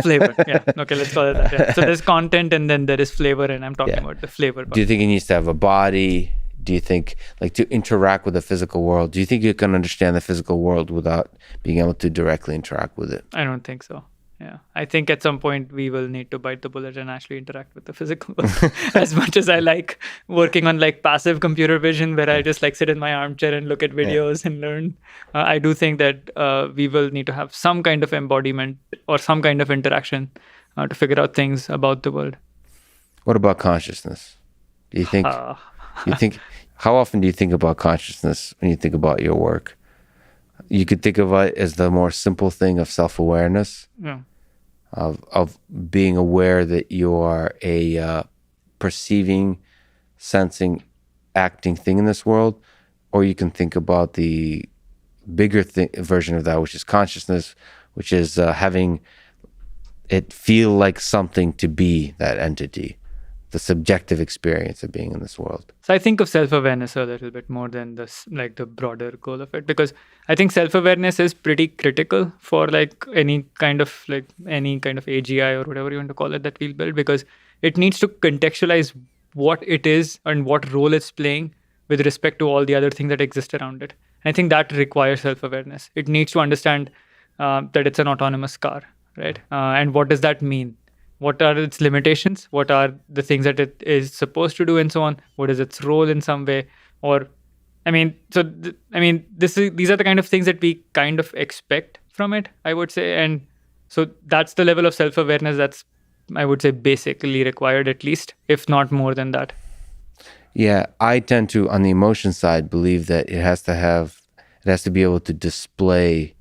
Flavor, yeah. Okay, let's call it that. Yeah. So there's content and then there is flavor, and I'm talking about the flavor part. Do you think it needs to have a body? Do you think, like, to interact with the physical world, do you think you can understand the physical world without being able to directly interact with it? I don't think so. Yeah. I think at some point we will need to bite the bullet and actually interact with the physical world. As much as I like working on like passive computer vision where I just like sit in my armchair and look at videos and learn, I do think that we will need to have some kind of embodiment or some kind of interaction to figure out things about the world. What about consciousness? Do you think, how often do you think about consciousness when you think about your work? You could think of it as the more simple thing of self-awareness, of being aware that you are a perceiving, sensing, acting thing in this world, or you can think about the bigger version of that, which is consciousness, which is having it feel like something to be that entity, the subjective experience of being in this world. So I think of self-awareness a little bit more than this, like the broader goal of it, because I think self-awareness is pretty critical for like any kind of AGI or whatever you want to call it that we'll build, because it needs to contextualize what it is and what role it's playing with respect to all the other things that exist around it. And I think that requires self-awareness. It needs to understand that it's an autonomous car, right? And what does that mean? What are its limitations? What are the things that it is supposed to do, and so on? What is its role in some way? Or, I mean, these are the kind of things that we kind of expect from it, I would say. And so that's the level of self-awareness that's, I would say, basically required, at least, if not more than that. Yeah, I tend to, on the emotion side, believe that it has to be able to display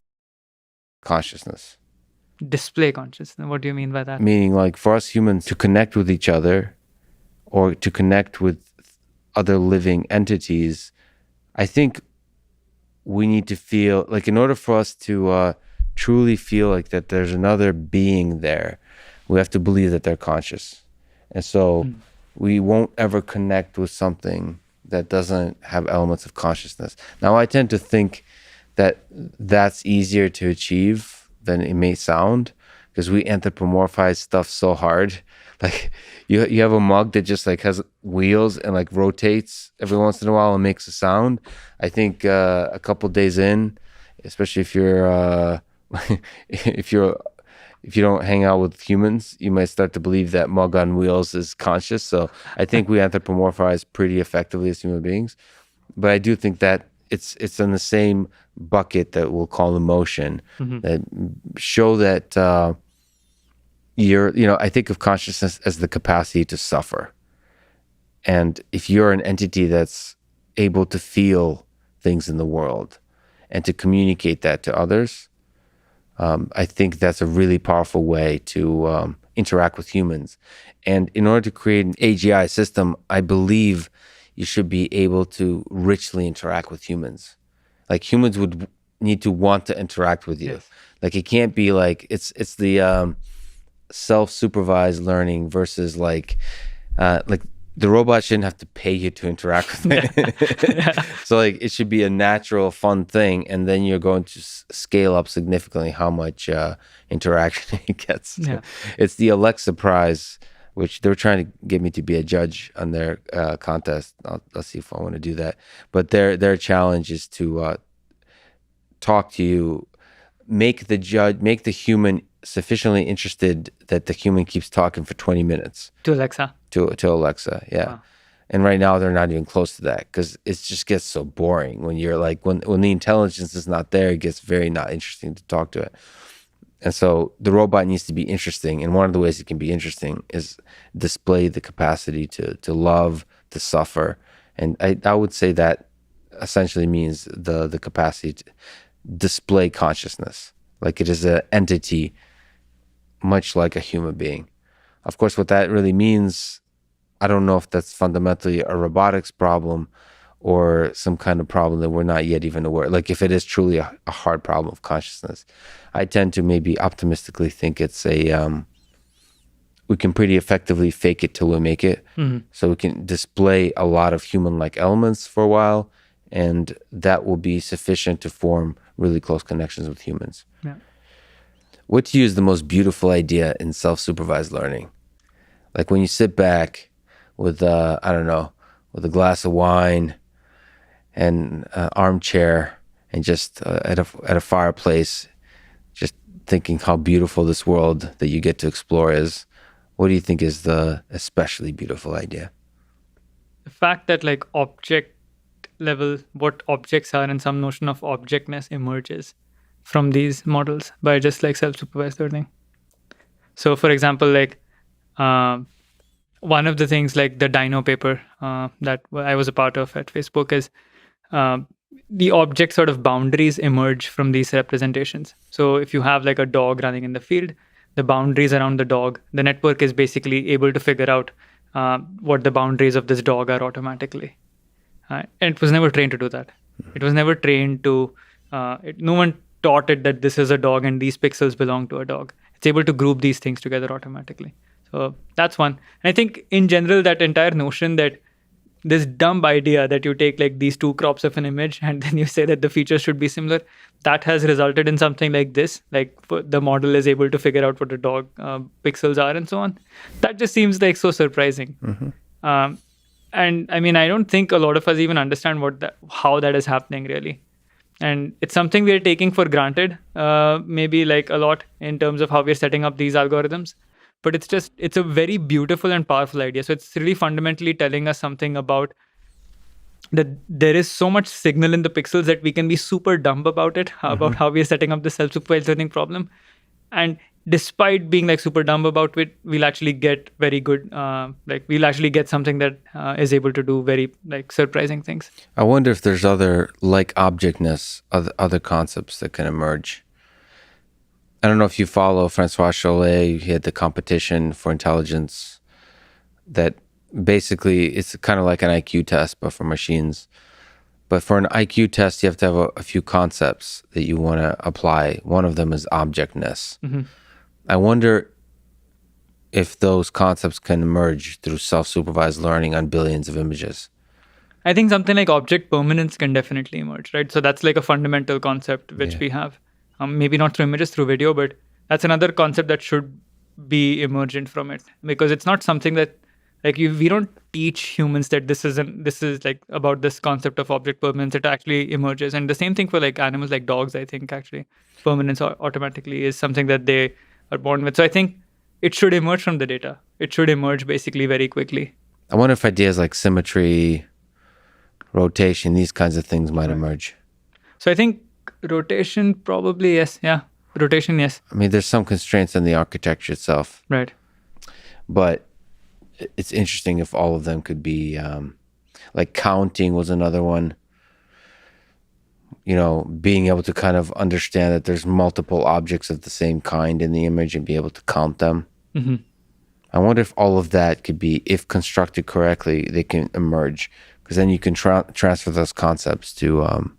consciousness. Display consciousness. What do you mean by that? Meaning, like, for us humans to connect with each other or to connect with other living entities, I think we need to feel like, in order for us to truly feel like that there's another being there, we have to believe that they're conscious. And so we won't ever connect with something that doesn't have elements of consciousness. Now, I tend to think that that's easier to achieve than it may sound, because we anthropomorphize stuff so hard. Like you have a mug that just like has wheels and like rotates every once in a while and makes a sound. I think a couple days in, especially if you're if you don't hang out with humans, you might start to believe that mug on wheels is conscious. So I think we anthropomorphize pretty effectively as human beings. But I do think that it's in the same bucket that we'll call emotion, that show that I think of consciousness as the capacity to suffer. And if you're an entity that's able to feel things in the world and to communicate that to others, I think that's a really powerful way to interact with humans. And in order to create an AGI system, I believe you should be able to richly interact with humans. Like humans would need to want to interact with you. Yes. Like it can't be like it's the self-supervised learning versus like the robot shouldn't have to pay you to interact with it. So like it should be a natural, fun thing, and then you're going to scale up significantly how much interaction it gets. Yeah. It's the Alexa Prize, which they're trying to get me to be a judge on their contest. I'll see if I want to do that. But their challenge is to talk to you, make the human sufficiently interested that the human keeps talking for 20 minutes. To Alexa. To Alexa, yeah. Wow. And right now they're not even close to that because it just gets so boring when you're like, when the intelligence is not there, it gets very not interesting to talk to it. And so the robot needs to be interesting. And one of the ways it can be interesting is display the capacity to love, to suffer. And I would say that essentially means the capacity to display consciousness. Like it is an entity much like a human being. Of course, what that really means, I don't know if that's fundamentally a robotics problem or some kind of problem that we're not yet even aware. Like if it is truly a hard problem of consciousness, I tend to maybe optimistically think it's we can pretty effectively fake it till we make it. Mm-hmm. So we can display a lot of human-like elements for a while, and that will be sufficient to form really close connections with humans. Yeah. What to you is the most beautiful idea in self-supervised learning? Like when you sit back with, I don't know, with a glass of wine and an armchair and just at a fireplace, just thinking how beautiful this world that you get to explore is. What do you think is the especially beautiful idea? The fact that like object level, what objects are and some notion of objectness emerges from these models by just like self-supervised learning. So for example, like one of the things like the Dino paper that I was a part of at Facebook is the object sort of boundaries emerge from these representations. So if you have like a dog running in the field, the boundaries around the dog, the network is basically able to figure out what the boundaries of this dog are automatically. And it was never trained to do that. It was never trained to, no one taught it that this is a dog and these pixels belong to a dog. It's able to group these things together automatically. So that's one. And I think in general, that entire notion that this dumb idea that you take like these two crops of an image and then you say that the features should be similar, that has resulted in something like this, like the model is able to figure out what the dog pixels are and so on. That just seems like so surprising. Mm-hmm. And I mean, I don't think a lot of us even understand how that is happening really. And it's something we're taking for granted, maybe like a lot in terms of how we're setting up these algorithms. But it's a very beautiful and powerful idea. So it's really fundamentally telling us something about that there is so much signal in the pixels that we can be super dumb about it, about how we're setting up the self-supervised learning problem. And despite being like super dumb about it, we'll actually get very good, we'll actually get something that is able to do very like surprising things. I wonder if there's other like objectness, other concepts that can emerge. I don't know if you follow Francois Chollet. He had the competition for intelligence that basically it's kind of like an IQ test, but for machines. But for an IQ test, you have to have a few concepts that you want to apply. One of them is objectness. Mm-hmm. I wonder if those concepts can emerge through self-supervised learning on billions of images. I think something like object permanence can definitely emerge, right? So that's like a fundamental concept which we have. Maybe not through images, through video, but that's another concept that should be emergent from it, because it's not something that like we don't teach humans that this is like about this concept of object permanence. It actually emerges. And the same thing for like animals like dogs. I think actually permanence automatically is something that they are born with. So I think it should emerge from the data. It should emerge basically very quickly. I wonder if ideas like symmetry, rotation, these kinds of things might emerge. So I think rotation probably, yes. Yeah. Rotation, yes. I mean, there's some constraints in the architecture itself. Right. But it's interesting if all of them could be, like counting was another one. being able to kind of understand that there's multiple objects of the same kind in the image and be able to count them. Mm-hmm. I wonder if all of that could be, if constructed correctly, they can emerge, because then you can transfer those concepts to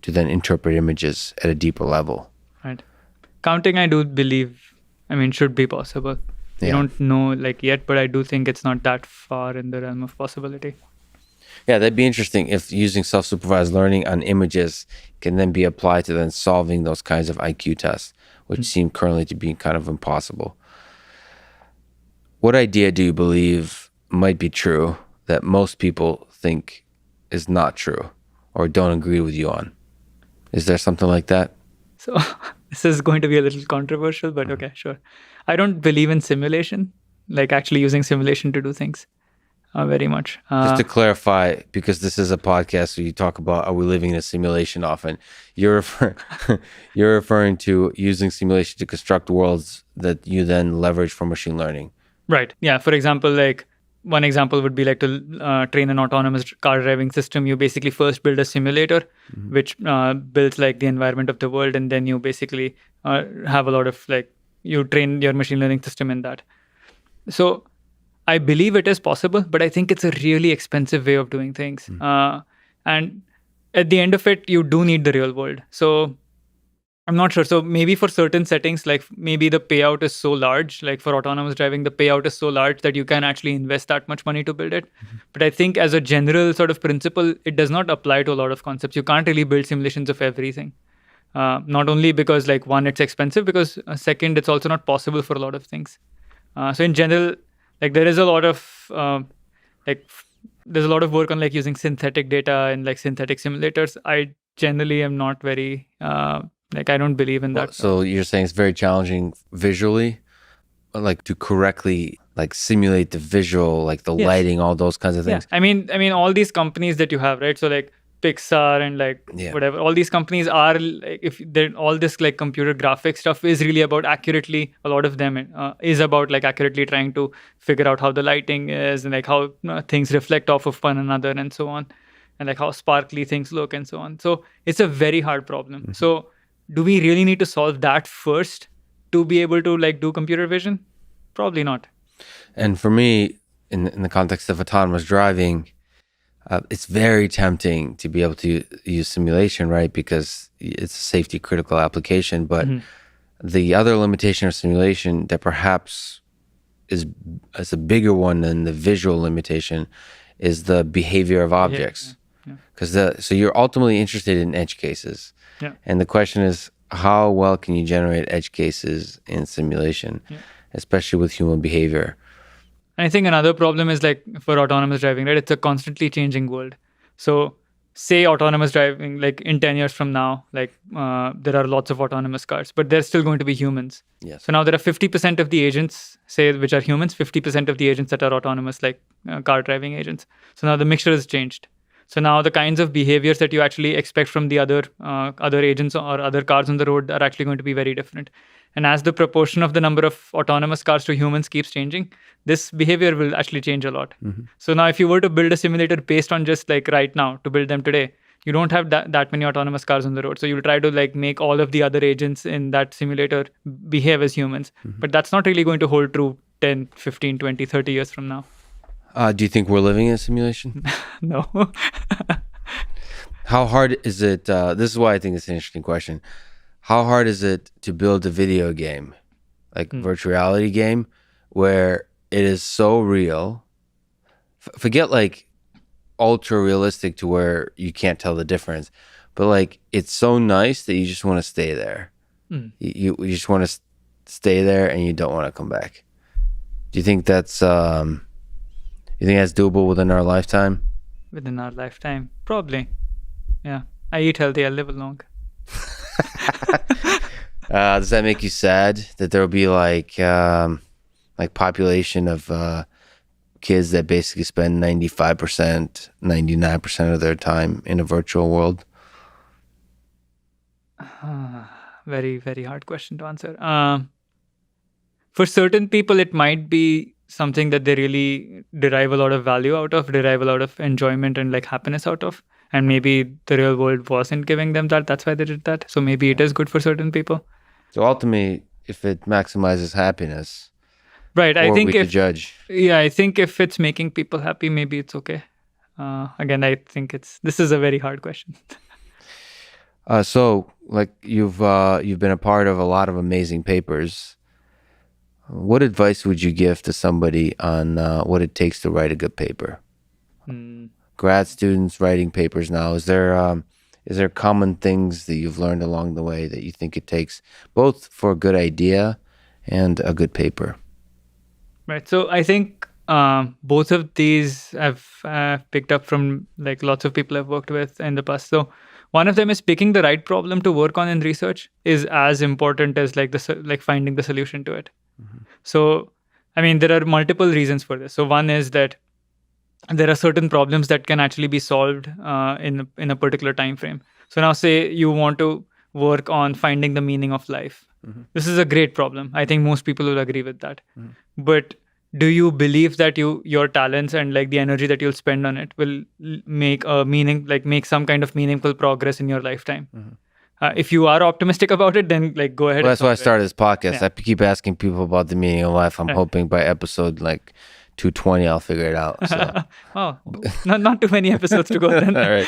then interpret images at a deeper level. Right. Counting, I do believe, should be possible. We don't know yet, but I do think it's not that far in the realm of possibility. Yeah, that'd be interesting if using self-supervised learning on images can then be applied to then solving those kinds of IQ tests, which seem currently to be kind of impossible. What idea do you believe might be true that most people think is not true or don't agree with you on? Is there something like that? So this is going to be a little controversial, but okay, sure. I don't believe in simulation, actually using simulation to do things very much. Just to clarify, because this is a podcast where you talk about, are we living in a simulation often? You're referring to using simulation to construct worlds that you then leverage for machine learning. Right. Yeah. For example, one example would be to train an autonomous car driving system. You basically first build a simulator, which builds the environment of the world, and then you basically have a lot of you train your machine learning system in that. So I believe it is possible, but I think it's a really expensive way of doing things. And at the end of it, you do need the real world. So I'm not sure. So maybe for certain settings, maybe the payout is so large, for autonomous driving, the payout is so large that you can actually invest that much money to build it. But I think as a general sort of principle, it does not apply to a lot of concepts. You can't really build simulations of everything. Not only because one, it's expensive, because second, it's also not possible for a lot of things. So in general, there is a lot of there's a lot of work on using synthetic data and synthetic simulators. I generally am not very I don't believe in that. So you're saying it's very challenging visually, to correctly simulate the visual, the lighting, all those kinds of things. Yeah. I mean, all these companies that you have, right? So Pixar and whatever, all these companies are if they're all this computer graphics stuff is really about accurately, a lot of them is about accurately trying to figure out how the lighting is and how things reflect off of one another and so on, and how sparkly things look and so on. So it's a very hard problem. So do we really need to solve that first to be able to do computer vision? Probably not. And for me, in the context of autonomous driving, it's very tempting to be able to use simulation, right? Because it's a safety critical application. But the other limitation of simulation that perhaps is a bigger one than the visual limitation is the behavior of objects. Because so you're ultimately interested in edge cases. Yeah. And the question is, how well can you generate edge cases in simulation, especially with human behavior? And I think another problem is for autonomous driving, right? It's a constantly changing world. So say autonomous driving, in 10 years from now, there are lots of autonomous cars, but there's still going to be humans. Yes. So now there are 50% of the agents, say, which are humans, 50% of the agents that are autonomous, car driving agents. So now the mixture has changed. So now the kinds of behaviors that you actually expect from the other agents or other cars on the road are actually going to be very different. And as the proportion of the number of autonomous cars to humans keeps changing, this behavior will actually change a lot. So now if you were to build a simulator based on just right now, to build them today, you don't have that many autonomous cars on the road. So you'll try to make all of the other agents in that simulator behave as humans. But that's not really going to hold true 10, 15, 20, 30 years from now. Do you think we're living in a simulation? No. How hard is it? This is why I think it's an interesting question. How hard is it to build a video game, virtual reality game, where it is so real? Forget ultra realistic to where you can't tell the difference, but it's so nice that you just want to stay there. You just want to stay there and you don't want to come back. Do you think that's doable within our lifetime? Within our lifetime, probably. Yeah, I eat healthy, I live long. Does that make you sad that there will be population of kids that basically spend 95%, 99% of their time in a virtual world? Very, very hard question to answer. For certain people, it might be something that they really derive a lot of value out of, derive a lot of enjoyment and happiness out of. and maybe the real world wasn't giving them that. That's why they did that. So maybe it is good for certain people. So ultimately, if it maximizes happiness, Right. who I are think we to judge? I think if it's making people happy, maybe it's okay. Again, I think this is a very hard question. So, like you've been a part of a lot of amazing papers. What advice would you give to somebody on what it takes to write a good paper? Grad students writing papers now. Is there common things that you've learned along the way that you think it takes both for a good idea and a good paper? Right. So I think both of these I've picked up from like lots of people I've worked with in the past. So one of them is picking the right problem to work on in research is as important as like finding the solution to it. So I mean, there are multiple reasons for this. So one is that there are certain problems that can actually be solved in a particular time frame. So now, say you want to work on finding the meaning of life. This is a great problem. I think most people will agree with that. But do you believe that your talents and like the energy that you'll spend on it will make a meaning, like make some kind of meaningful progress in your lifetime? If you are optimistic about it, then like go ahead. Well, that's why I started this podcast. Yeah. I keep asking people about the meaning of life. I'm hoping by episode like 220, I'll figure it out. So. Oh, not too many episodes to go then. All right.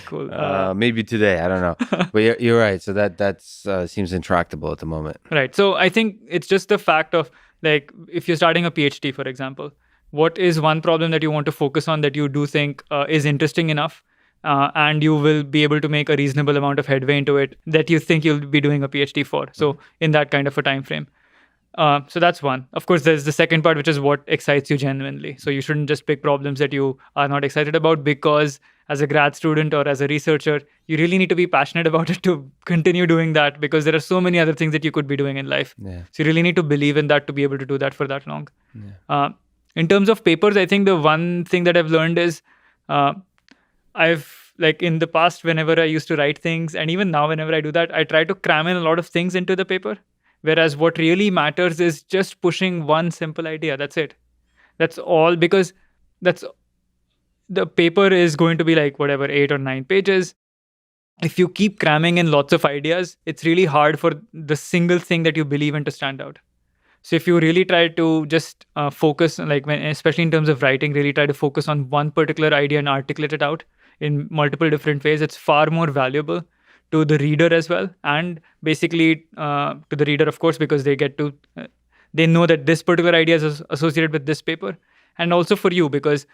Cool. Maybe today. I don't know. But you're right. So that seems intractable at the moment. Right. So I think it's just the fact of like if you're starting a PhD, for example, what is one problem that you want to focus on that you do think is interesting enough, and you will be able to make a reasonable amount of headway into it that you think you'll be doing a PhD for. So in that kind of a time frame. So that's one. Of course, there's the second part, which is what excites you genuinely. So you shouldn't just pick problems that you are not excited about because as a grad student or as a researcher, you really need to be passionate about it to continue doing that because there are so many other things that you could be doing in life. Yeah. So you really need to believe in that to be able to do that for that long. In terms of papers, I think the one thing that I've learned is I've like in the past, whenever I used to write things, and even now, whenever I do that, I try to cram in a lot of things into the paper. Whereas what really matters is just pushing one simple idea. That's it. That's all, because the paper is going to be like whatever, 8 or 9 pages. If you keep cramming in lots of ideas, it's really hard for the single thing that you believe in to stand out. So if you really try to just focus, like especially in terms of writing, really try to focus on one particular idea and articulate it out in multiple different ways, it's far more valuable to the reader as well, and basically to the reader, of course, because they get to they know that this particular idea is associated with this paper, and also for you because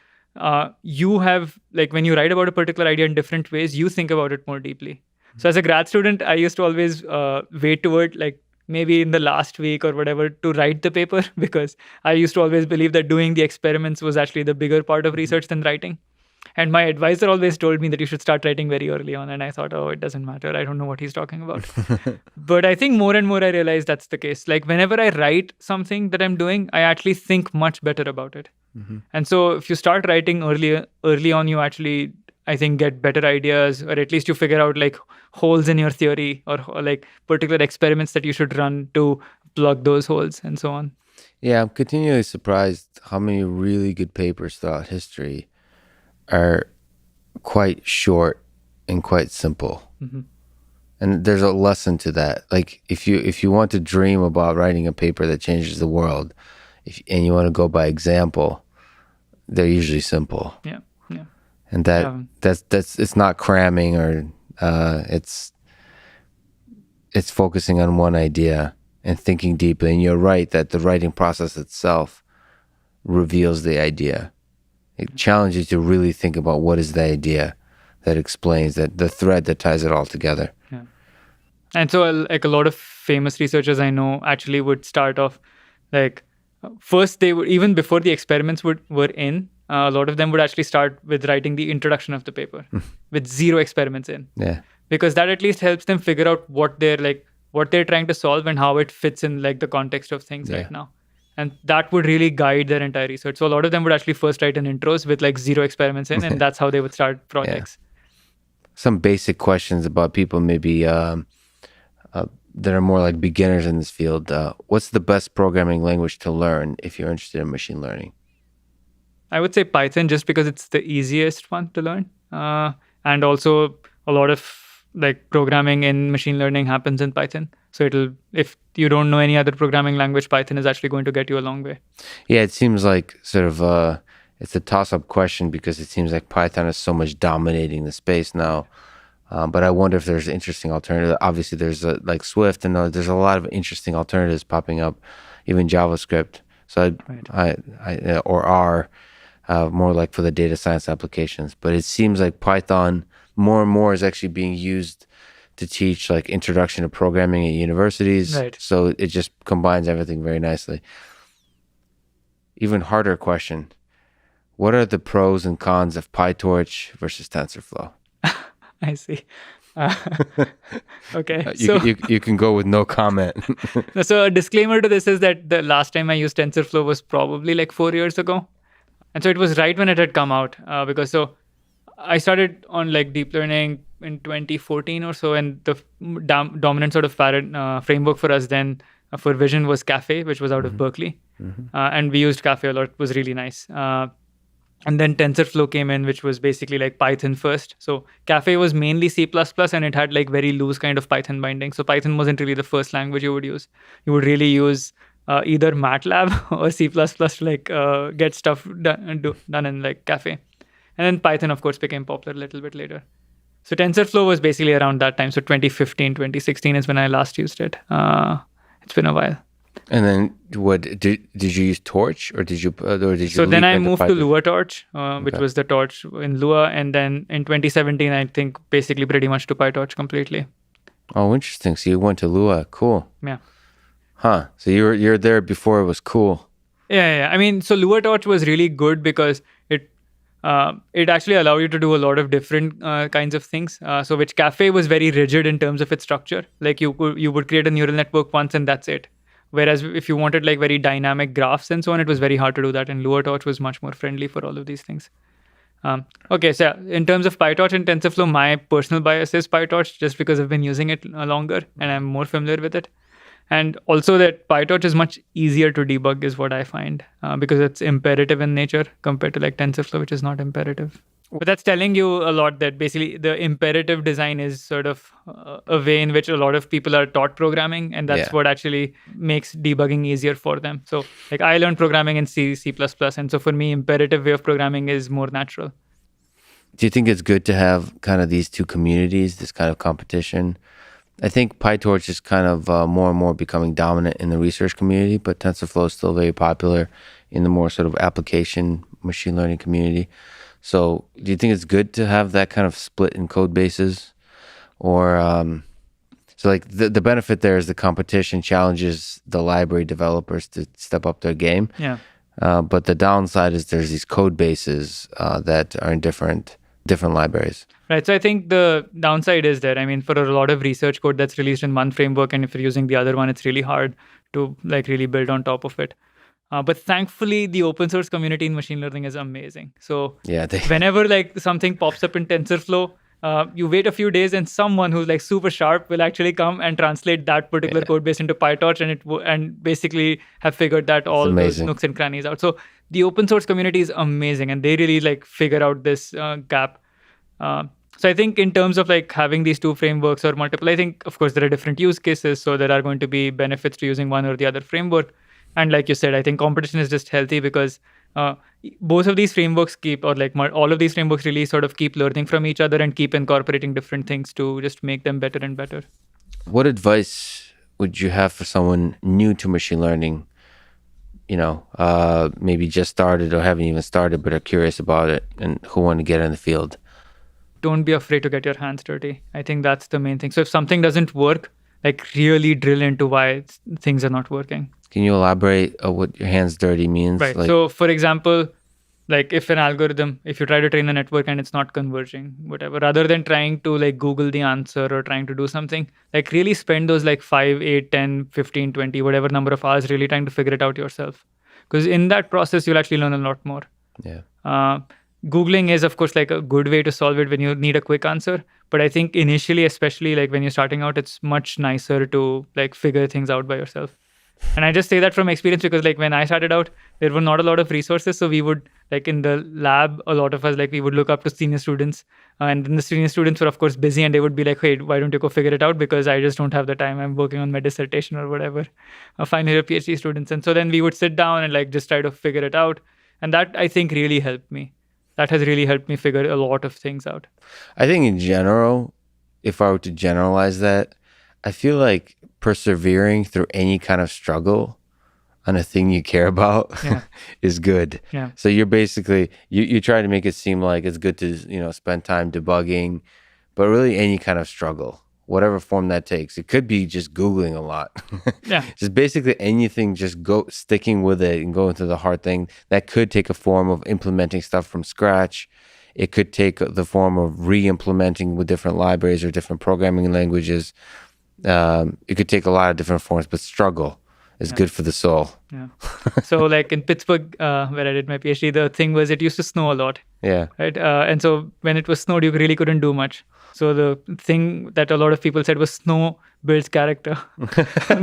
you have like when you write about a particular idea in different ways, you think about it more deeply. So as a grad student, I used to always wait toward like maybe in the last week or whatever to write the paper because I used to always believe that doing the experiments was actually the bigger part of research than writing. And my advisor always told me that you should start writing very early on. And I thought, oh, it doesn't matter. I don't know what he's talking about. But I think more and more I realize that's the case. Like whenever I write something that I'm doing, I actually think much better about it. And so if you start writing early on, you actually, I think, get better ideas, or at least you figure out like holes in your theory or like particular experiments that you should run to plug those holes and so on. Yeah, I'm continually surprised how many really good papers throughout history are quite short and quite simple. And there's a lesson to that. Like if you want to dream about writing a paper that changes the world, and you want to go by example, they're usually simple. Yeah. And that's it's not cramming or it's focusing on one idea and thinking deeply. And you're right that the writing process itself reveals the idea. It challenges you to really think about what is the idea that explains that the thread that ties it all together. Yeah. And so like a lot of famous researchers I know actually would start off like first they would, even before the experiments were in, a lot of them would actually start with writing the introduction of the paper with 0 experiments in. Yeah. Because that at least helps them figure out what they're trying to solve and how it fits in like the context of things right now. And that would really guide their entire research. So a lot of them would actually first write an intros with like 0 experiments in, and that's how they would start projects. Some basic questions about people maybe that are more like beginners in this field. What's the best programming language to learn if you're interested in machine learning? I would say Python, just because it's the easiest one to learn. And also a lot of like programming in machine learning happens in Python. So if you don't know any other programming language, Python is actually going to get you a long way. Yeah, it seems like sort of it's a toss-up question because it seems like Python is so much dominating the space now. But I wonder if there's interesting alternative. Obviously, there's like Swift, and there's a lot of interesting alternatives popping up, even JavaScript. So or R, more like for the data science applications. But it seems like Python more and more is actually being used to teach like introduction to programming at universities. Right. So it just combines everything very nicely. Even harder question: what are the pros and cons of PyTorch versus TensorFlow? I see. Okay. You can go with no comment. So a disclaimer to this is that the last time I used TensorFlow was probably like 4 years ago. And so it was right when it had come out because so I started on like deep learning in 2014 or so. And the dominant sort of framework for us then for vision was Caffe, which was out of Berkeley. And we used Caffe a lot. It was really nice. And then TensorFlow came in, which was basically like Python first. So Caffe was mainly C++, and it had like very loose kind of Python binding. So Python wasn't really the first language you would use. You would really use either MATLAB or C++ to like get stuff done in like Caffe. And then Python, of course, became popular a little bit later. So TensorFlow was basically around that time. So 2015, 2016 is when I last used it. It's been a while. And then what did you use Torch or did you So then I moved to Lua Torch, which was the Torch in Lua, and then in 2017 I think basically pretty much to PyTorch completely. Oh, interesting. So you went to Lua. Cool. Yeah. Huh. So you're there before it was cool. Yeah. I mean, so Lua Torch was really good because it actually allowed you to do a lot of different kinds of things. So which Caffe was very rigid in terms of its structure. Like you would create a neural network once and that's it. Whereas if you wanted like very dynamic graphs and so on, it was very hard to do that. And Lua Torch was much more friendly for all of these things. Okay, so in terms of PyTorch and TensorFlow, my personal bias is PyTorch just because I've been using it longer and I'm more familiar with it. And also that PyTorch is much easier to debug is what I find because it's imperative in nature compared to like TensorFlow, which is not imperative. But that's telling you a lot that basically the imperative design is sort of a way in which a lot of people are taught programming, and that's what actually makes debugging easier for them. So like I learned programming in C++, and so for me, imperative way of programming is more natural. Do you think it's good to have kind of these two communities, this kind of competition? I think PyTorch is kind of more and more becoming dominant in the research community, but TensorFlow is still very popular in the more sort of application machine learning community. So do you think it's good to have that kind of split in code bases? Or so like the benefit there is the competition challenges the library developers to step up their game. Yeah. But the downside is there's these code bases that are in different libraries. Right. So I think the downside is that, I mean, for a lot of research code that's released in one framework, and if you're using the other one, it's really hard to like really build on top of it. But thankfully, the open source community in machine learning is amazing. So whenever like something pops up in TensorFlow, you wait a few days and someone who's like super sharp will actually come and translate that particular code base into PyTorch and basically have figured that all those nooks and crannies out. So the open source community is amazing and they really like figure out this gap. So I think in terms of like having these two frameworks or multiple, I think of course there are different use cases. So there are going to be benefits to using one or the other framework. And like you said, I think competition is just healthy because both of these frameworks all of these frameworks really sort of keep learning from each other and keep incorporating different things to just make them better and better. What advice would you have for someone new to machine learning, maybe just started or haven't even started but are curious about it and who want to get in the field? Don't be afraid to get your hands dirty. I think that's the main thing. So if something doesn't work, like really drill into why things are not working. Can you elaborate what your hands dirty means? Right. So for example, like if an algorithm, if you try to train a network and it's not converging, whatever, rather than trying to like Google the answer or trying to do something, like really spend those like 5, 8, 10, 15, 20, whatever number of hours really trying to figure it out yourself. Because in that process, you'll actually learn a lot more. Yeah. Googling is, of course, like a good way to solve it when you need a quick answer. But I think initially, especially like when you're starting out, it's much nicer to like figure things out by yourself. And I just say that from experience because like when I started out, there were not a lot of resources. So we would like in the lab, a lot of us like we would look up to senior students, and then the senior students were of course busy, and they would be like, "Hey, why don't you go figure it out? Because I just don't have the time. I'm working on my dissertation or whatever." Final year PhD students, and so then we would sit down and like just try to figure it out, and that I think really helped me. That has really helped me figure a lot of things out. I think in general, if I were to generalize that, I feel like persevering through any kind of struggle on a thing you care about is good. Yeah. So you're basically, you try to make it seem like it's good to, spend time debugging, but really any kind of struggle, whatever form that takes. It could be just Googling a lot. Yeah. Just basically anything, just sticking with it and going through the hard thing. That could take a form of implementing stuff from scratch. It could take the form of re-implementing with different libraries or different programming languages. It could take a lot of different forms, but struggle is good for the soul. Yeah. So like in Pittsburgh, where I did my PhD, the thing was it used to snow a lot. Yeah. Right. And so when it was snowed, you really couldn't do much. So the thing that a lot of people said was snow builds character.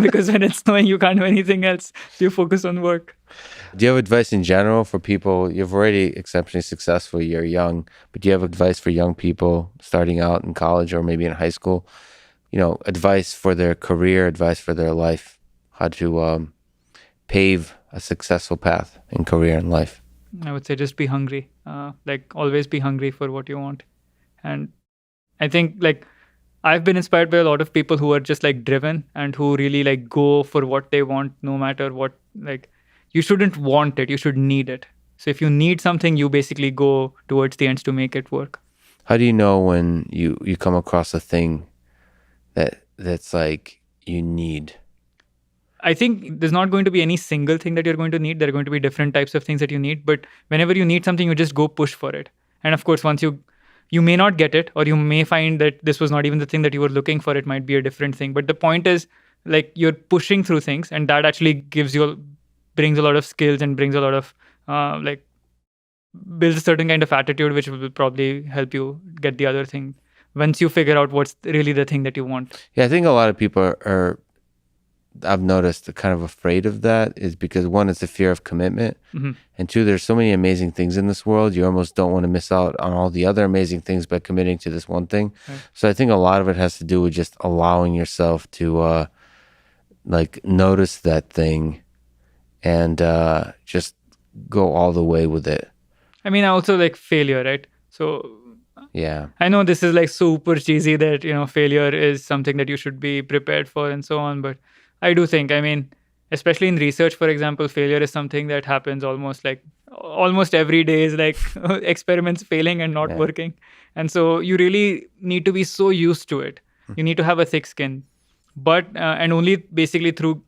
Because when it's snowing, you can't do anything else. You focus on work. Do you have advice in general for people? You're already exceptionally successful. You're young, but do you have advice for young people starting out in college or maybe in high school? Advice for their career, advice for their life, how to pave a successful path in career and life. I would say just be hungry. Like always be hungry for what you want. And I think like I've been inspired by a lot of people who are just like driven and who really like go for what they want, no matter what. Like you shouldn't want it, you should need it. So if you need something, you basically go towards the ends to make it work. How do you know when you come across a thing that's like you need? I think there's not going to be any single thing that you're going to need. There are going to be different types of things that you need. But whenever you need something, you just go push for it. And of course, once you may not get it, or you may find that this was not even the thing that you were looking for. It might be a different thing. But the point is, like, you're pushing through things, and that actually brings a lot of skills and brings a lot of builds a certain kind of attitude, which will probably help you get the other thing once you figure out what's really the thing that you want. Yeah, I think a lot of people are I've noticed kind of afraid of that is because one, it's a fear of commitment. Mm-hmm. And two, there's so many amazing things in this world. You almost don't want to miss out on all the other amazing things by committing to this one thing. Right. So I think a lot of it has to do with just allowing yourself to notice that thing and just go all the way with it. I mean, I also like failure, right? So yeah, I know this is like super cheesy that, failure is something that you should be prepared for and so on. But I do think, especially in research, for example, failure is something that happens almost every day is like experiments failing and not working. And so you really need to be so used to it. You need to have a thick skin. But, and only basically through,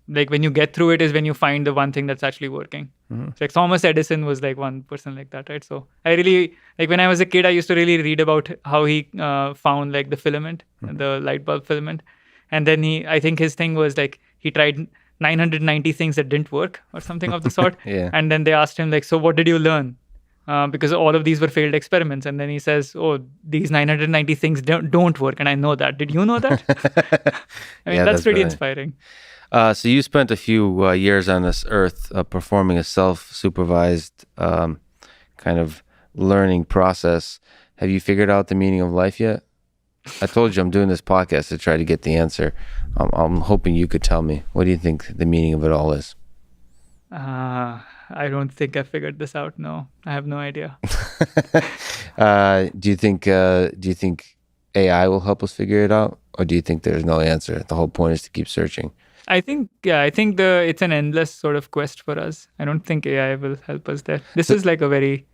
when you get through it is when you find the one thing that's actually working. Mm-hmm. So like Thomas Edison was like one person like that, right? So I really, when I was a kid, I used to really read about how he found like the filament, the light bulb filament. And then I think his thing was like, he tried 990 things that didn't work or something of the sort. Yeah. And then they asked him so what did you learn? Because all of these were failed experiments. And then he says, these 990 things don't work. And I know that. Did you know that? That's pretty inspiring. So you spent a few years on this earth performing a self-supervised kind of learning process. Have you figured out the meaning of life yet? I told you I'm doing this podcast to try to get the answer. I'm hoping you could tell me. What do you think the meaning of it all is? I don't think I figured this out. No, I have no idea. Do you think AI will help us figure it out, or do you think there's no answer? The whole point is to keep searching. I think it's an endless sort of quest for us. I don't think AI will help us there. This is like a very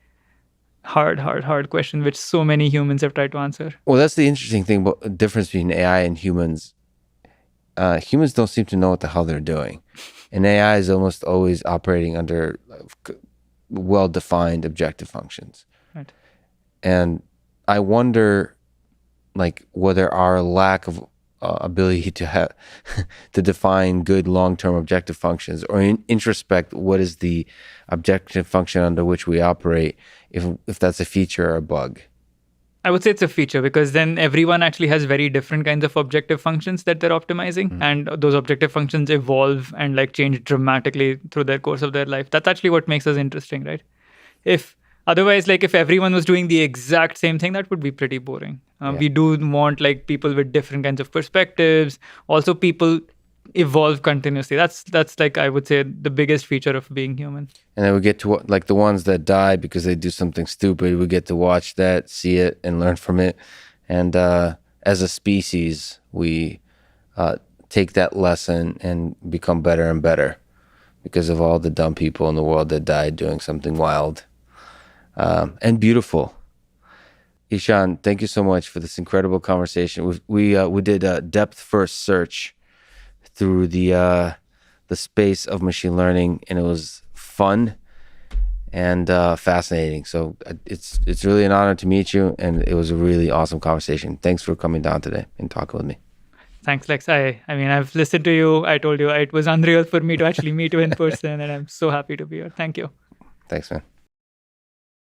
hard question, which so many humans have tried to answer. Well, that's the interesting thing about the difference between AI and humans. Humans don't seem to know what the hell they're doing. And AI is almost always operating under well-defined objective functions. Right. And I wonder, whether our lack of ability to to define good long-term objective functions or introspect what is the objective function under which we operate, if that's a feature or a bug. I would say it's a feature because then everyone actually has very different kinds of objective functions that they're optimizing. And those objective functions evolve and like change dramatically through their course of their life. That's actually what makes us interesting, right? If otherwise, like if everyone was doing the exact same thing, that would be pretty boring. We do want like people with different kinds of perspectives. Also, people evolve continuously. That's like I would say the biggest feature of being human. And then we get to like the ones that die because they do something stupid. We get to watch that, see it, and learn from it. And as a species, we take that lesson and become better and better because of all the dumb people in the world that died doing something wild and beautiful. Ishan, thank you so much for this incredible conversation. We did a depth first search through the space of machine learning, and it was fun and fascinating. So it's really an honor to meet you, and it was a really awesome conversation. Thanks for coming down today and talking with me. Thanks, Lex. I mean, I've listened to you. I told you it was unreal for me to actually meet you in person, and I'm so happy to be here. Thank you. Thanks, man.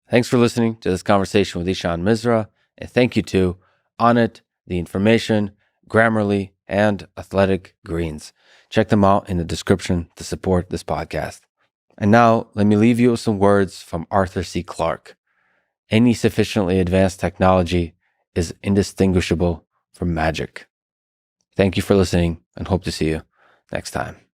Thanks for listening to this conversation with Ishan Misra, and thank you to Onnit, The Information, Grammarly, and Athletic Greens. Check them out in the description to support this podcast. And now, let me leave you with some words from Arthur C. Clarke. Any sufficiently advanced technology is indistinguishable from magic. Thank you for listening, and hope to see you next time.